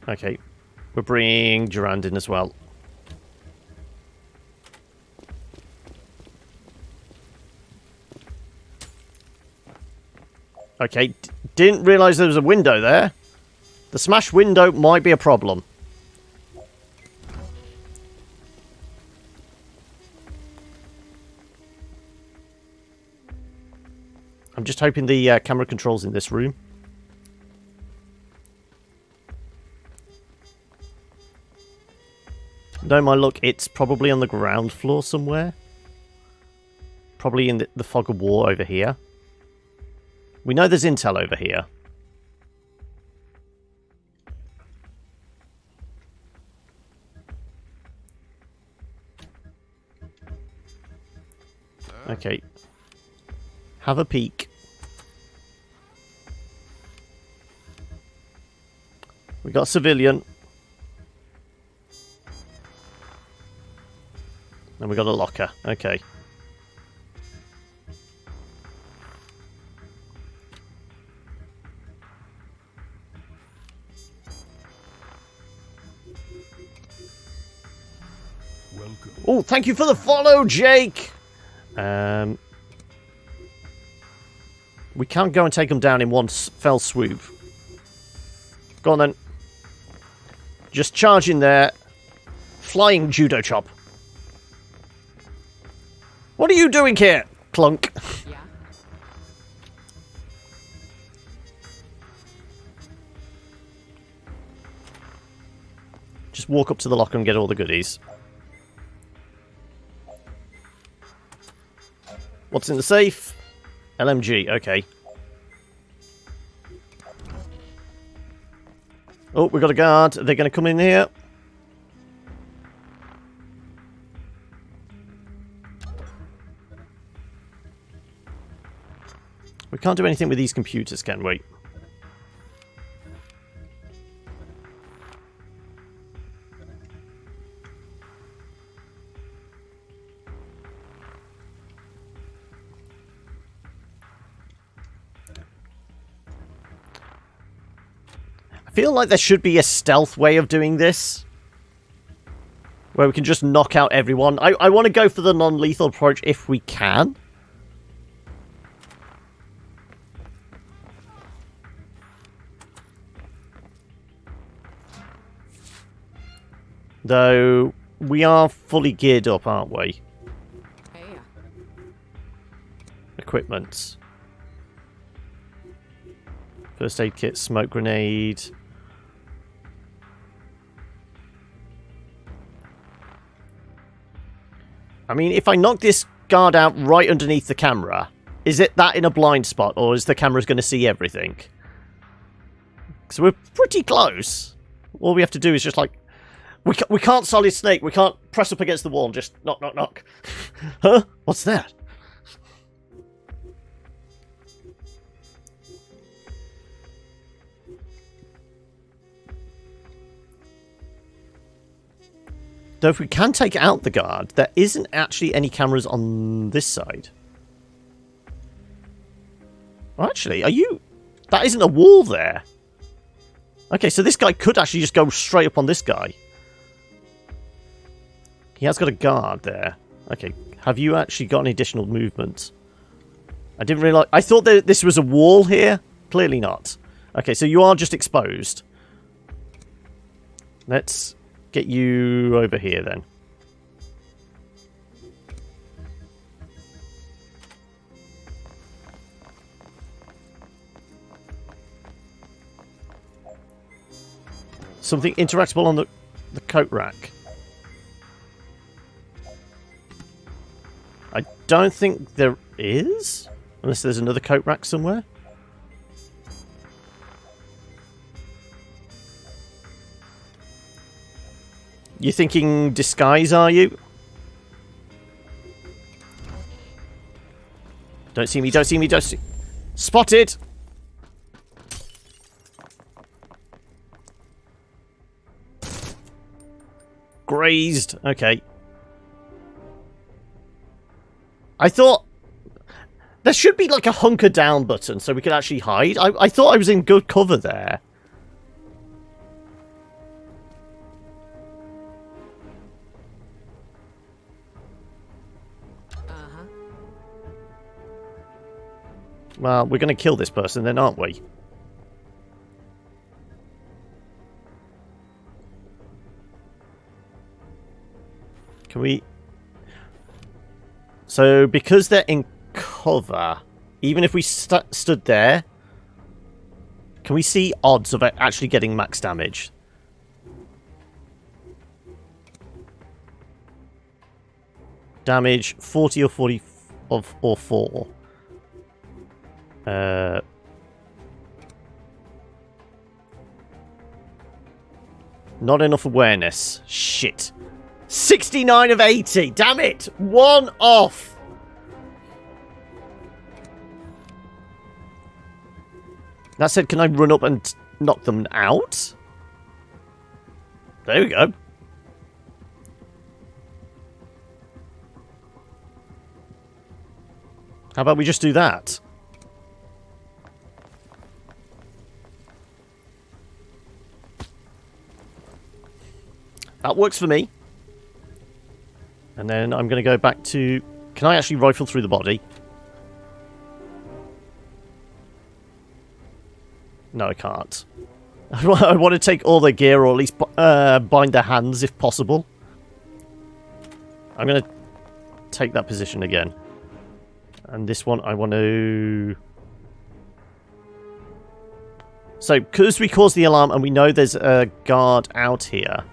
Okay, we're bringing Durand in as well. Okay, didn't realise there was a window there. The smashed window might be a problem. I'm just hoping the camera controls in this room. No, my luck, it's probably on the ground floor somewhere. Probably in the fog of war over here. We know there's intel over here. Okay. Have a peek. We got a civilian. And we got a locker. Okay. Welcome. Oh, thank you for the follow, Jake! We can't go and take them down in one fell swoop. Go on then. Just charge in there. Flying judo chop. What are you doing here? Clunk. Yeah. Just walk up to the locker and get all the goodies. What's in the safe? LMG, okay. Oh, we got a guard. Are they going to come in here? We can't do anything with these computers, can we? feel like there should be a stealth way of doing this. Where we can just knock out everyone. I want to go for the non-lethal approach if we can. Though, we are fully geared up, aren't we? Hey. Equipment. First aid kit, smoke grenade. I mean, if I knock this guard out right underneath the camera, is it that in a blind spot, or is the camera going to see everything? So we're pretty close. All we have to do is just like... We can't solid snake. We can't press up against the wall and just knock, knock, knock. Huh? What's that? Though if we can take out the guard, there isn't actually any cameras on this side. Well, actually, are you... That isn't a wall there. Okay, so this guy could actually just go straight up on this guy. He has got a guard there. Okay, have you actually got any additional movement? I didn't realise... I thought that this was a wall here. Clearly not. Okay, so you are just exposed. Let's get you over here then. Something interactable on the coat rack. I don't think there is. Unless there's another coat rack somewhere. You thinking disguise, are you? Don't see me, don't see me, don't see... Spotted! Grazed. Okay. I thought... There should be like a hunker down button so we could actually hide. I thought I was in good cover there. Well, we're going to kill this person then, aren't we? Can we... So, because they're in cover, even if we stood there, can we see odds of it actually getting max damage? Damage 40 or 40 or 4. Not enough awareness. Shit. 69 of 80. Damn it. 1 off. That said, can I run up and knock them out? There we go. How about we just do that? That works for me. And then I'm going to go back to... Can I actually rifle through the body? No, I can't. I want to take all their gear, or at least bind their hands if possible. I'm going to take that position again. And this one I want to... So, because we caused the alarm and we know there's a guard out here,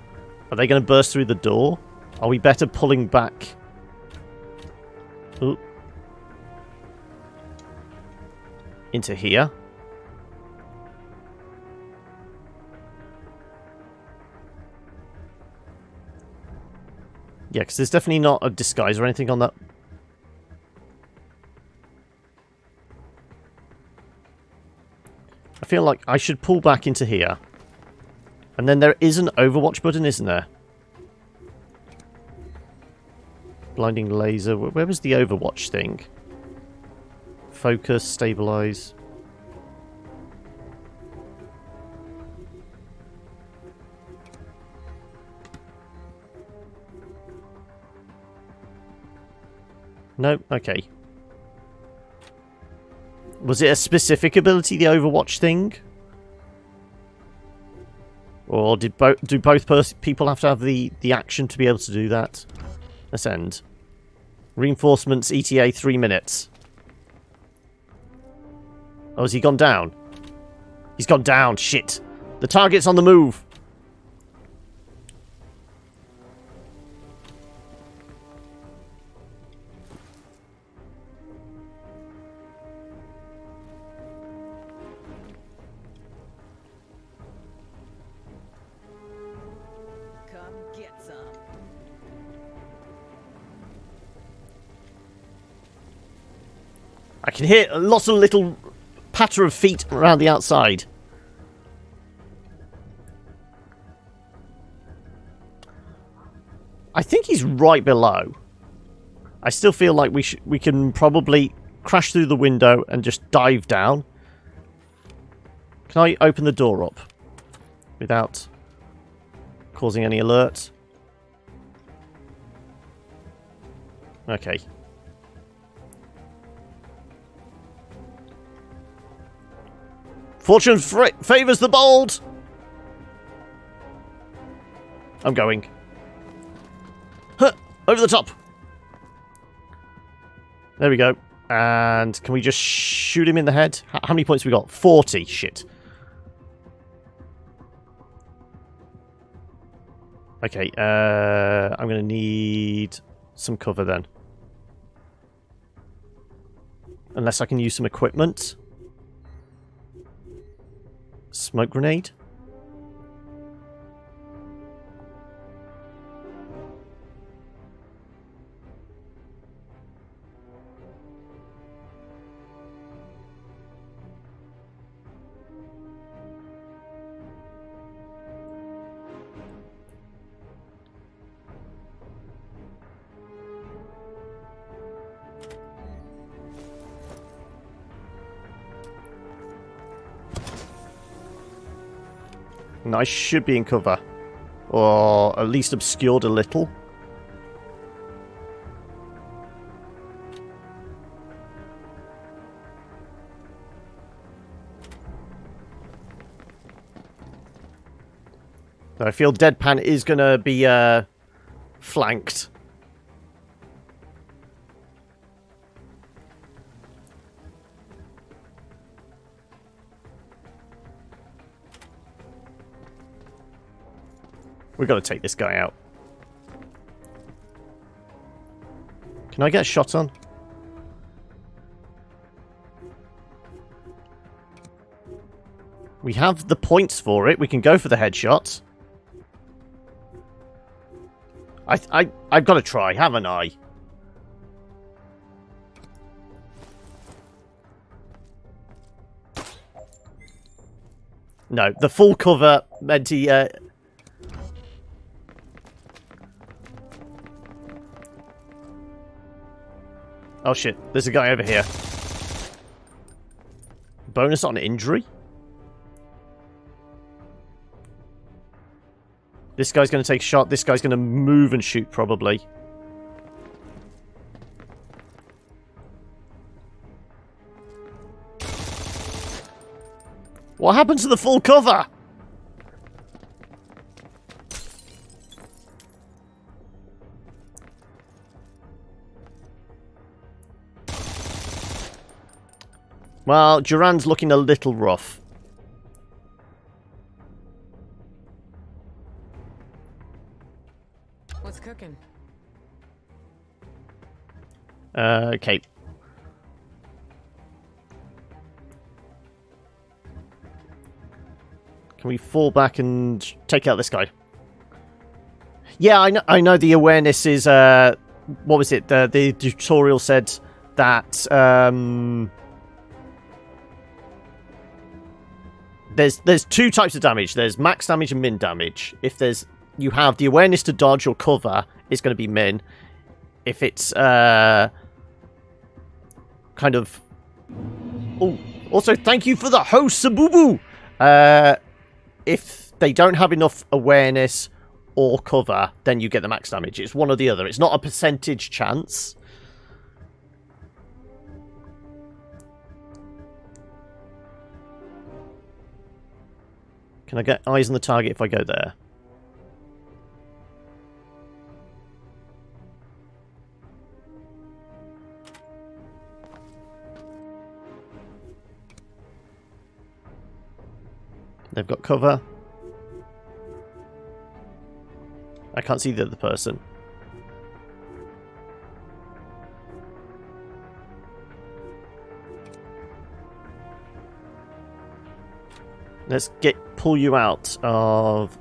are they going to burst through the door? Are we better pulling back? Ooh. Into here? Yeah, because there's definitely not a disguise or anything on that. I feel like I should pull back into here. And then there is an Overwatch button, isn't there? Blinding laser. Where was the Overwatch thing? Focus, stabilize. No? Okay. Was it a specific ability, the Overwatch thing? Or do both people have to have the action to be able to do that? Ascend. Reinforcements, ETA, 3 minutes. Oh, has he gone down? He's gone down, shit. The target's on the move. Come get some. I can hear lots of little patter of feet around the outside. I think he's right below. I still feel like we can probably crash through the window and just dive down. Can I open the door up without causing any alerts? Okay. Fortune favors the bold! I'm going. Huh, over the top! There we go. And can we just shoot him in the head? How many points have we got? 40. Shit. Okay, I'm going to need some cover then. Unless I can use some equipment. Smoke grenade? And I should be in cover. Or at least obscured a little. I feel Deadpan is going to be flanked. We've got to take this guy out. Can I get a shot on? We have the points for it. We can go for the headshot. I've got to try, haven't I? No, the full cover meant he... Oh shit, there's a guy over here. Bonus on injury? This guy's going to take a shot. This guy's going to move and shoot, probably. What happened to the full cover? Well, Duran's looking a little rough. What's cooking? Okay. Can we fall back and take out this guy? Yeah, I know the awareness is... what was it? The tutorial said that... There's two types of damage. There's max damage and min damage. If you have the awareness to dodge or cover, it's going to be min. If it's kind of... Oh, also thank you for the host, Sabubu! If they don't have enough awareness or cover, then you get the max damage. It's one or the other. It's not a percentage chance. Can I get eyes on the target if I go there? They've got cover. I can't see the other person. Let's pull you out of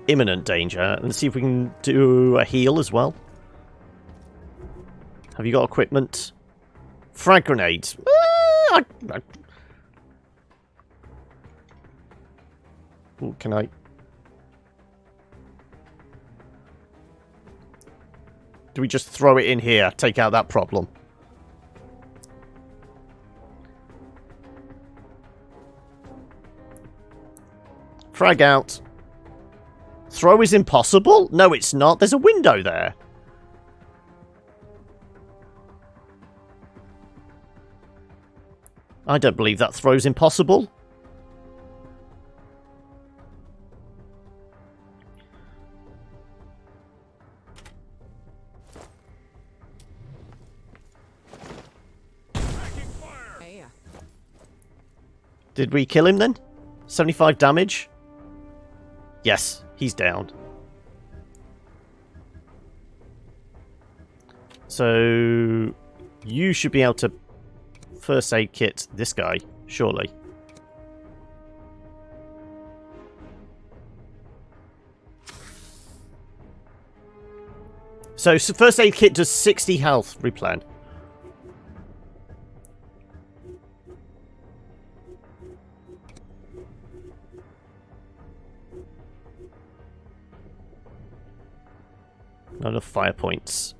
imminent danger and see if we can do a heal as well. Have you got equipment? Frag grenades. Ooh, can I? Do we just throw it in here? Take out that problem. Frag out. Throw is impossible? No, it's not. There's a window there. I don't believe that throw's impossible. Did we kill him then? 75 damage? Yes, he's down. So you should be able to first aid kit this guy, surely. So first aid kit does 60 health replen. Not enough fire points.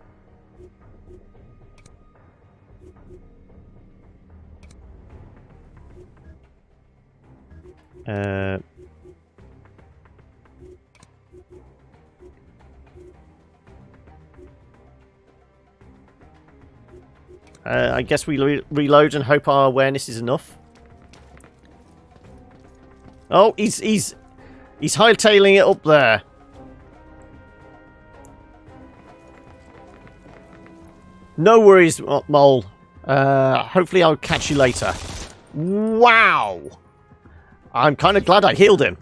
I guess we reload and hope our awareness is enough. Oh, he's hightailing it up there. No worries, Mole. Hopefully I'll catch you later. Wow! I'm kind of glad I healed him.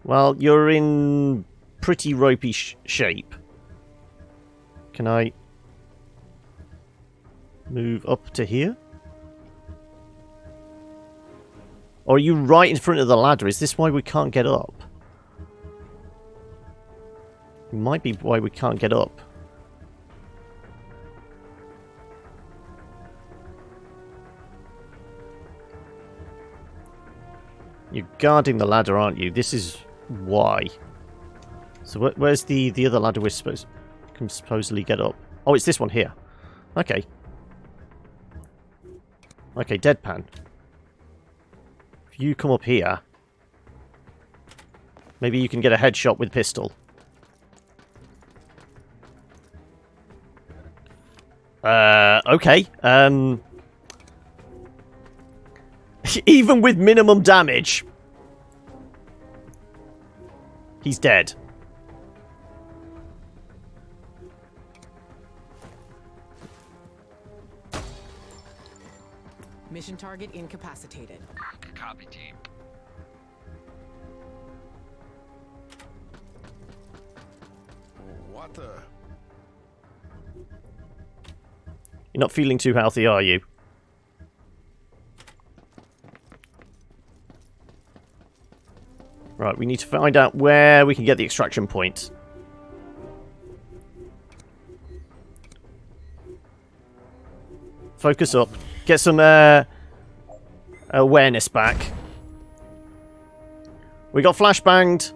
Well, you're in pretty ropey shape. Can I move up to here? Or are you right in front of the ladder? Is this why we can't get up? It might be why we can't get up. You're guarding the ladder, aren't you? This is why. So where's the other ladder we're can supposedly get up? Oh, it's this one here. Okay. Okay, deadpan. If you come up here, maybe you can get a headshot with pistol. Okay. Even with minimum damage, he's dead. Mission target incapacitated. Copy, team. What the? You're not feeling too healthy, are you? Right, we need to find out where we can get the extraction point. Focus up. Get some awareness back. We got flashbanged.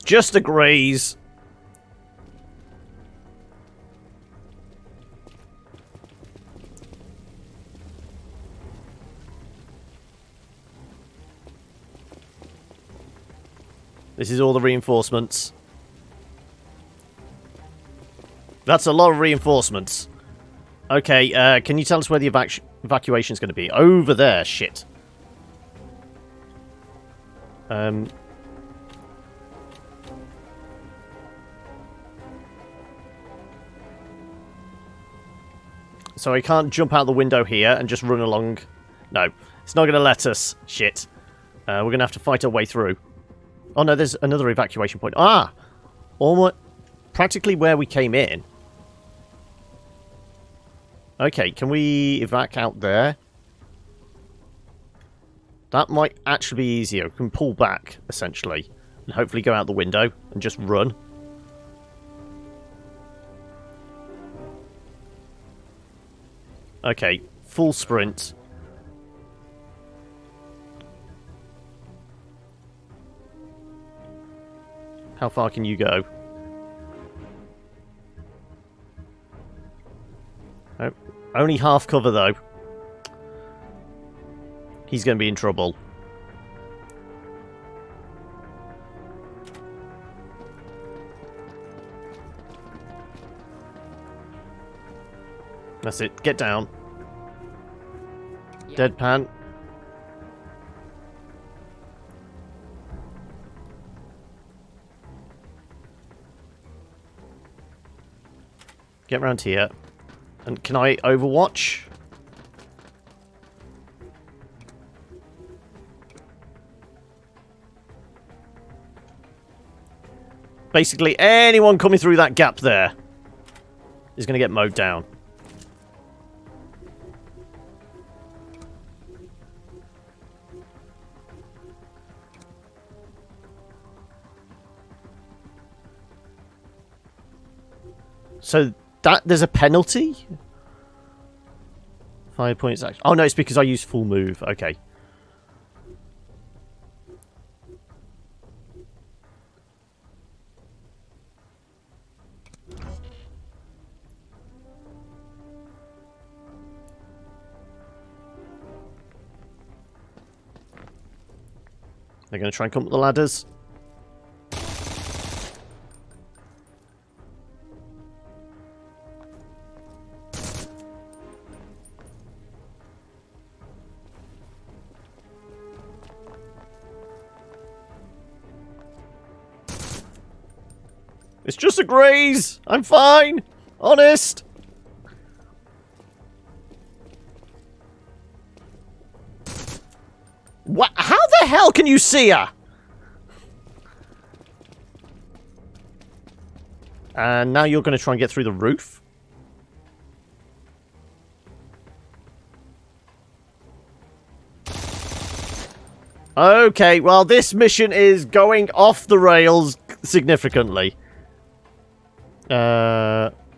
just a graze. This is all the reinforcements. That's a lot of reinforcements. Okay, can you tell us where the evacuation is going to be? Over there, shit. So I can't jump out the window here and just run along. No, it's not going to let us. Shit. We're going to have to fight our way through. Oh no, there's another evacuation point. Ah! Almost practically where we came in. Okay, can we evac out there? That might actually be easier. We can pull back, essentially. And hopefully go out the window and just run. Okay, full sprint. How far can you go? Oh, only half cover, though. He's going to be in trouble. That's it. Get down. Yeah. Deadpan. Get round here. And can I overwatch? Basically, anyone coming through that gap there is going to get mowed down. So that there's a penalty? 5 points action. Oh no, it's because I used full move. Okay. They're going to try and come up the ladders. It's just a graze. I'm fine. Honest. What? How the hell can you see her? And now you're going to try and get through the roof? Okay, well, this mission is going off the rails significantly.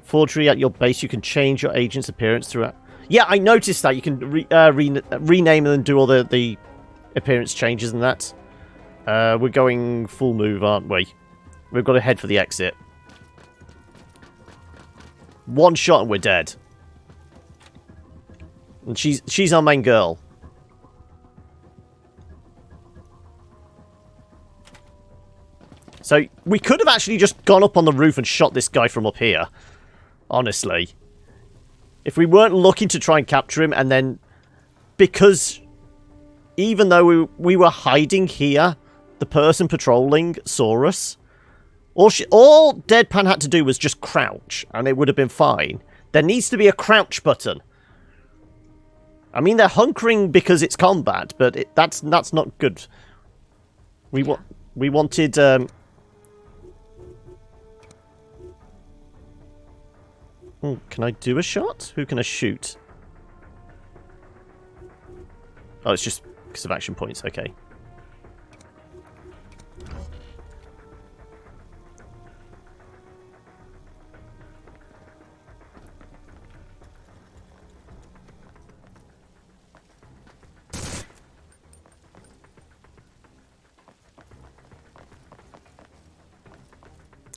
Forgery at your base, you can change your agent's appearance throughout. Yeah, I noticed that. You can rename them and do all the appearance changes and that. We're going full move, aren't we? We've got to head for the exit. One shot and we're dead. And she's our main girl. So, we could have actually just gone up on the roof and shot this guy from up here. Honestly. If we weren't looking to try and capture him, and then... Because... Even though we were hiding here, the person patrolling saw us. All Deadpan had to do was just crouch, and it would have been fine. There needs to be a crouch button. I mean, they're hunkering because it's combat, but that's not good. We wanted... can I do a shot? Who can I shoot? Oh, it's just because of action points. Okay.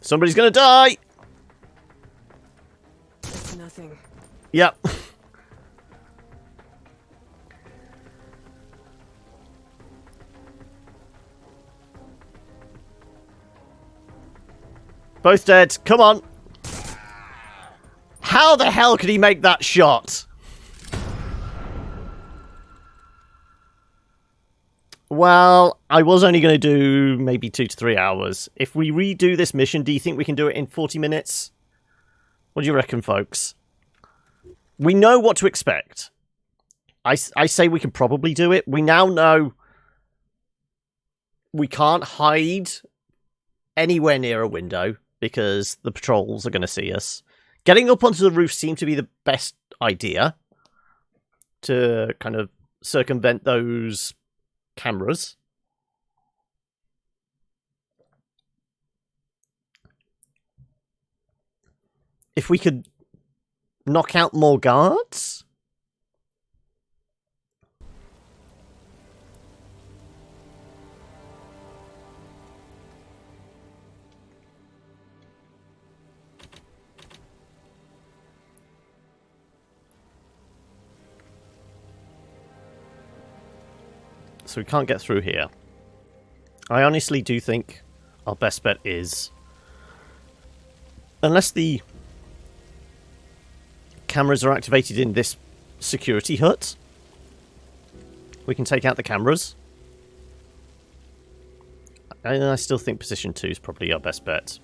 Somebody's gonna die! It's nothing. Yep. Both dead. Come on. How the hell could he make that shot? Well, I was only going to do maybe 2 to 3 hours. If we redo this mission, do you think we can do it in 40 minutes? What do you reckon, folks? We know what to expect. I say we can probably do it. We now know we can't hide anywhere near a window because the patrols are going to see us. Getting up onto the roof seemed to be the best idea to kind of circumvent those cameras. If we could knock out more guards? So we can't get through here. I honestly do think our best bet is, unless the cameras are activated in this security hut, we can take out the cameras. And I still think position 2 is probably our best bet.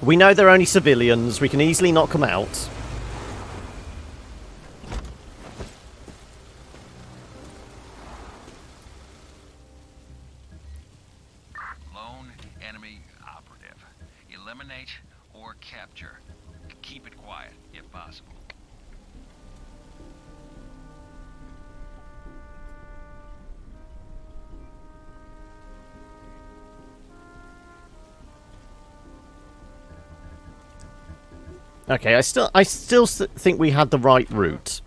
We know they're only civilians. We can easily knock them out. Lone enemy operative. Eliminate or capture. Keep it quiet, if possible. Okay, I still think we had the right route.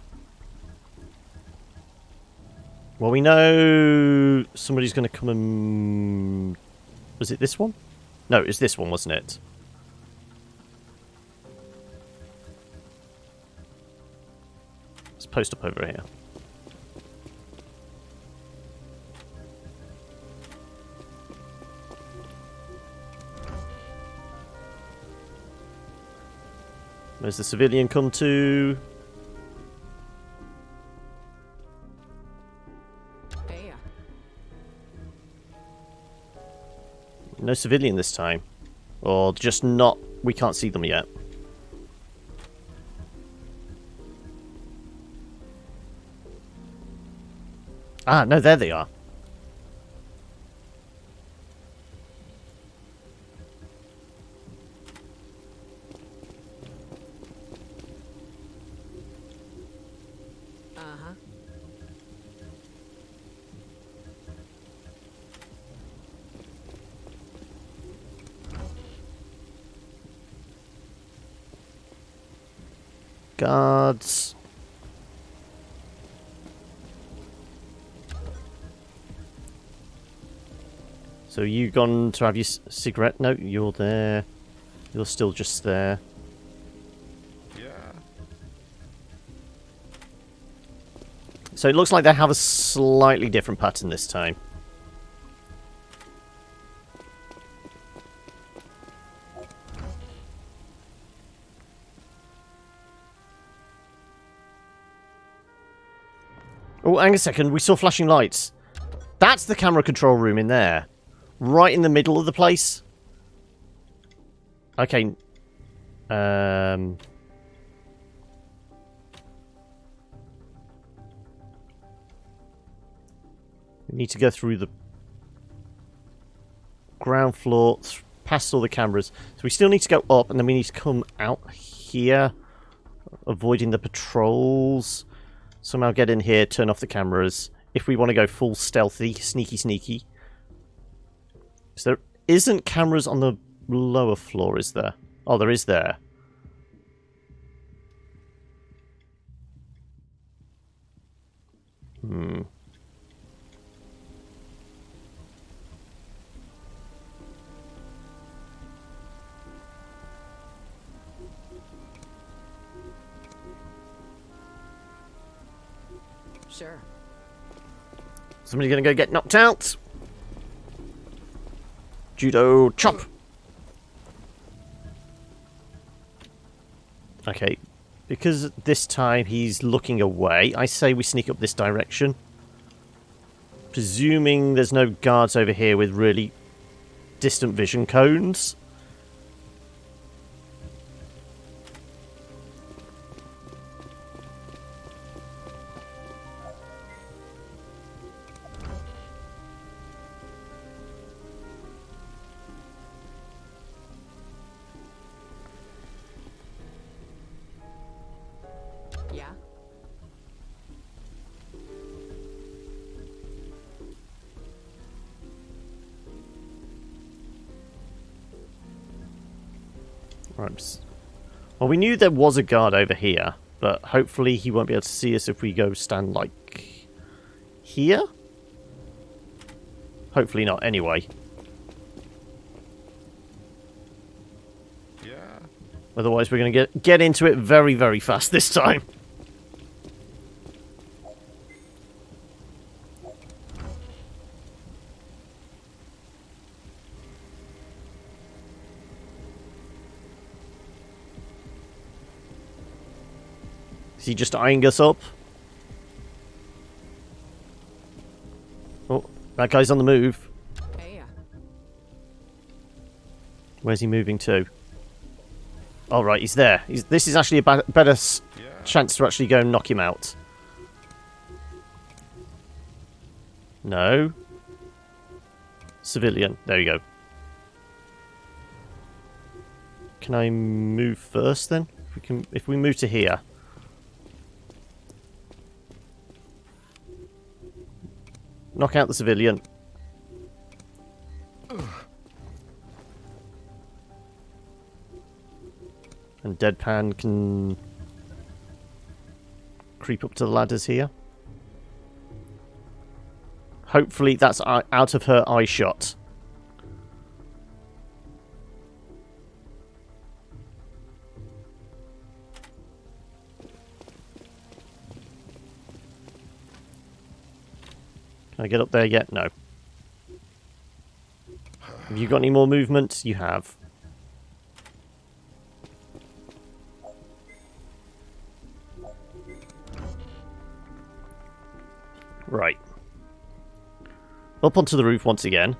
Well, we know somebody's going to come and... Was it this one? No, it was this one, wasn't it? Let's post up over here. Where's the civilian come to? Hey. No civilian this time. Or just not... We can't see them yet. Ah, no, there they are. Uh-huh. Guards. So you gone to have your cigarette? No, you're there. You're still just there. Yeah. So it looks like they have a slightly different pattern this time. Oh, hang a second. We saw flashing lights. That's the camera control room in there. Right in the middle of the place. Okay. We need to go through the ground floor, past all the cameras. So we still need to go up, and then we need to come out here, avoiding the patrols. Somehow get in here, turn off the cameras. If we want to go full stealthy, sneaky. So there isn't cameras on the lower floor, is there? Oh, there is there. Sure. Somebody gonna go get knocked out? Judo chop! Okay, because this time he's looking away, I say we sneak up this direction. Presuming there's no guards over here with really distant vision cones. Yeah? Right. Well, we knew there was a guard over here, but hopefully he won't be able to see us if we go stand, like, here? Hopefully not, anyway. Yeah. Otherwise we're going to get into it very, very fast this time. Is he just eyeing us up? Oh, that guy's on the move. Hey, Where's he moving to? Oh, right, he's there. This is actually a better chance to actually go and knock him out. No. Civilian. There you go. Can I move first then? If we move to here. Knock out the civilian. And Deadpan can creep up to the ladders here. Hopefully that's out of her eye shot. Can I get up there yet? No. Have you got any more movement? You have. Right. Up onto the roof once again.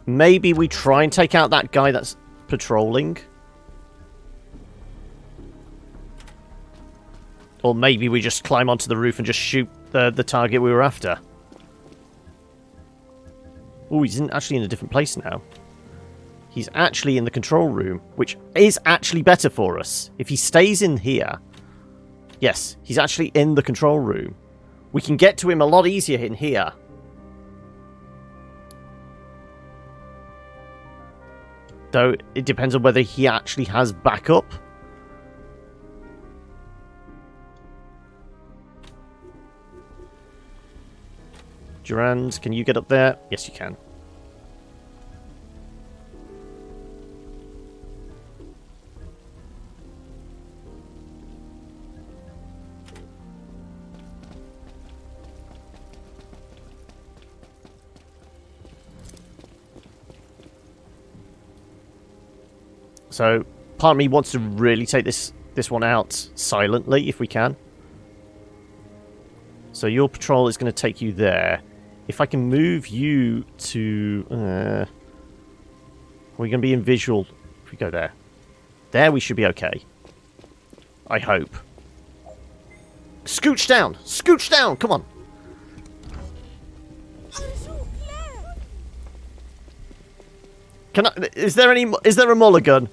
Maybe we try and take out that guy that's patrolling. Or maybe we just climb onto the roof and just shoot the target we were after. Oh, he's actually in a different place now. He's actually in the control room, which is actually better for us. If he stays in here... Yes, he's actually in the control room. We can get to him a lot easier in here. Though, it depends on whether he actually has backup. Durand, can you get up there? Yes, you can. So, part of me wants to really take this one out silently, if we can. So your patrol is going to take you there. If I can move you to... are we going to be in visual? If we go there. There we should be okay. I hope. Scooch down! Scooch down! Come on! Can I... Is there a mulligan?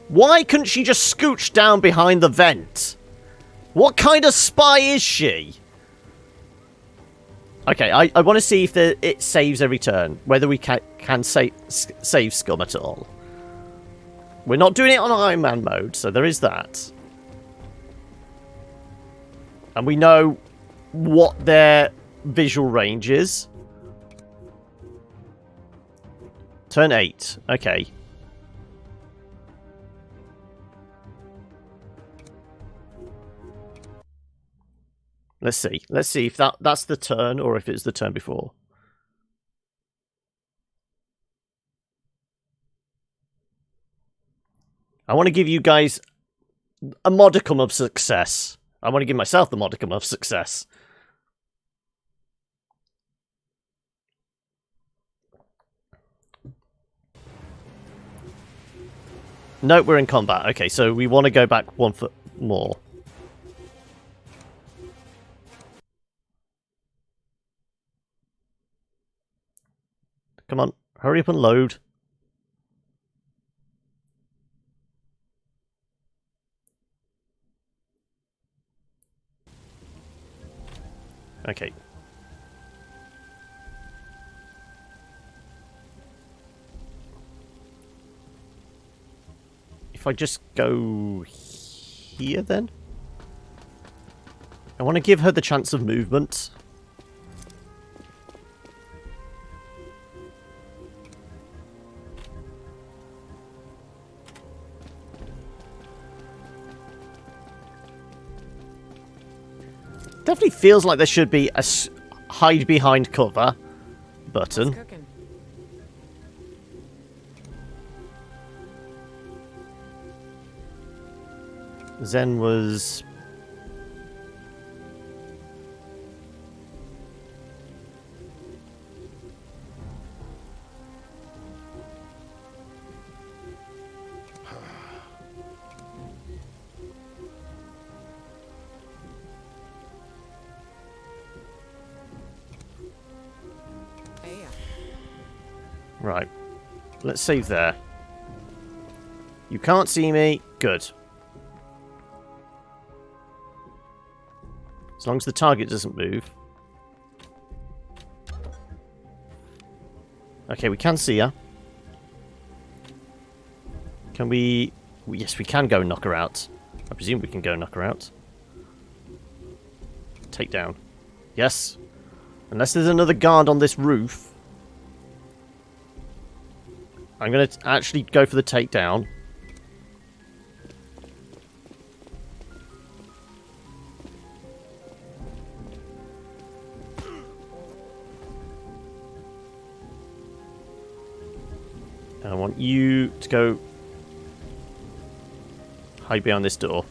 Why couldn't she just scooch down behind the vent? What kind of spy is she? Okay, I want to see if it saves every turn. Whether we can save scum at all. We're not doing it on Iron Man mode, so there is that. And we know what their visual range is. Turn 8. Okay. Let's see. Let's see if that's the turn or if it's the turn before. I want to give you guys a modicum of success. I want to give myself the modicum of success. No, we're in combat. Okay, so we want to go back 1 foot more. Come on, hurry up and load. Okay. If I just go here then? I want to give her the chance of movement. Definitely feels like there should be a hide behind cover button. Zen was... Right. Let's save there. You can't see me. Good. As long as the target doesn't move. Okay, we can see her. Can we... Yes, we can go and knock her out. I presume we can go and knock her out. Take down. Yes. Unless there's another guard on this roof. I'm going to actually go for the takedown. And I want you to go hide behind this door.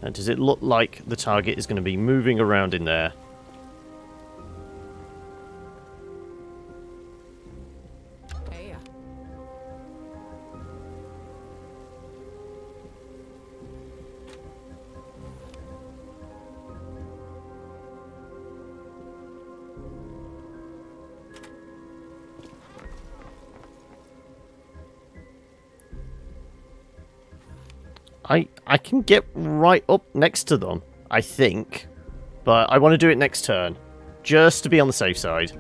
And does it look like the target is going to be moving around in there? I can get right up next to them, I think. But I want to do it next turn. Just to be on the safe side.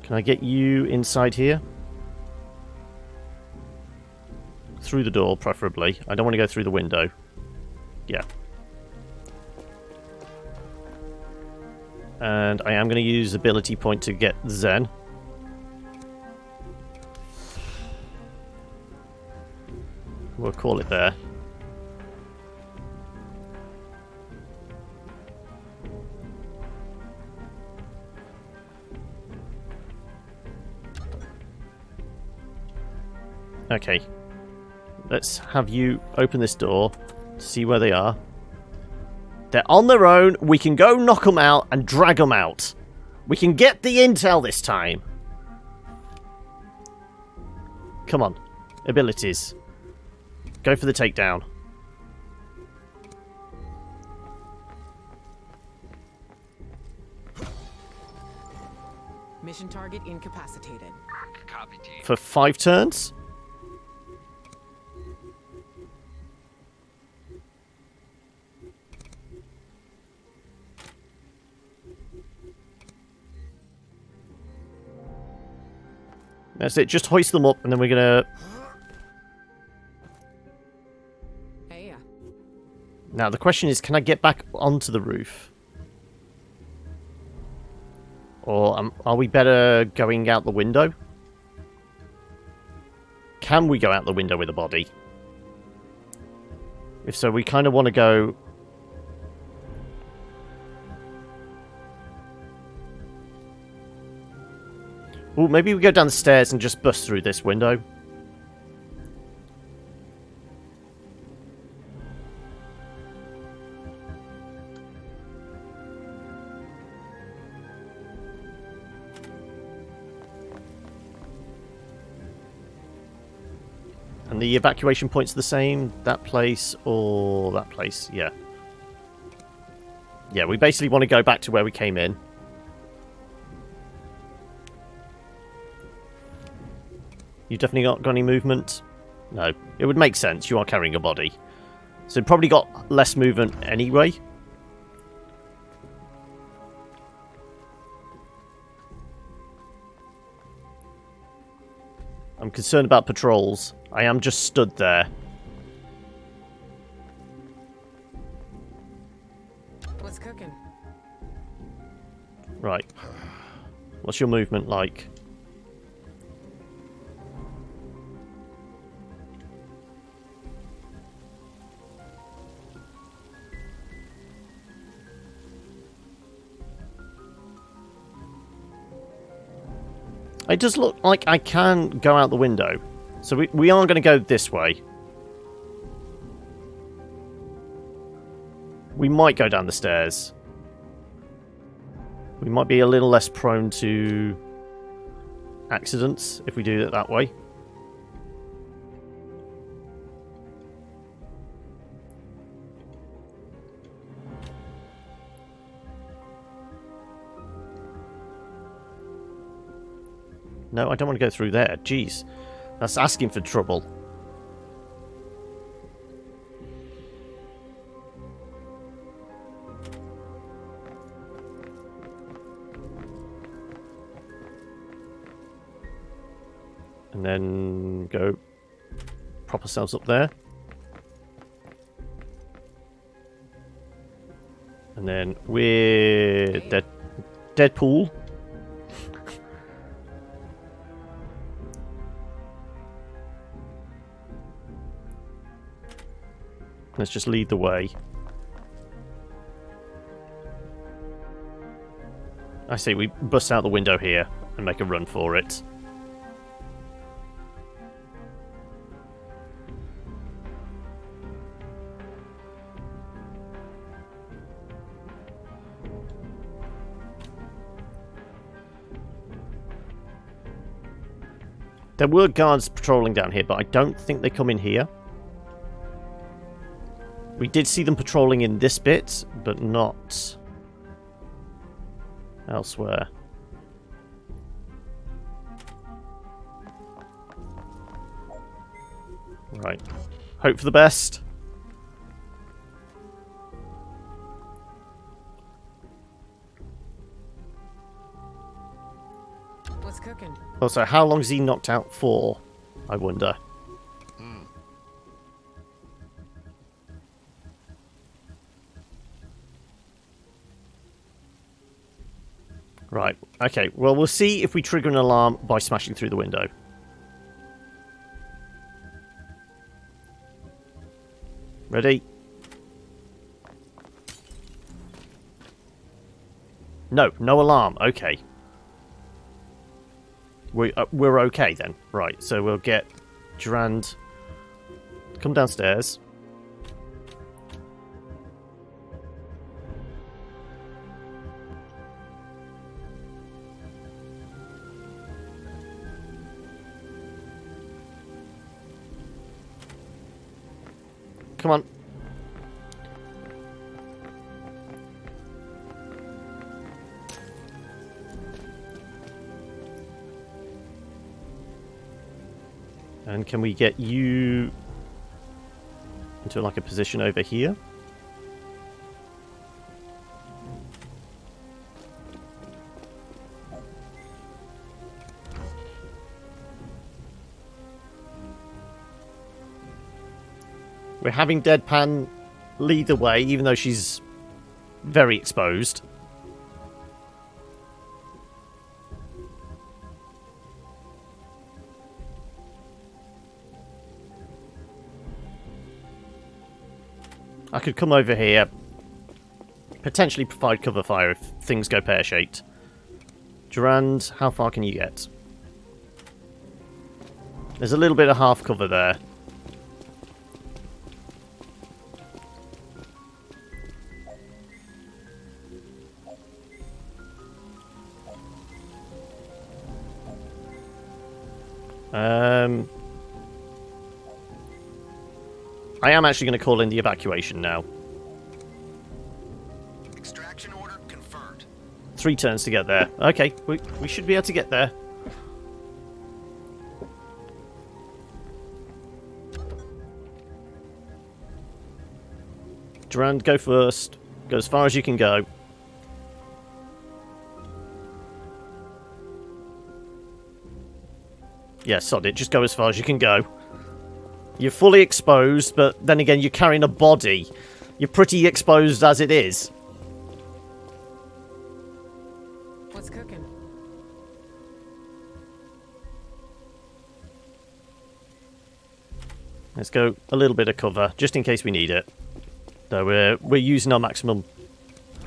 Can I get you inside here? Through the door, preferably. I don't want to go through the window. Yeah. And I am going to use ability point to get Zen. We'll call it there. Okay. Let's have you open this door to see where they are. They're on their own. We can go knock them out and drag them out. We can get the intel this time. Come on. Abilities. Go for the takedown. Mission target incapacitated. Copy, team. For 5 turns? That's it. Just hoist them up and then we're going to... Now the question is, can I get back onto the roof? Or are we better going out the window? Can we go out the window with a body? If so, we kind of want to go... Oh, maybe we go down the stairs and just bust through this window. And the evacuation point's the same? That place or that place? Yeah. Yeah, we basically want to go back to where we came in. You definitely not got any movement? No. It would make sense. You are carrying a body. So probably got less movement anyway. I'm concerned about patrols. I am just stood there. What's cooking? Right. What's your movement like? It does look like I can go out the window. So we are going to go this way. We might go down the stairs. We might be a little less prone to accidents if we do it that way. No, I don't want to go through there. Jeez. That's asking for trouble. And then go prop ourselves up there. And then we're Deadpool. Let's just lead the way. I see, we bust out the window here and make a run for it. There were guards patrolling down here, but I don't think they come in here. We did see them patrolling in this bit, but not elsewhere. Right. Hope for the best. What's cooking? Also, how long is he knocked out for? I wonder. Right, okay. Well, we'll see if we trigger an alarm by smashing through the window. Ready? No, no alarm. Okay. We're okay then. Right, so we'll get Durand. Come downstairs. Come on. And can we get you into like a position over here? We're having deadpan lead the way, even though she's very exposed. I could come over here, potentially provide cover fire if things go pear-shaped. Durand, how far can you get? There's a little bit of half cover there. I am actually going to call in the evacuation now. Extraction order confirmed. 3 turns to get there. Okay, we should be able to get there. Durand, go first. Go as far as you can go. Yeah, sod it. Just go as far as you can go. You're fully exposed, but then again, you're carrying a body. You're pretty exposed as it is. What's cooking? Let's go a little bit of cover, just in case we need it. So we're using our maximum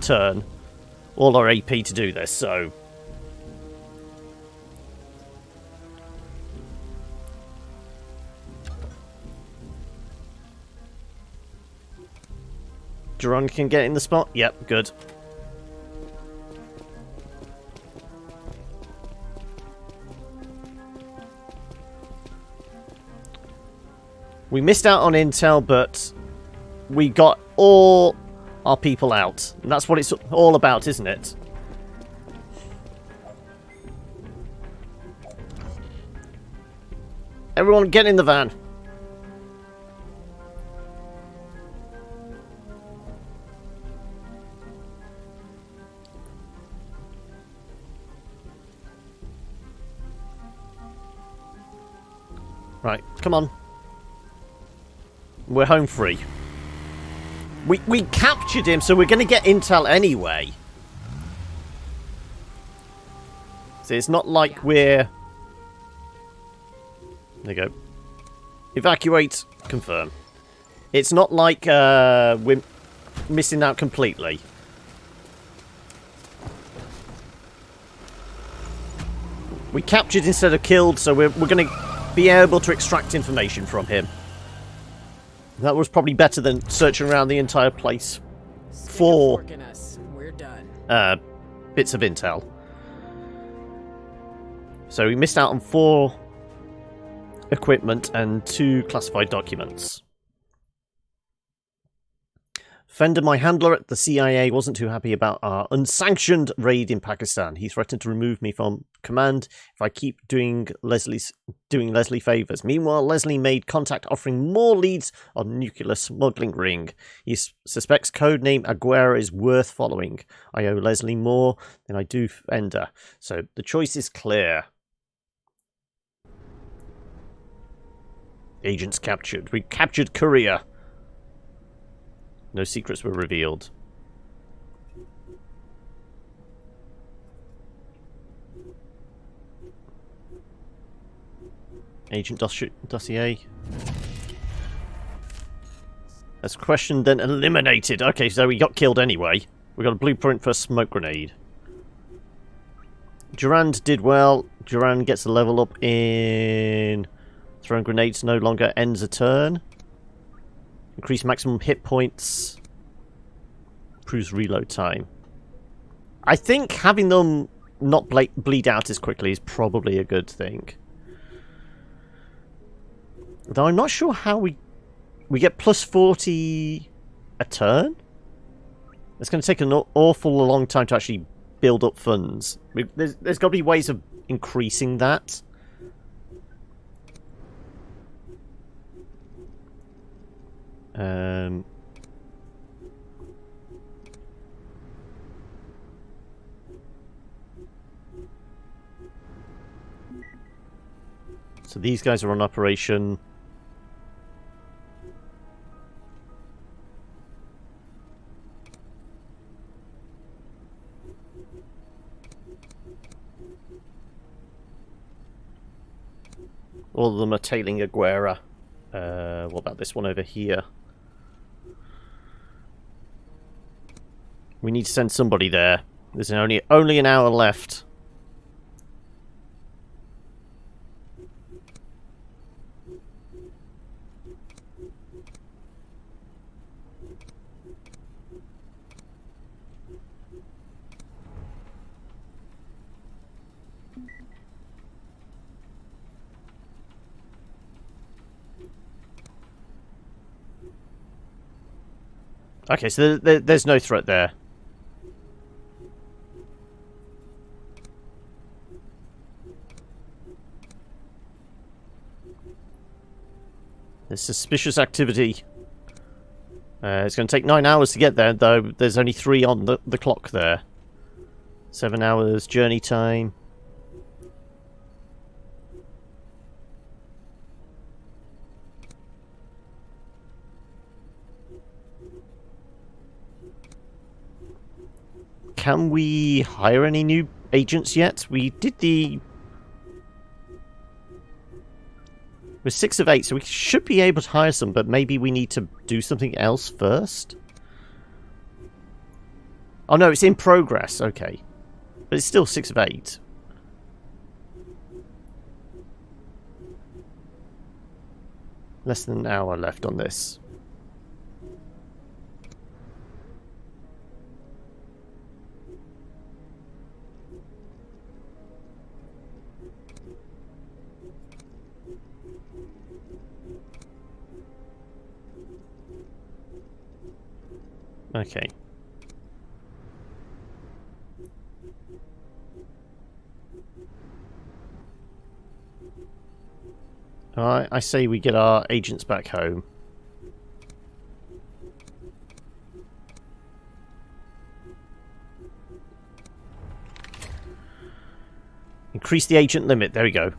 turn, all our AP to do this, so... Duran can get in the spot? Yep, good. We missed out on intel, but we got all our people out. And that's what it's all about, isn't it? Everyone get in the van. Right, come on. We're home free. We captured him, so we're going to get intel anyway. So it's not like we're... There you go. Evacuate, confirm. It's not like we're missing out completely. We captured instead of killed, so we're going to be able to extract information from him. That was probably better than searching around the entire place for We're done. Bits of intel. So we missed out on 4 equipment and 2 classified documents. Fender, my handler at the CIA, wasn't too happy about our unsanctioned raid in Pakistan. He threatened to remove me from command if I keep doing Leslie favours. Meanwhile, Leslie made contact offering more leads on nuclear smuggling ring. He suspects codename Aguera is worth following. I owe Leslie more than I do Fender. So the choice is clear. Agents captured. We captured Korea. No secrets were revealed. Agent dossier. That's questioned, then eliminated. Okay, so we got killed anyway. We got a blueprint for a smoke grenade. Durand did well. Durand gets a level up in... Throwing grenades no longer ends a turn. Increase maximum hit points. Improves reload time. I think having them not bleed out as quickly is probably a good thing. Though I'm not sure how we get plus 40 a turn. It's going to take an awful long time to actually build up funds. There's got to be ways of increasing that. So these guys are on operation. All of them are tailing Aguera. What about this one over here? We need to send somebody there. There's only an hour left. Okay, so there's no threat there. There's suspicious activity. It's going to take 9 hours to get there, though there's only 3 on the clock there. 7 hours journey time. Can we hire any new agents yet? We did the... We're 6 of 8, so we should be able to hire some, but maybe we need to do something else first? Oh no, it's in progress, okay. But it's still 6 of 8. Less than an hour left on this. Okay. Alright, I say we get our agents back home. Increase the agent limit, there we go.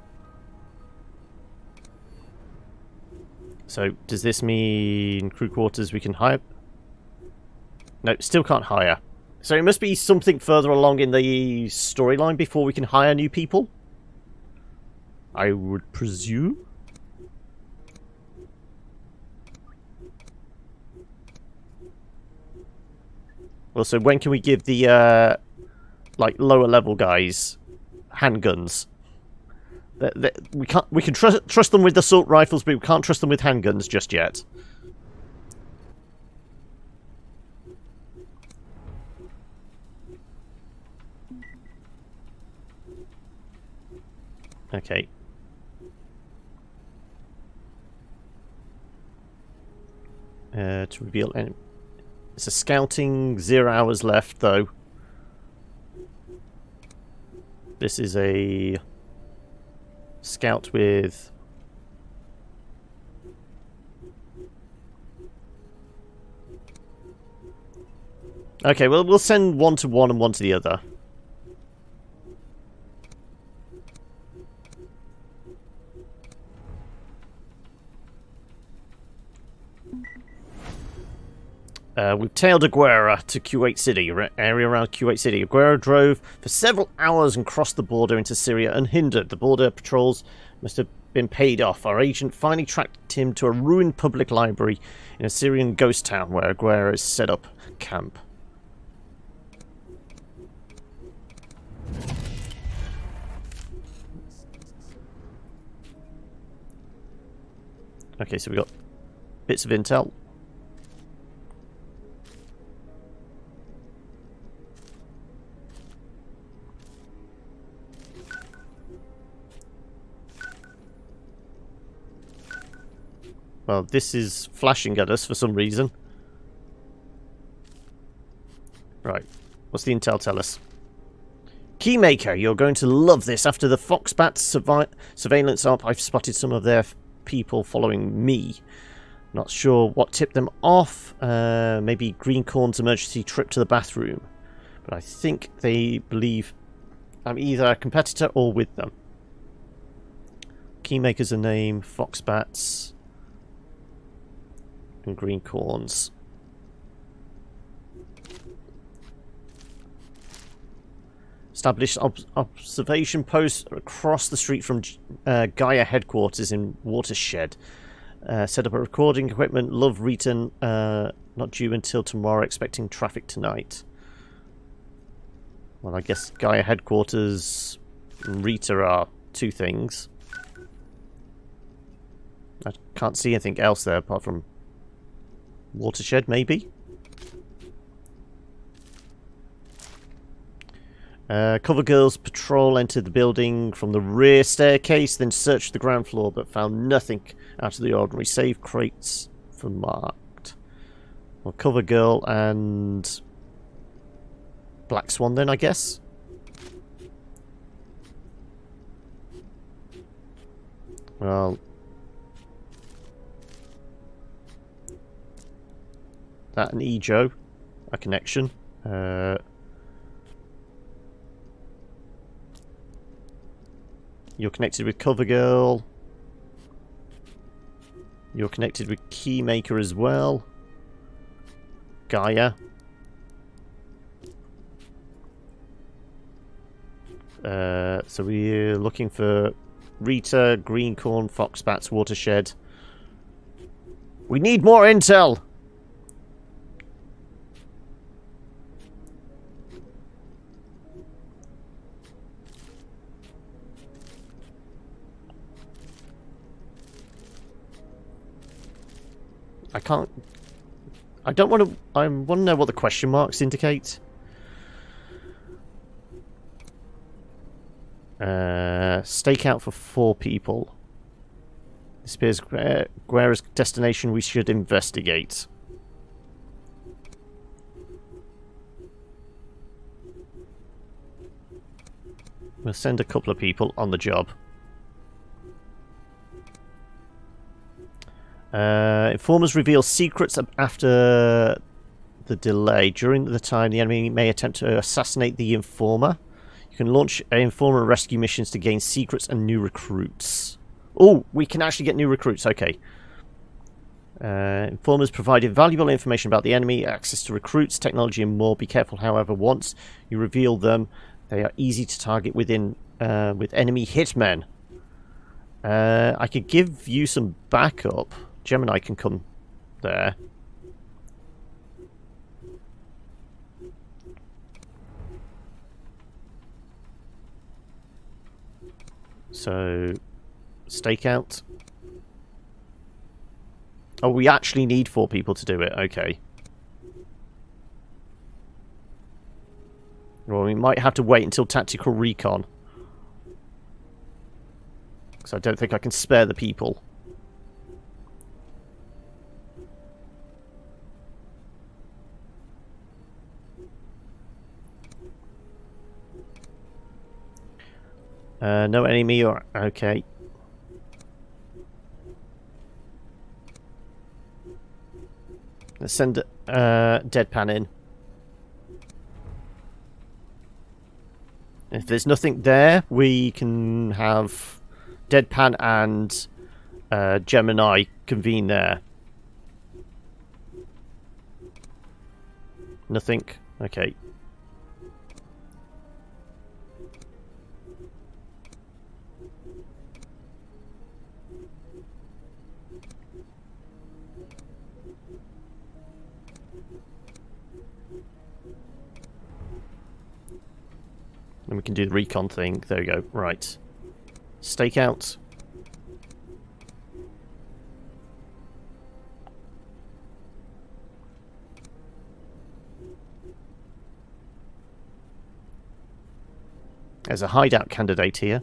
So, does this mean crew quarters we can hire? No, still can't hire. So it must be something further along in the storyline before we can hire new people? I would presume? Well, so when can we give the, like, lower level guys handguns? We can trust them with assault rifles, but we can't trust them with handguns just yet. Okay. To reveal... It's a scouting, 0 hours left, though. This is a... scout with... Okay, well, we'll send one to one and one to the other. We've tailed Aguera to Kuwait City, area around Kuwait City. Aguera drove for several hours and crossed the border into Syria unhindered. The border patrols must have been paid off. Our agent finally tracked him to a ruined public library in a Syrian ghost town where Aguera has set up camp. Okay, so we got bits of intel. Well, this is flashing at us for some reason. Right. What's the intel tell us? Keymaker, you're going to love this. After the Foxbat surveillance op, I've spotted some of their people following me. Not sure what tipped them off. Maybe Greencorn's emergency trip to the bathroom. But I think they believe I'm either a competitor or with them. Keymaker's a name. Foxbats. And Greencorns. Establish observation posts across the street from Gaia headquarters in Watershed. Set up a recording equipment. Love Return. Not due until tomorrow. Expecting traffic tonight. Well, I guess Gaia headquarters and Rita are two things. I can't see anything else there apart from Watershed, maybe? Cover Girl's patrol entered the building from the rear staircase, then searched the ground floor, but found nothing out of the ordinary, save crates for marked. Well, Cover Girl and Black Swan then, I guess? Well... that and Ejo, a connection. You're connected with Cover Girl. You're connected with Keymaker as well. Gaia. So we're looking for Rita, Greencorn, Foxbats, Watershed. We need more intel! I don't want to... I want to know what the question marks indicate. Stakeout for 4 people. This appears Guerra's destination. We should investigate. We'll send a couple of people on the job. Informers reveal secrets after the delay. During the time, the enemy may attempt to assassinate the informer. You can launch informer rescue missions to gain secrets and new recruits. Oh, we can actually get new recruits. Okay. Informers provide valuable information about the enemy, access to recruits, technology, and more. Be careful, however, once you reveal them, they are easy to target with enemy hitmen. I could give you some backup. Gemini can come there. So, stakeout. Oh, we actually need 4 people to do it. Okay. Well, we might have to wait until tactical recon. Because I don't think I can spare the people. No enemy or... okay. Let's send Deadpan in. If there's nothing there, we can have Deadpan and Gemini convene there. Nothing? Okay. And we can do the recon thing. There we go. Right. Stakeout. There's a hideout candidate here.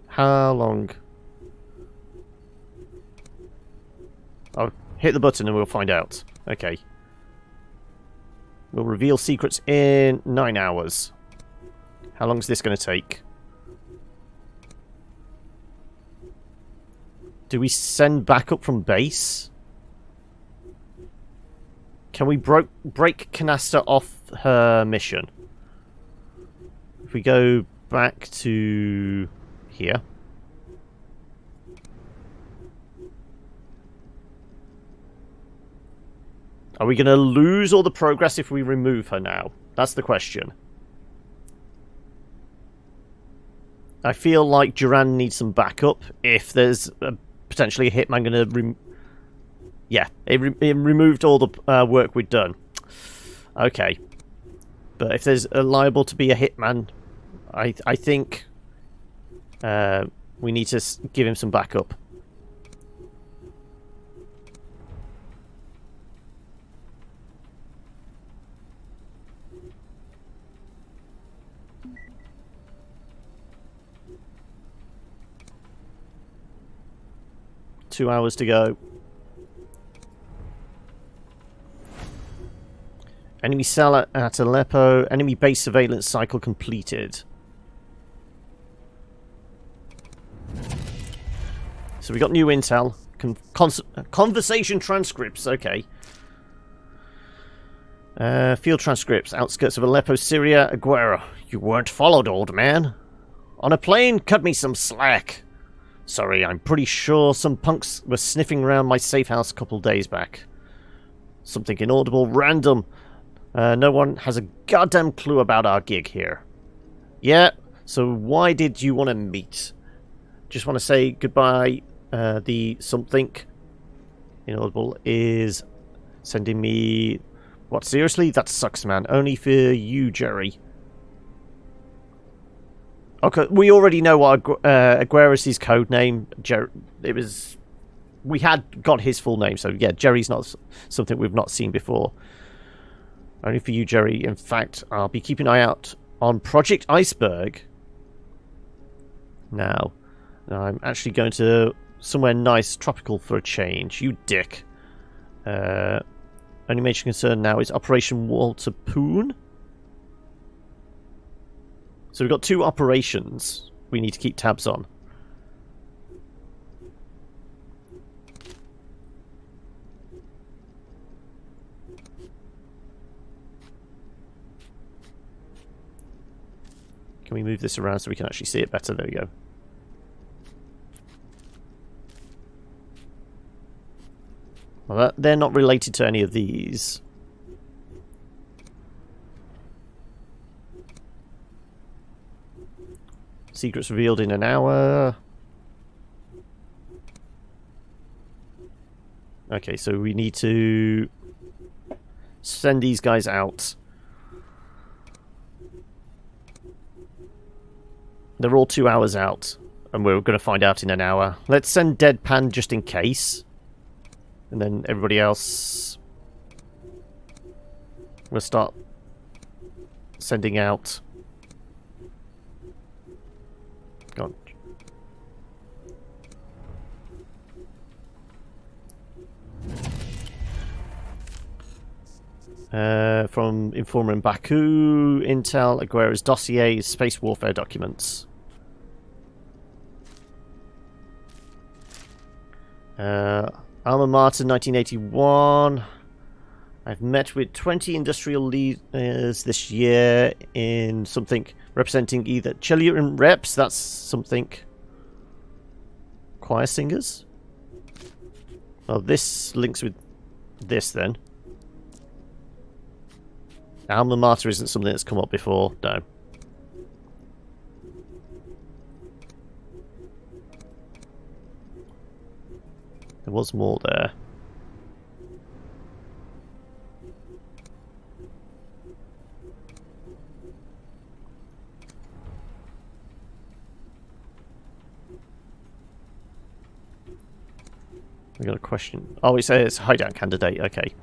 How long? I'll hit the button and we'll find out. Okay. We'll reveal secrets in 9 hours. How long is this going to take? Do we send backup from base? Can we break Canasta off her mission? If we go back to here. Are we going to lose all the progress if we remove her now? That's the question. I feel like Duran needs some backup if there's potentially a hitman going to... Yeah, it removed all the work we'd done. Okay. But if there's liable to be a hitman, I think we need to give him some backup. Two hours to go. Enemy cell at Aleppo. Enemy base surveillance cycle completed. So we got new intel. Conversation transcripts. Okay. Field transcripts. Outskirts of Aleppo, Syria. Aguero. You weren't followed, old man. On a plane, cut me some slack. Sorry, I'm pretty sure some punks were sniffing around my safe house a couple days back. Something inaudible, random. No one has a goddamn clue about our gig here. Yeah, so why did you want to meet? Just want to say goodbye. The something inaudible is sending me... What, seriously? That sucks, man. Only for you, Jerry. Okay, we already know what Aguirre's code name. It was... We had got his full name, so yeah, Jerry's not something we've not seen before. Only for you, Jerry. In fact, I'll be keeping an eye out on Project Iceberg. Now, I'm actually going to somewhere nice, tropical for a change. You dick. Only major concern now is Operation Walter Poon. So we've got two operations we need to keep tabs on. Can we move this around so we can actually see it better? There we go. Well, they're not related to any of these. Secrets revealed in an hour. Okay, so we need to send these guys out. They're all 2 hours out, and we're going to find out in an hour. Let's send Deadpan just in case. And then everybody else... We'll start sending out... Go on. From Informer in Baku, Intel, Aguirre's dossier, space warfare documents. Alma Mater 1981. I've met with 20 industrial leaders this year in something representing either Chilean reps, that's something choir singers. Well, this links with this then. Alma Mater isn't something that's come up before, no. There was more there. We got a question. Oh, it says hideout candidate. Okay.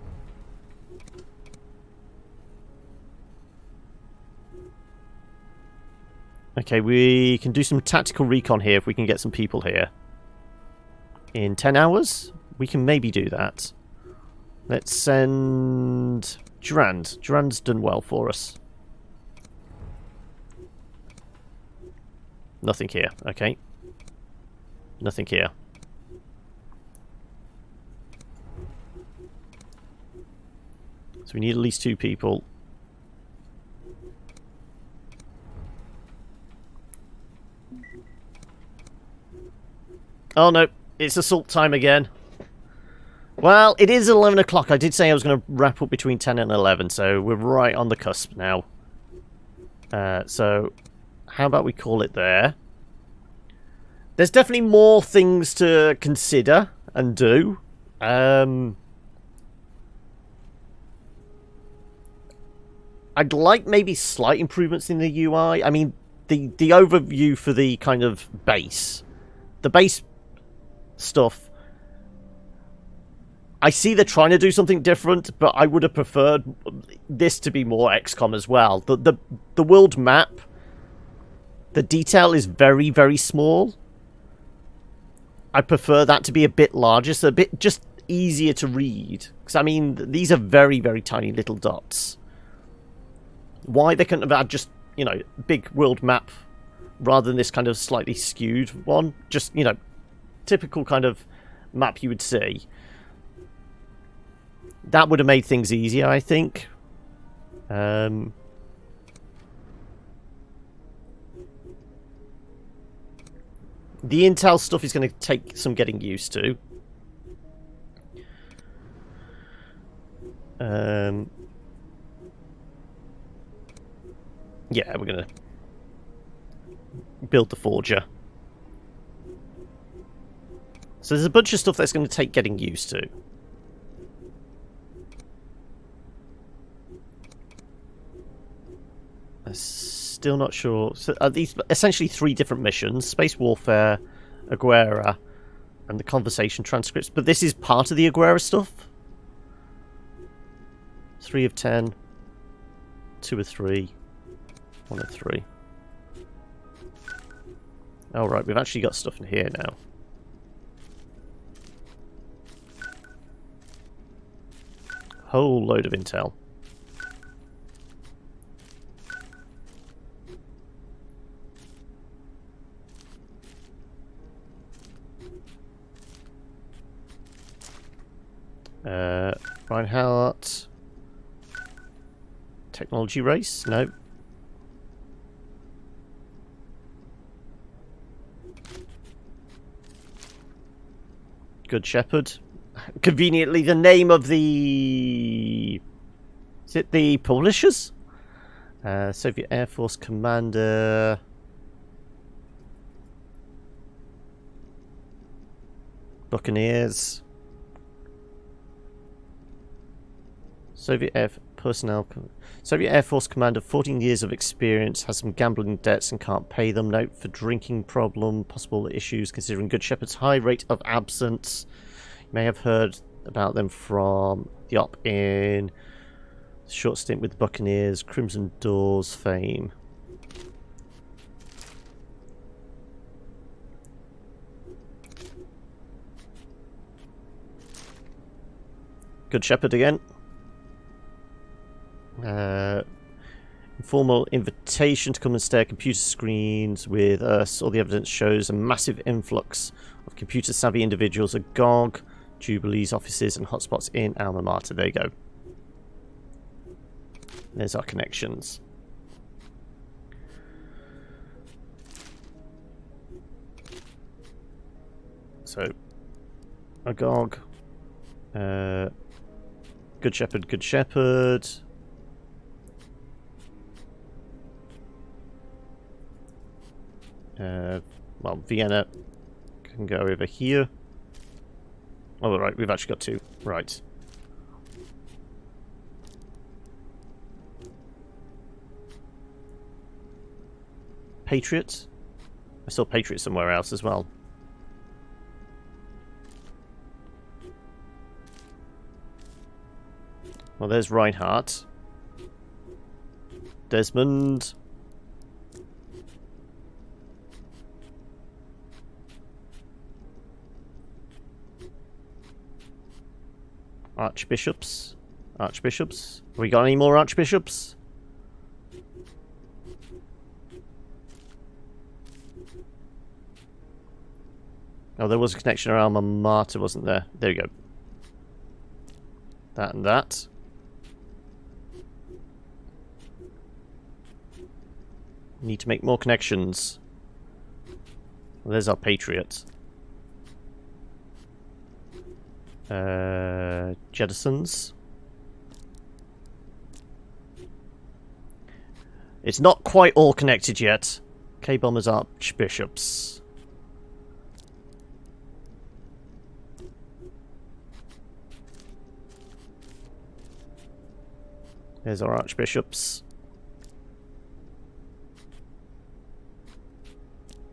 Okay, we can do some tactical recon here if we can get some people here. In 10 hours? We can maybe do that. Let's send Durand. Durand's done well for us. Nothing here. Okay. Nothing here. So we need at least 2 people. Oh no, it's assault time again. Well, it is 11 o'clock. I did say I was going to wrap up between 10 and 11, so we're right on the cusp now. So, how about we call it there? There's definitely more things to consider and do. I'd like maybe slight improvements in the UI. I mean, the overview for the kind of base. The base stuff. I see they're trying to do something different, but I would have preferred this to be more XCOM as well. The world map, the detail is very, very small. I prefer that to be a bit larger, so a bit just easier to read. Because, I mean, these are very, very tiny little dots. Why they couldn't have had just, you know, big world map rather than this kind of slightly skewed one? Just, you know, typical kind of map you would see. That would have made things easier, I think. The Intel stuff is going to take some getting used to. Yeah, we're going to build the forger. So there's a bunch of stuff that's going to take getting used to. I'm still not sure. So are these essentially 3 different missions? Space Warfare, Aguera, and the conversation transcripts. But this is part of the Aguera stuff. 3 of 10. 2 of 3. 1 of 3. Oh, right, we've actually got stuff in here now. Whole load of intel. Reinhardt. Technology race? No. Good Shepherd. Conveniently, the name of the... Is it the publishers? Soviet Air Force Commander... Buccaneers... Soviet Air Force Commander, 14 years of experience, has some gambling debts and can't pay them. Note for drinking problem, possible issues considering Good Shepherd's high rate of absence. You may have heard about them from the op in short stint with the Buccaneers, Crimson Doors fame. Good Shepherd again. Informal invitation to come and stare at computer screens with us. All the evidence shows a massive influx of computer-savvy individuals at GOG, Jubilee's offices and hotspots in Alma Mater. There you go. There's our connections. So, Agog. Good Shepherd, Good Shepherd. Well, Vienna can go over here. Oh, right, we've actually got 2. Right. Patriot? I saw Patriot somewhere else as well. Well, there's Reinhardt. Desmond. Archbishops. Archbishops. Have we got any more archbishops? Oh, there was a connection around Alma Mater, wasn't there? There you go. That and that. Need to make more connections. Well, there's our Patriot. Jettisons. It's not quite all connected yet. K-bombers, archbishops. There's our archbishops.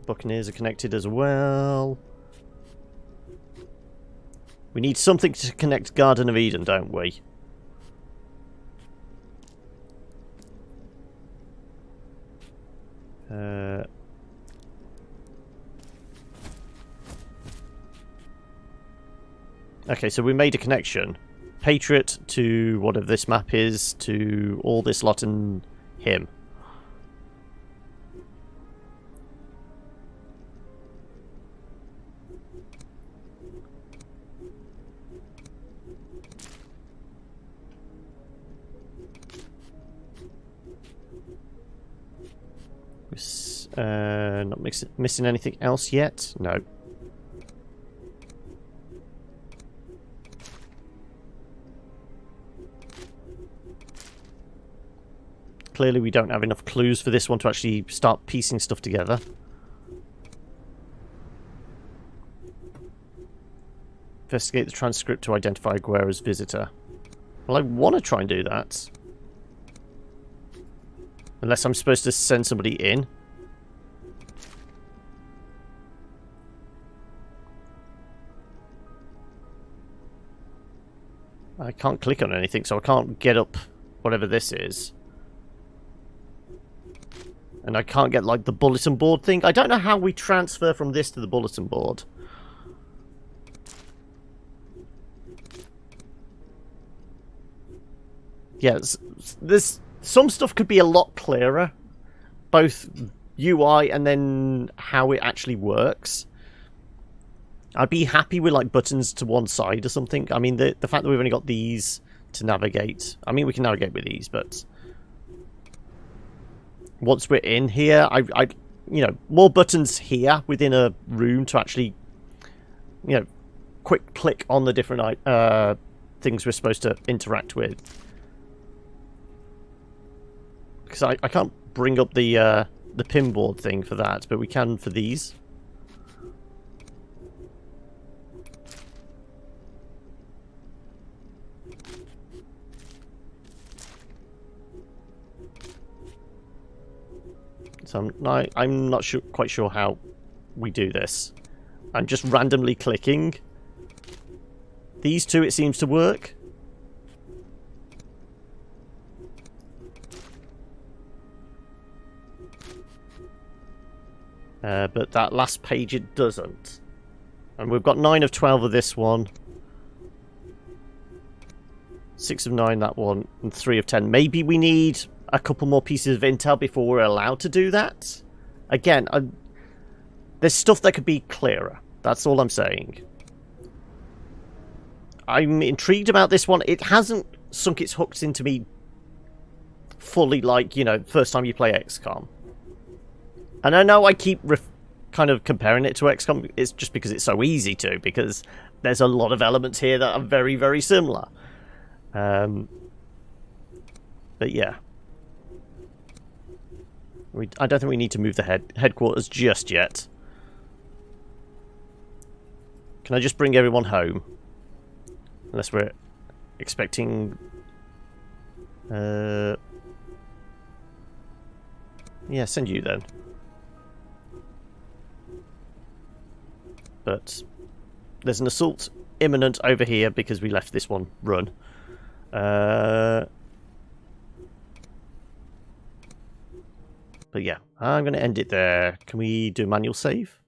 Buccaneers are connected as well. We need something to connect Garden of Eden, don't we? Okay, so we made a connection. Patriot to whatever this map is, to all this lot and him. Not missing anything else yet? No. Clearly we don't have enough clues for this one to actually start piecing stuff together. Investigate the transcript to identify Guerra's visitor. Well, I want to try and do that. Unless I'm supposed to send somebody in. I can't click on anything, so I can't get up whatever this is. And I can't get, like, the bulletin board thing. I don't know how we transfer from this to the bulletin board. Yes, there's some stuff could be a lot clearer. Both UI and then how it actually works. I'd be happy with, like, buttons to one side or something. I mean, the fact that we've only got these to navigate. I mean, we can navigate with these, but once we're in here, I you know, more buttons here within a room to actually, you know, quick click on the different things we're supposed to interact with. Because I can't bring up the pinboard thing for that, but we can for these. So I'm not quite sure how we do this. I'm just randomly clicking. These two, it seems to work. But that last page, it doesn't. And we've got 9 of 12 of this one. 6 of 9 that one. And 3 of 10. Maybe we need a couple more pieces of intel before we're allowed to do that. Again, there's stuff that could be clearer. That's all I'm saying. I'm intrigued about this one. It hasn't sunk its hooks into me fully like, you know, first time you play XCOM. And I know I keep kind of comparing it to XCOM. It's just because it's so easy to, because there's a lot of elements here that are very, very similar. But yeah. I don't think we need to move the headquarters just yet. Can I just bring everyone home? Unless we're expecting... Yeah, send you then. But there's an assault imminent over here because we left this one run. But yeah, I'm going to end it there. Can we do a manual save?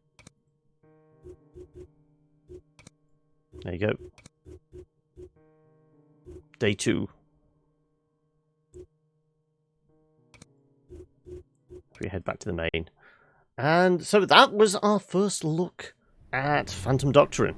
There you go. Day 2. We head back to the main. And so that was our first look at Phantom Doctrine.